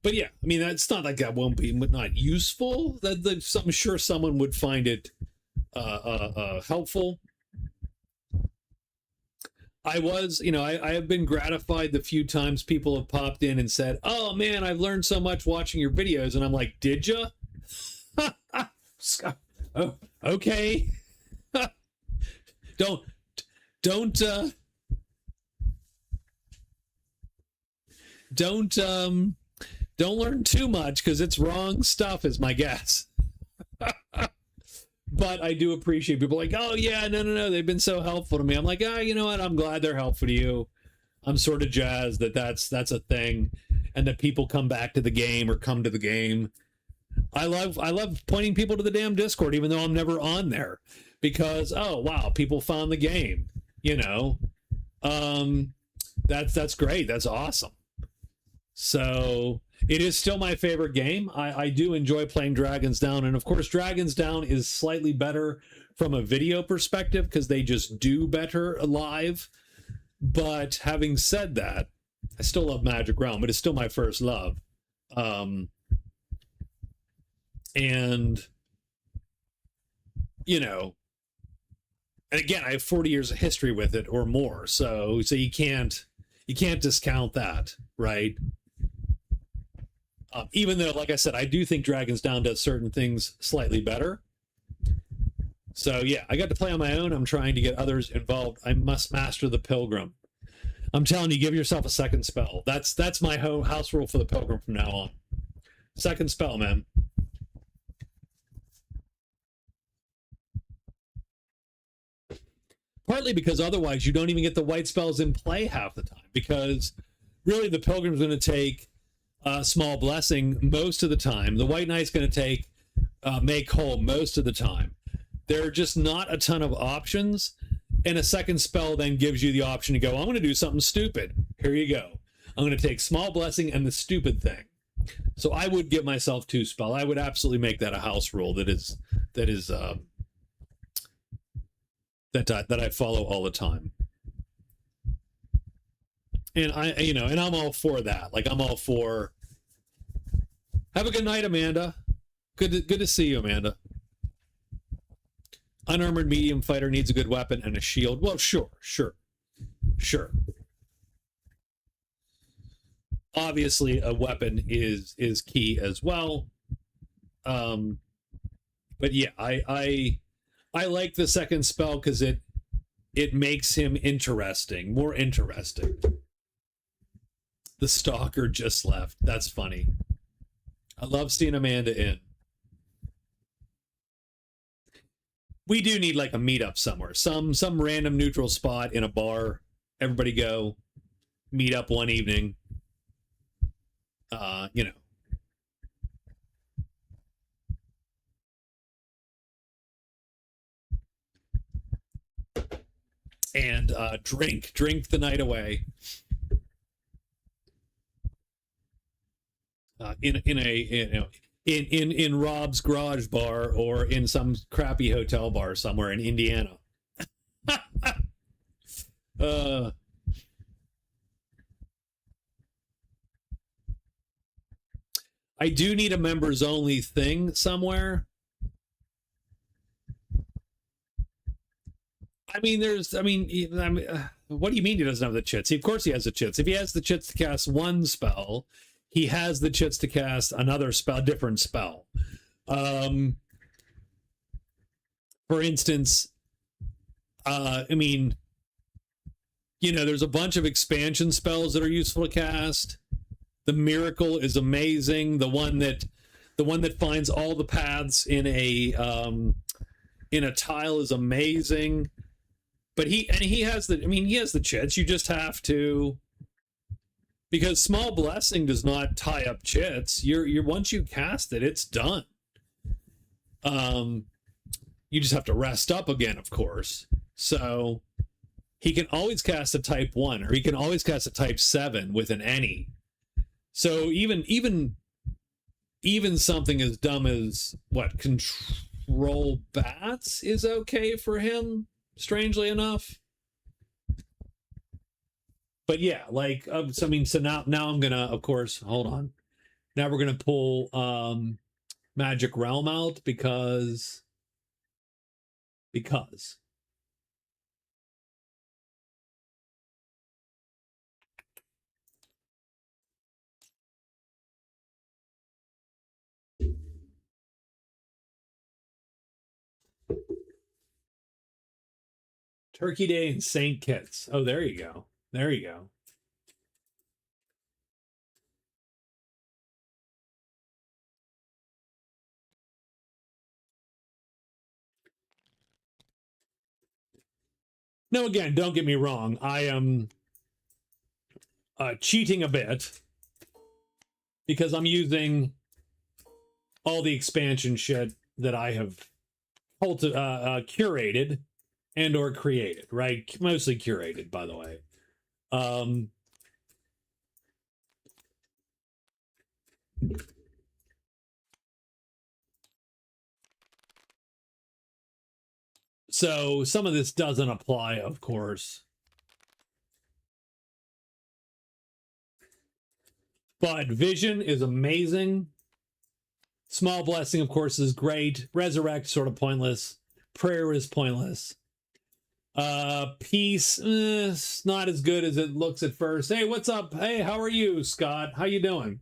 But yeah, I mean, that's not like that won't be not useful. I'm sure someone would find it helpful. I was, you know, I have been gratified the few times people have popped in and said, "Oh man, I've learned so much watching your videos," and I'm like, "Did you?" Oh, okay. don't don't don't learn too much, because it's wrong stuff, is my guess. But I do appreciate people like, "Oh yeah, no, they've been so helpful to me." I'm like, you know what? I'm glad they're helpful to you. I'm sort of jazzed that that's a thing, and that people come back to the game or come to the game. I love pointing people to the damn Discord, even though I'm never on there, because oh wow, people found the game. You know, that's great. That's awesome. So it is still my favorite game. I do enjoy playing Dragons Down. And of course, Dragons Down is slightly better from a video perspective because they just do better live. But having said that, I still love Magic Realm. It is still my first love. And, you know, and again, I have 40 years of history with it or more. So you can't discount that, right? Even though, like I said, I do think Dragons Down does certain things slightly better. So yeah, I got to play on my own. I'm trying to get others involved. I must master the Pilgrim. I'm telling you, give yourself a second spell. That's my house rule for the Pilgrim from now on. Second spell, man. Partly because otherwise you don't even get the white spells in play half the time, because really the Pilgrim's going to take Small Blessing most of the time. The White Knight's going to take Make Whole most of the time. There are just not a ton of options, and a second spell then gives you the option to go, I'm going to do something stupid. Here you go. I'm going to take Small Blessing and the stupid thing. So I would give myself 2 spell. I would absolutely make that a house rule that I follow all the time. And I'm all for that. Like, I'm all for. Have a good night, Amanda. Good to see you, Amanda. Unarmored medium fighter needs a good weapon and a shield. Well, sure. Obviously, a weapon is key as well. But yeah, I like the second spell because it makes him interesting, more interesting. The stalker just left. That's funny. I love seeing Amanda in. We do need like a meetup somewhere, some random neutral spot in a bar. Everybody go meet up one evening. You know. And drink the night away. In Rob's garage bar or in some crappy hotel bar somewhere in Indiana. I do need a members only thing somewhere. I mean, what do you mean he doesn't have the chits? Of course he has the chits. If he has the chits to cast one spell, he has the chits to cast another spell, different spell. For instance, I mean, you know, there's a bunch of expansion spells that are useful to cast. The Miracle is amazing. The one that finds all the paths in a tile is amazing. But he has the chits. You just have to, because Small Blessing does not tie up chits. You're once you cast it, it's done. You just have to rest up again, of course. So he can always cast a type 1, or he can always cast a type 7 with an any. So even something as dumb as what, Control Bats is okay for him, strangely enough. But yeah, like, so now I'm gonna, of course, hold on. Now we're gonna pull Magic Realm out because Turkey Day and St. Kitts. Oh, there you go. There you go. Now, again, don't get me wrong. I am cheating a bit because I'm using all the expansion shit that I have curated and or created, right? Mostly curated, by the way. So some of this doesn't apply, of course. But Vision is amazing. Small Blessing, of course, is great. Resurrect, sort of pointless. Prayer is pointless. Peace, not as good as it looks at first. Hey, what's up? Hey, how are you, Scott? How you doing?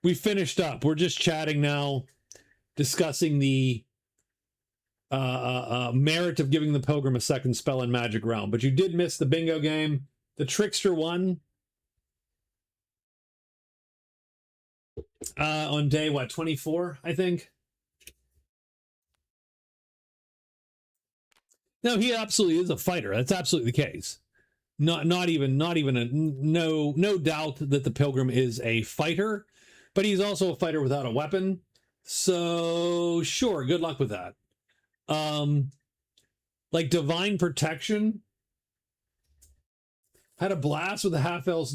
We finished up. We're just chatting now, discussing the merit of giving the Pilgrim a second spell in Magic Realm. But you did miss the bingo game. The Trickster won on day, 24, I think. No, he absolutely is a fighter. That's absolutely the case. No doubt that the Pilgrim is a fighter, but he's also a fighter without a weapon. So sure, good luck with that. Like Divine Protection, had a blast with the half elf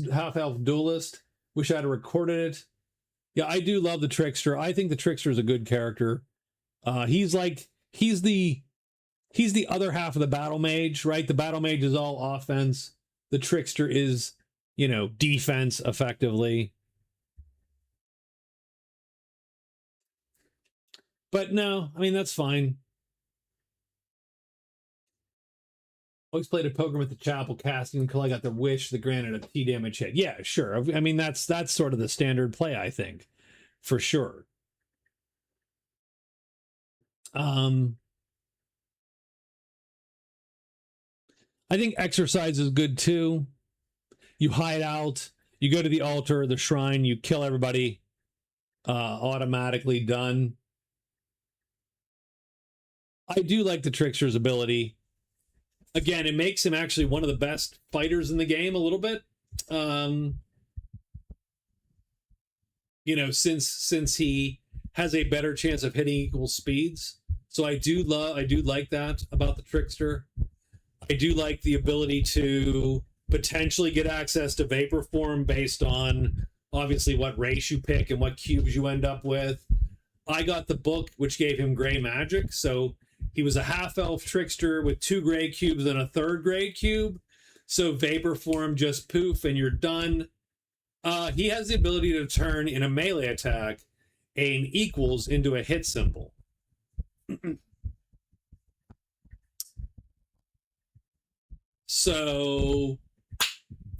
duelist. Wish I had recorded it. Yeah, I do love the Trickster. I think the Trickster is a good character. He's the other half of the Battle Mage, right? The Battle Mage is all offense. The Trickster is, defense effectively. But no, I mean, that's fine. Always played a Pilgrim at the chapel, casting until I got the wish that granted a T damage hit. Yeah, sure. I mean, that's sort of the standard play, I think, for sure. I think Exercise is good too. You hide out, you go to the altar, the shrine, you kill everybody, automatically done. I do like the Trickster's ability. Again, it makes him actually one of the best fighters in the game a little bit. you know, since he has a better chance of hitting equal speeds. So I do like that about the Trickster. I do like the ability to potentially get access to vapor form based on obviously what race you pick and what cubes you end up with. I got the book, which gave him gray magic. So he was a half-elf Trickster with 2 gray cubes and a 3rd gray cube. So vapor form, just poof, and you're done. He has the ability to turn in a melee attack an equals into a hit symbol. So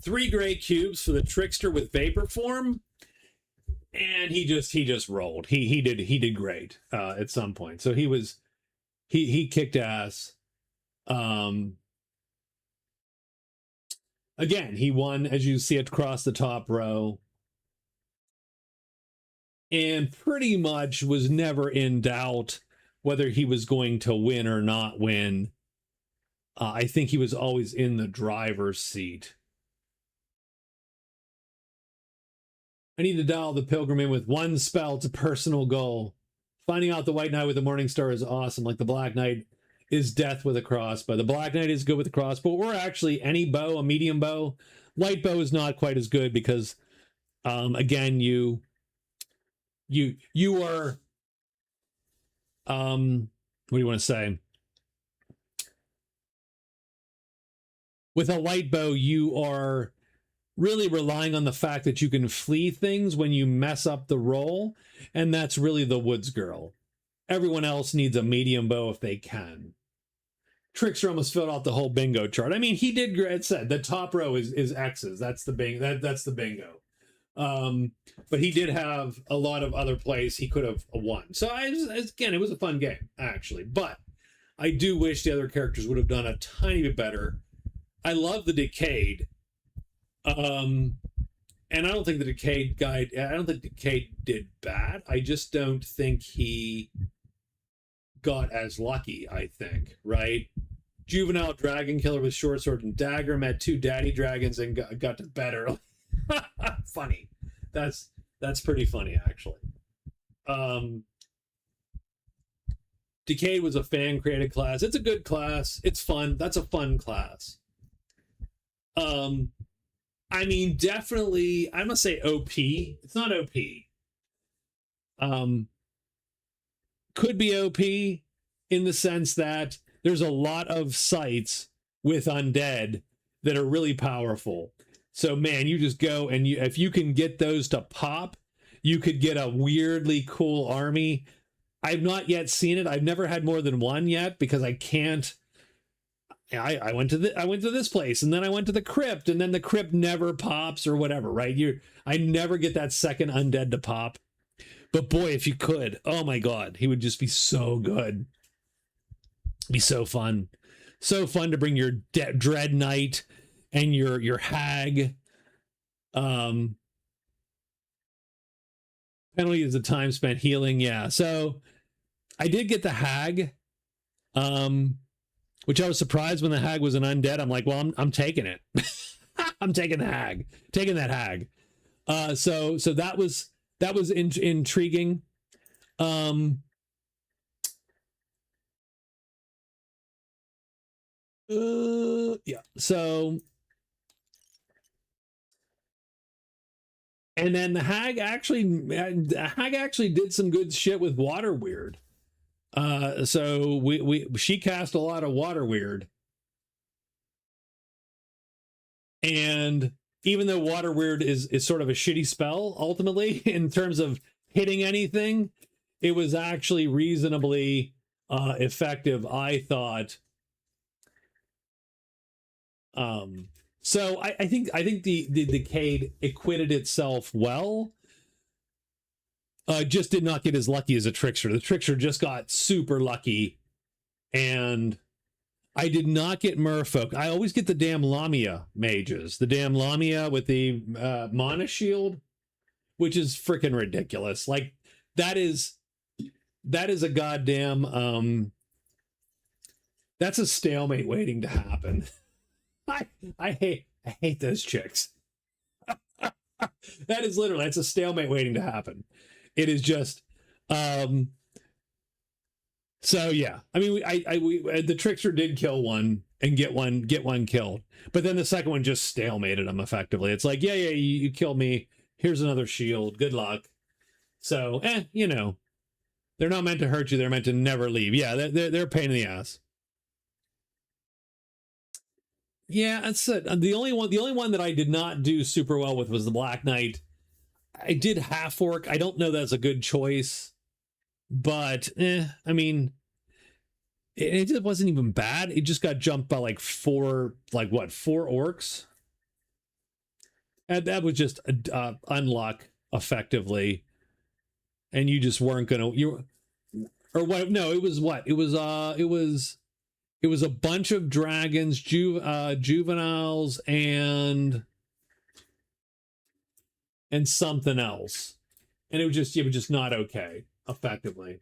3 gray cubes for the Trickster with vapor form, and he just rolled. He did great at some point. So he kicked ass. Again, he won, as you see it across the top row, and pretty much was never in doubt whether he was going to win or not win. I think he was always in the driver's seat. I need to dial the Pilgrim in with 1 spell. It's a personal goal. Finding out the White Knight with the Morning Star is awesome. Like the Black Knight is death with a crossbow. The Black Knight is good with a crossbow, or actually any bow, a medium bow. Light bow is not quite as good because, again, you are, what do you want to say? With a light bow, you are really relying on the fact that you can flee things when you mess up the roll, and that's really the Woods Girl. Everyone else needs a medium bow if they can. Trickster almost filled out the whole bingo chart. I mean, he did great. It said the top row is X's. That's the that's the bingo. But he did have a lot of other plays he could have won. So again, it was a fun game actually. But I do wish the other characters would have done a tiny bit better. I love the Decayed. And I don't think the Decayed guy, I don't think Decayed did bad. I just don't think he got as lucky, I think, right? Juvenile dragon killer with short sword and dagger, met 2 daddy dragons and got to better. Funny. That's pretty funny, actually. Decayed was a fan-created class. It's a good class. It's fun. That's a fun class. I mean, definitely, I must say OP. It's not OP. Could be OP in the sense that there's a lot of sites with undead that are really powerful. So, man, you just go and if you can get those to pop, you could get a weirdly cool army. I've not yet seen it. I've never had more than one yet because I can't. I went to this place and then I went to the crypt and then the crypt never pops or whatever, right? I never get that second undead to pop. But boy, if you could, oh my God, he would just be so good. Be so fun. So fun to bring your Dread Knight and your hag. Penalty is the time spent healing. Yeah. So I did get the hag. Which I was surprised when the hag was an undead. I'm like, well, I'm taking it. I'm taking the hag, taking that hag. So that was intriguing. Yeah. So, and then the hag actually did some good shit with Water Weird. So she cast a lot of Water Weird, and even though Water Weird is sort of a shitty spell ultimately in terms of hitting anything, it was actually reasonably effective, I thought. So I think the Decayed acquitted itself well. Just did not get as lucky as a Trickster. The Trickster just got super lucky, and I did not get Merfolk. I always get the damn Lamia mages. The damn Lamia with the mana shield, which is freaking ridiculous. Like, that is a goddamn, that's a stalemate waiting to happen. I hate those chicks. That is literally, it's a stalemate waiting to happen. It is just, um, so yeah. I mean, the Trickster did kill one and get one killed, but then the second one just stalemated him effectively. It's like, yeah, you killed me. Here's another shield. Good luck. So, you know, they're not meant to hurt you. They're meant to never leave. Yeah, they're a pain in the ass. Yeah, that's it. The only one that I did not do super well with was the Black Knight. I did half orc. I don't know that's a good choice, but I mean, it just wasn't even bad. It just got jumped by like four orcs, and that was just unluck effectively. And you just weren't gonna or what? No, it was what? It was a bunch of dragons, juveniles, and something else, and it was just not okay effectively.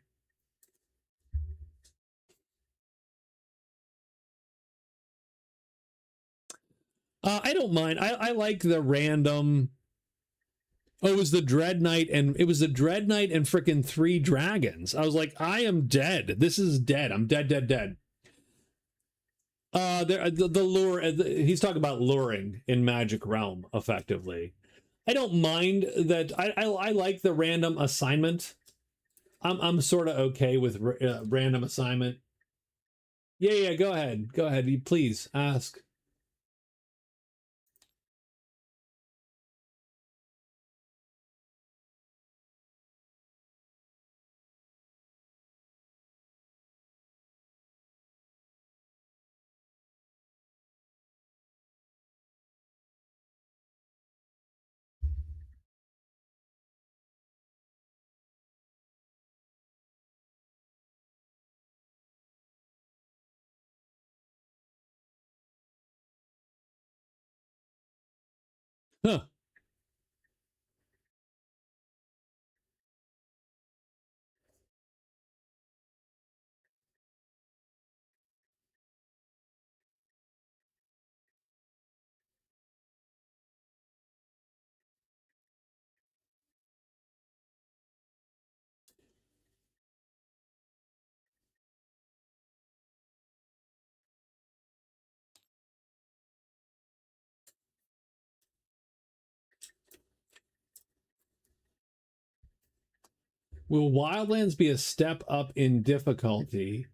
I don't mind. I like the random. Oh, it was the Dread Knight, and it was the Dread Knight and freaking 3 dragons. I was like, I am dead. This is dead. I'm dead. The lure. He's talking about luring in Magic Realm, effectively. I don't mind that. I like the random assignment. I'm sort of okay with random assignment. Yeah. Go ahead. Please ask. Huh. Will Wildlands be a step up in difficulty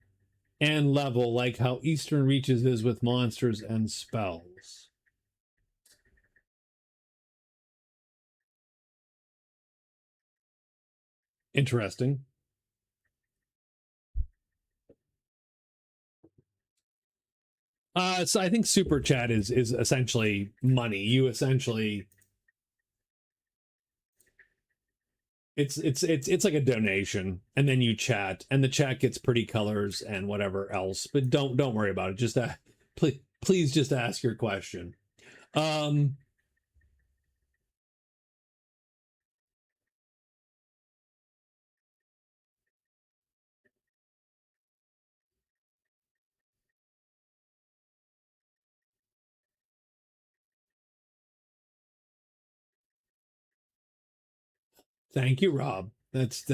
and level like how Eastern Reaches is with monsters and spells? Interesting. So I think super chat is essentially money. You essentially it's like a donation, and then you chat, and the chat gets pretty colors and whatever else. But don't worry about it. Just please just ask your question. Um, Thank you, Rob. That's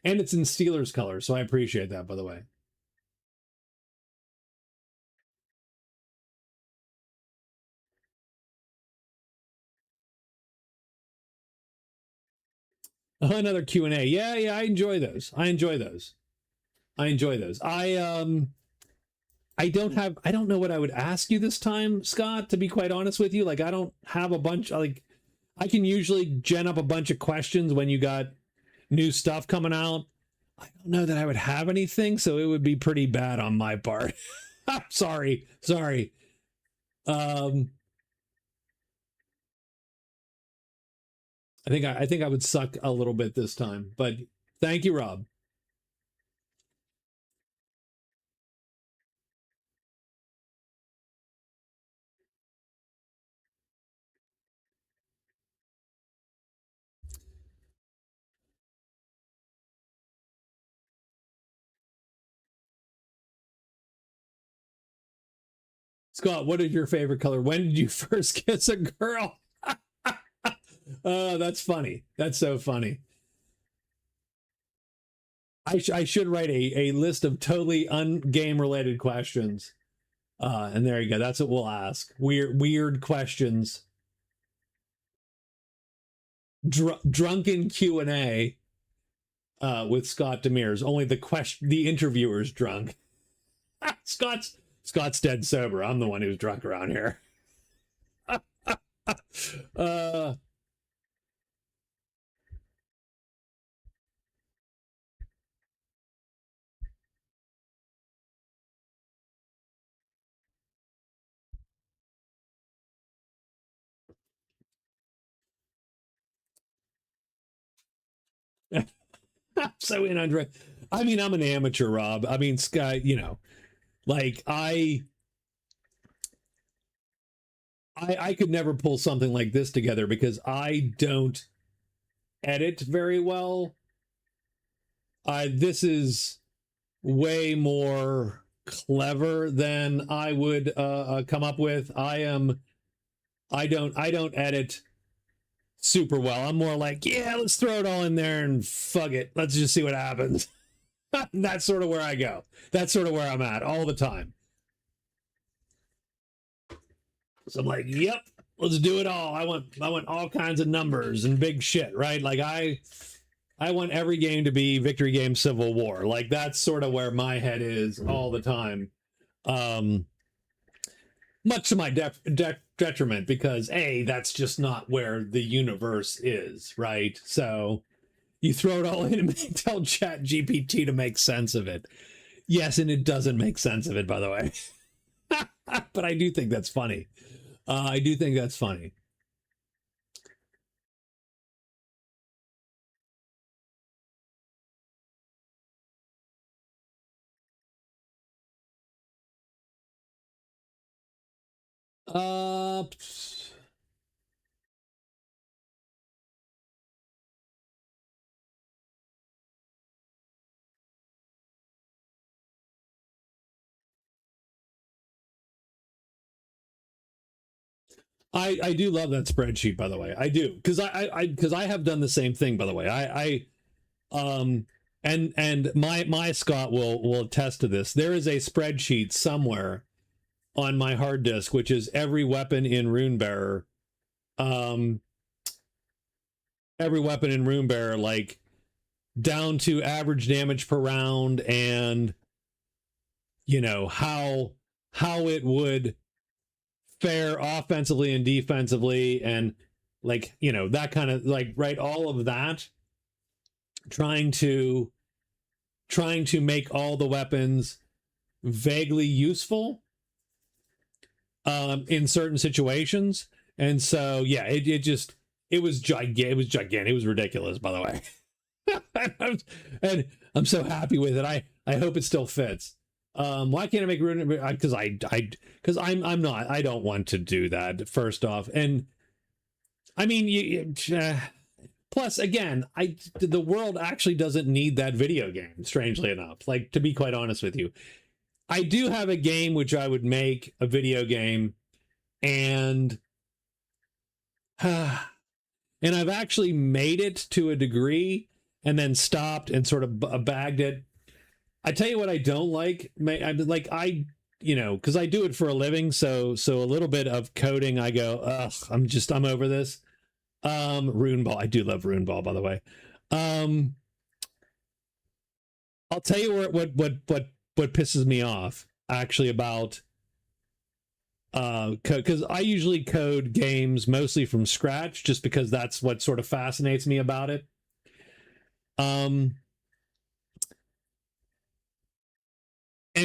and it's in Steelers colors, so I appreciate that. By the way. Oh, another Q&A. Yeah, I enjoy those. I enjoy those. I don't know what I would ask you this time, Scott, to be quite honest with you. Like, I don't have a bunch, like, I can usually gen up a bunch of questions when you got new stuff coming out. I don't know that I would have anything, so it would be pretty bad on my part. Sorry. Um, I think I would suck a little bit this time, but thank you, Rob. Scott, what is your favorite color? When did you first kiss a girl? Oh, that's funny. That's so funny. I should write a list of totally un-game related questions. And there you go. That's what we'll ask. Weird questions. Drunken Q&A with Scott Demirs. Only the interviewer's drunk. Scott's dead sober. I'm the one who's drunk around here. So in under, I mean, I'm an amateur, Rob. I mean, Sky, like I could never pull something like this together because I don't edit very well. This is way more clever than I would come up with. I don't edit super well. I'm more like, yeah, let's throw it all in there and fuck it. Let's just see what happens. That's sort of where I go. That's sort of where I'm at all the time. So I'm like, yep, let's do it all. I want all kinds of numbers and big shit, right? Like I want every game to be victory game Civil War. Like that's sort of where my head is all the time. Much to my detriment because that's just not where the universe is, right? So you throw it all in and tell Chat GPT to make sense of it. Yes, and it doesn't make sense of it, by the way. But I do think that's funny. I do think that's funny. I do love that spreadsheet, by the way. I do because I have done the same thing, by the way. And my Scott will attest to this. There is a spreadsheet somewhere on my hard disk, which is every weapon in Runebearer. Every weapon in Runebearer, like down to average damage per round, and how it would fare offensively and defensively, and like that kind of like right, all of that, trying to make all the weapons vaguely useful in certain situations. And so yeah, it was gigantic. It was gigantic. It was ridiculous, by the way. And I'm so happy with it. I hope it still fits. Why can't I make Rune? Because I don't want to do that, first off. And I mean, plus again, the world actually doesn't need that video game, strangely enough. Like, to be quite honest with you, I do have a game which I would make a video game, and I've actually made it to a degree and then stopped and sort of bagged it. I tell you what I don't like. Because I do it for a living, so a little bit of coding, I go, ugh, I'm over this. Runeball, I do love Runeball, by the way. I'll tell you what pisses me off actually about because I usually code games mostly from scratch, just because that's what sort of fascinates me about it. And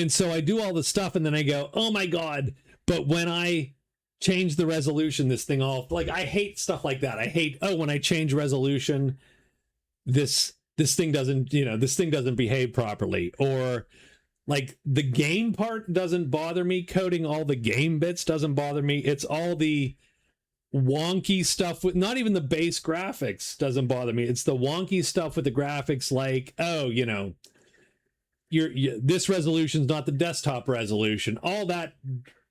so I do all the stuff, and then I go, oh my God, but when I change the resolution, this thing all, like, I hate stuff like that. I hate, when I change resolution, this thing doesn't, this thing doesn't behave properly. Or like the game part doesn't bother me. Coding all the game bits doesn't bother me. It's all the wonky stuff with, not even the base graphics doesn't bother me. It's the wonky stuff with the graphics, like, this resolution's not the desktop resolution. All that,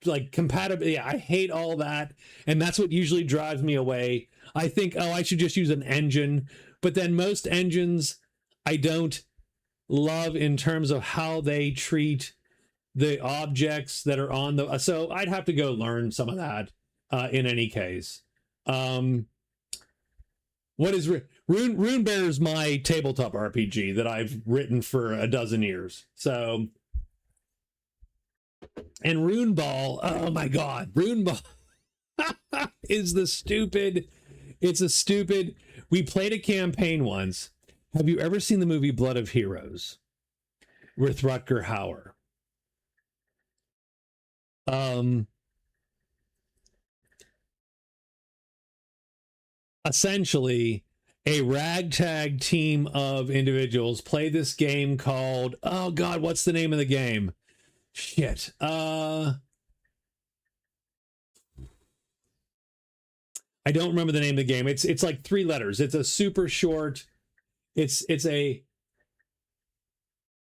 like, compatibility. Yeah, I hate all that, and that's what usually drives me away. I think, oh, I should just use an engine. But then most engines I don't love in terms of how they treat the objects that are on the. So I'd have to go learn some of that in any case. What is Rune Bear is my tabletop RPG that I've written for a dozen years. So, and Rune Ball, oh my God, Rune Ball is the stupid. It's a stupid. We played a campaign once. Have you ever seen the movie Blood of Heroes with Rutger Hauer? Essentially, a ragtag team of individuals play this game called, oh God, what's the name of the game? Shit. I don't remember the name of the game. It's like 3 letters. It's a super short. It's a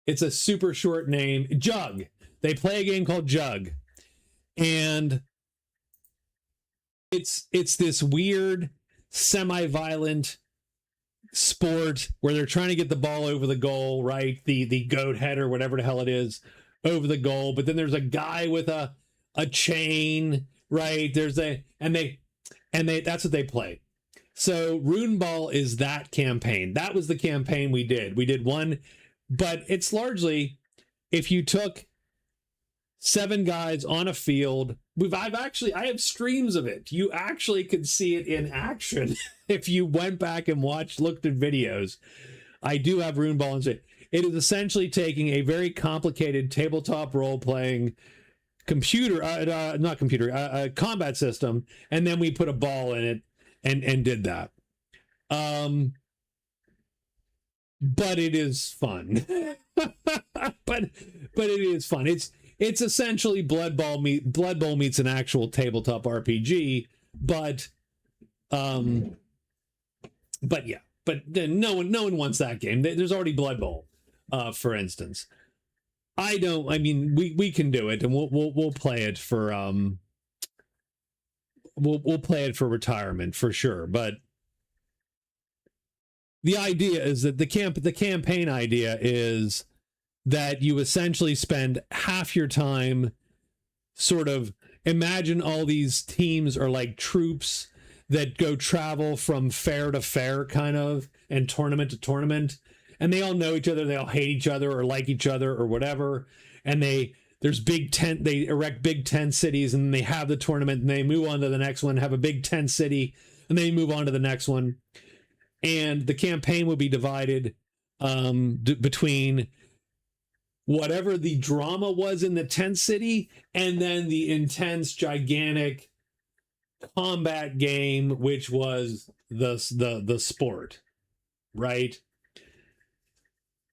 super short name. Jug. They play a game called Jug, and it's this weird semi-violent sport where they're trying to get the ball over the goal, right? The goat head or whatever the hell it is over the goal, but then there's a guy with a chain, right? There's a and they that's what they play. So Rune Ball is that campaign. That was the campaign we did. We did one, but it's largely if you took 7 guys on a field. I have streams of it. You actually could see it in action if you went back and looked at videos. I do have Rune Ball and shit. It is essentially taking a very complicated tabletop role-playing combat system, and then we put a ball in it and did that. But it is fun. but it is fun. It's essentially Blood Bowl meets an actual tabletop RPG, but yeah, but then no one wants that game. There's already Blood Bowl, for instance. I mean, we can do it, and we'll play it for we'll play it for retirement for sure. But the idea is that the campaign idea is that you essentially spend half your time sort of imagine all these teams are like troops that go travel from fair to fair kind of and tournament to tournament, and they all know each other, they all hate each other or like each other or whatever, and they erect big tent cities, and they have the tournament and they move on to the next one, have a big tent city, and they move on to the next one. And the campaign will be divided between whatever the drama was in the tent city, and then the intense, gigantic combat game, which was the sport, right?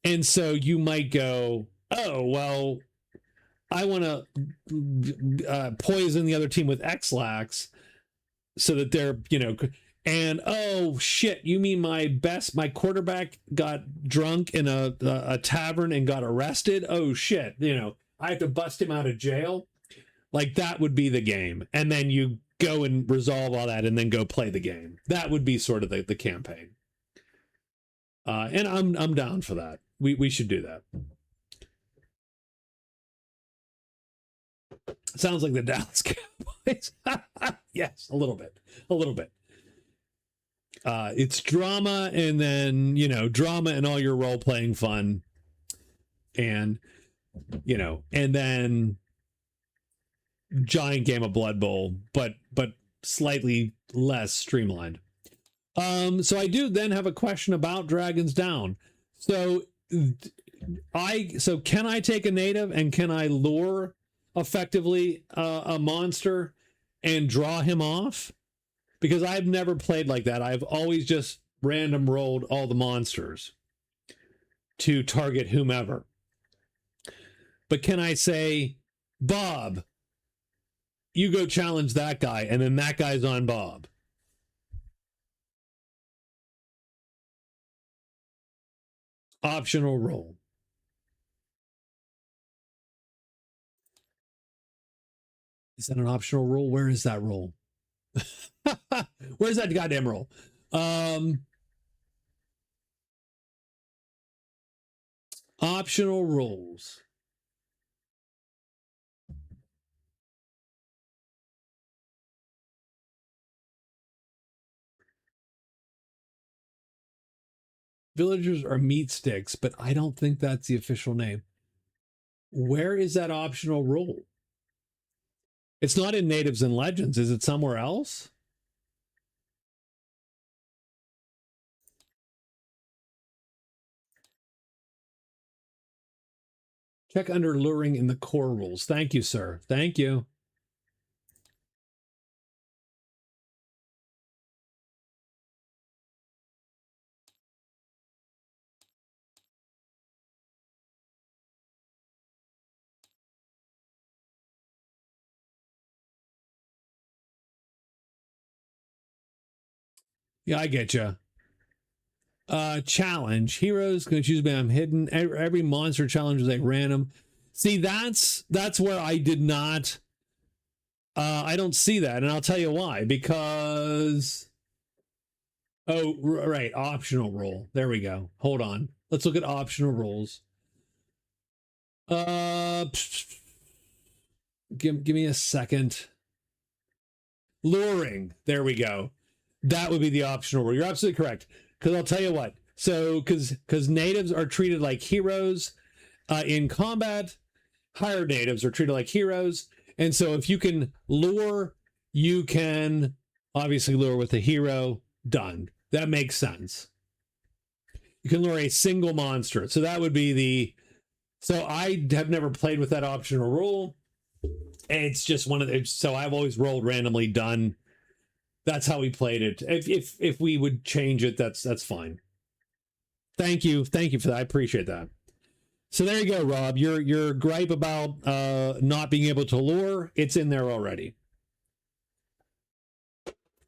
And so you might go, oh, well, I want to poison the other team with X-Lax so that they're, and oh shit, you mean my quarterback got drunk in a tavern and got arrested? Oh shit, I have to bust him out of jail. Like, that would be the game, and then you go and resolve all that, and then go play the game. That would be sort of the campaign. And I'm down for that. We should do that. Sounds like the Dallas Cowboys. Yes, a little bit. It's drama, and then drama and all your role-playing fun, and and then giant game of Blood Bowl, but slightly less streamlined. So I do then have a question about Dragon's Down. So can I take a native and can I lure effectively a monster and draw him off? Because I've never played like that. I've always just random rolled all the monsters to target whomever. But can I say, Bob, you go challenge that guy, and then that guy's on Bob? Optional roll. Is that an optional roll? Where is that roll? Where's that goddamn roll? Optional rolls. Villagers are meat sticks, but I don't think that's the official name. Where is that optional rule? It's not in Natives and Legends. Is it somewhere else? Check under luring in the core rules. Thank you, sir. Thank you. Yeah, I get you. Challenge. Heroes can choose them hidden. Every monster challenge is like random. See, that's where I did not. I don't see that, and I'll tell you why. Because right, optional role. There we go. Hold on. Let's look at optional roles. Give me a second. Luring. There we go. That would be the optional role. You're absolutely correct. Because I'll tell you what. So, because natives are treated like heroes in combat, higher natives are treated like heroes. And so if you can lure, you can obviously lure with a hero. Done. That makes sense. You can lure a single monster. So that would be the... So I have never played with that optional rule. It's just one of the... So I've always rolled randomly. Done. That's how we played it. If we would change it, that's fine. Thank you for that. I appreciate that. So there you go, Rob. Your gripe about not being able to lure, it's in there already.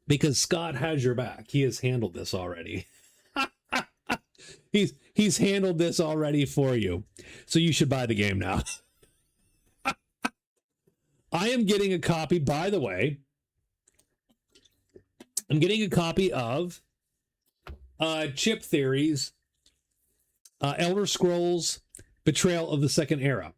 Because Scott has your back. He has handled this already. He's handled this already for you. So you should buy the game now. I am getting a copy, by the way. I'm getting a copy of Chip Theory's Elder Scrolls Betrayal of the Second Era.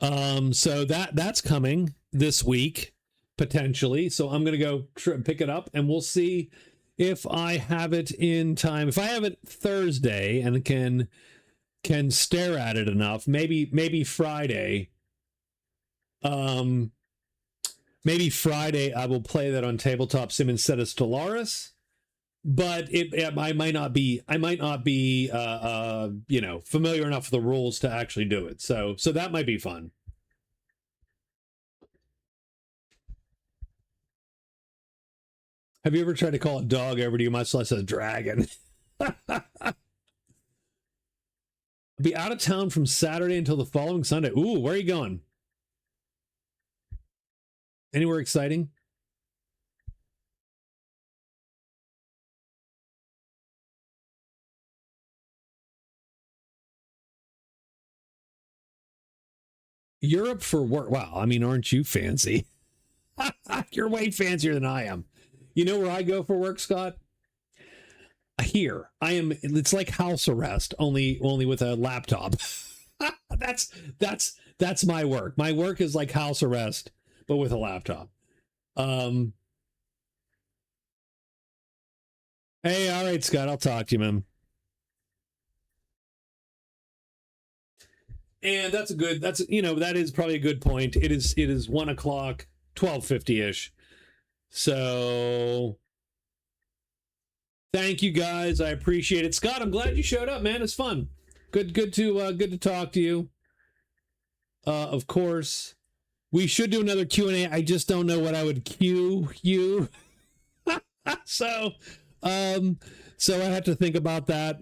So that's coming this week, potentially. So I'm going to go pick it up, and we'll see if I have it in time. If I have it Thursday and can stare at it enough, maybe Friday. Maybe Friday I will play that on Tabletop Sim instead of Stellaris, but I might not be familiar enough with the rules to actually do it. So that might be fun. Have you ever tried to call a dog over to you, much less a dragon? I'll be out of town from Saturday until the following Sunday. Ooh, where are you going? Anywhere exciting? Europe for work. Wow, I mean, aren't you fancy? You're way fancier than I am. You know where I go for work, Scott? Here. I am. It's like house arrest, only with a laptop. That's my work. My work is like house arrest, but with a laptop. Hey, all right, Scott, I'll talk to you, man. And that is probably a good point. It is 1 o'clock, 12:50-ish. So thank you guys. I appreciate it. Scott, I'm glad you showed up, man. It's fun. Good to talk to you. Of course. We should do another Q&A. I just don't know what I would cue you. So I have to think about that.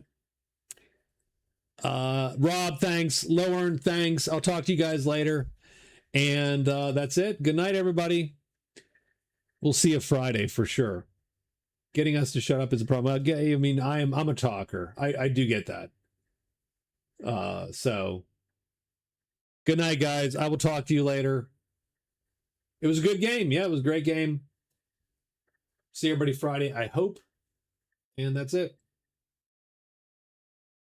Rob, thanks. Lowern, thanks. I'll talk to you guys later. And that's it. Good night, everybody. We'll see you Friday for sure. Getting us to shut up is a problem. I mean, I'm a talker. I do get that. So good night, guys. I will talk to you later. It was a good game. Yeah, it was a great game. See everybody Friday, I hope. And that's it.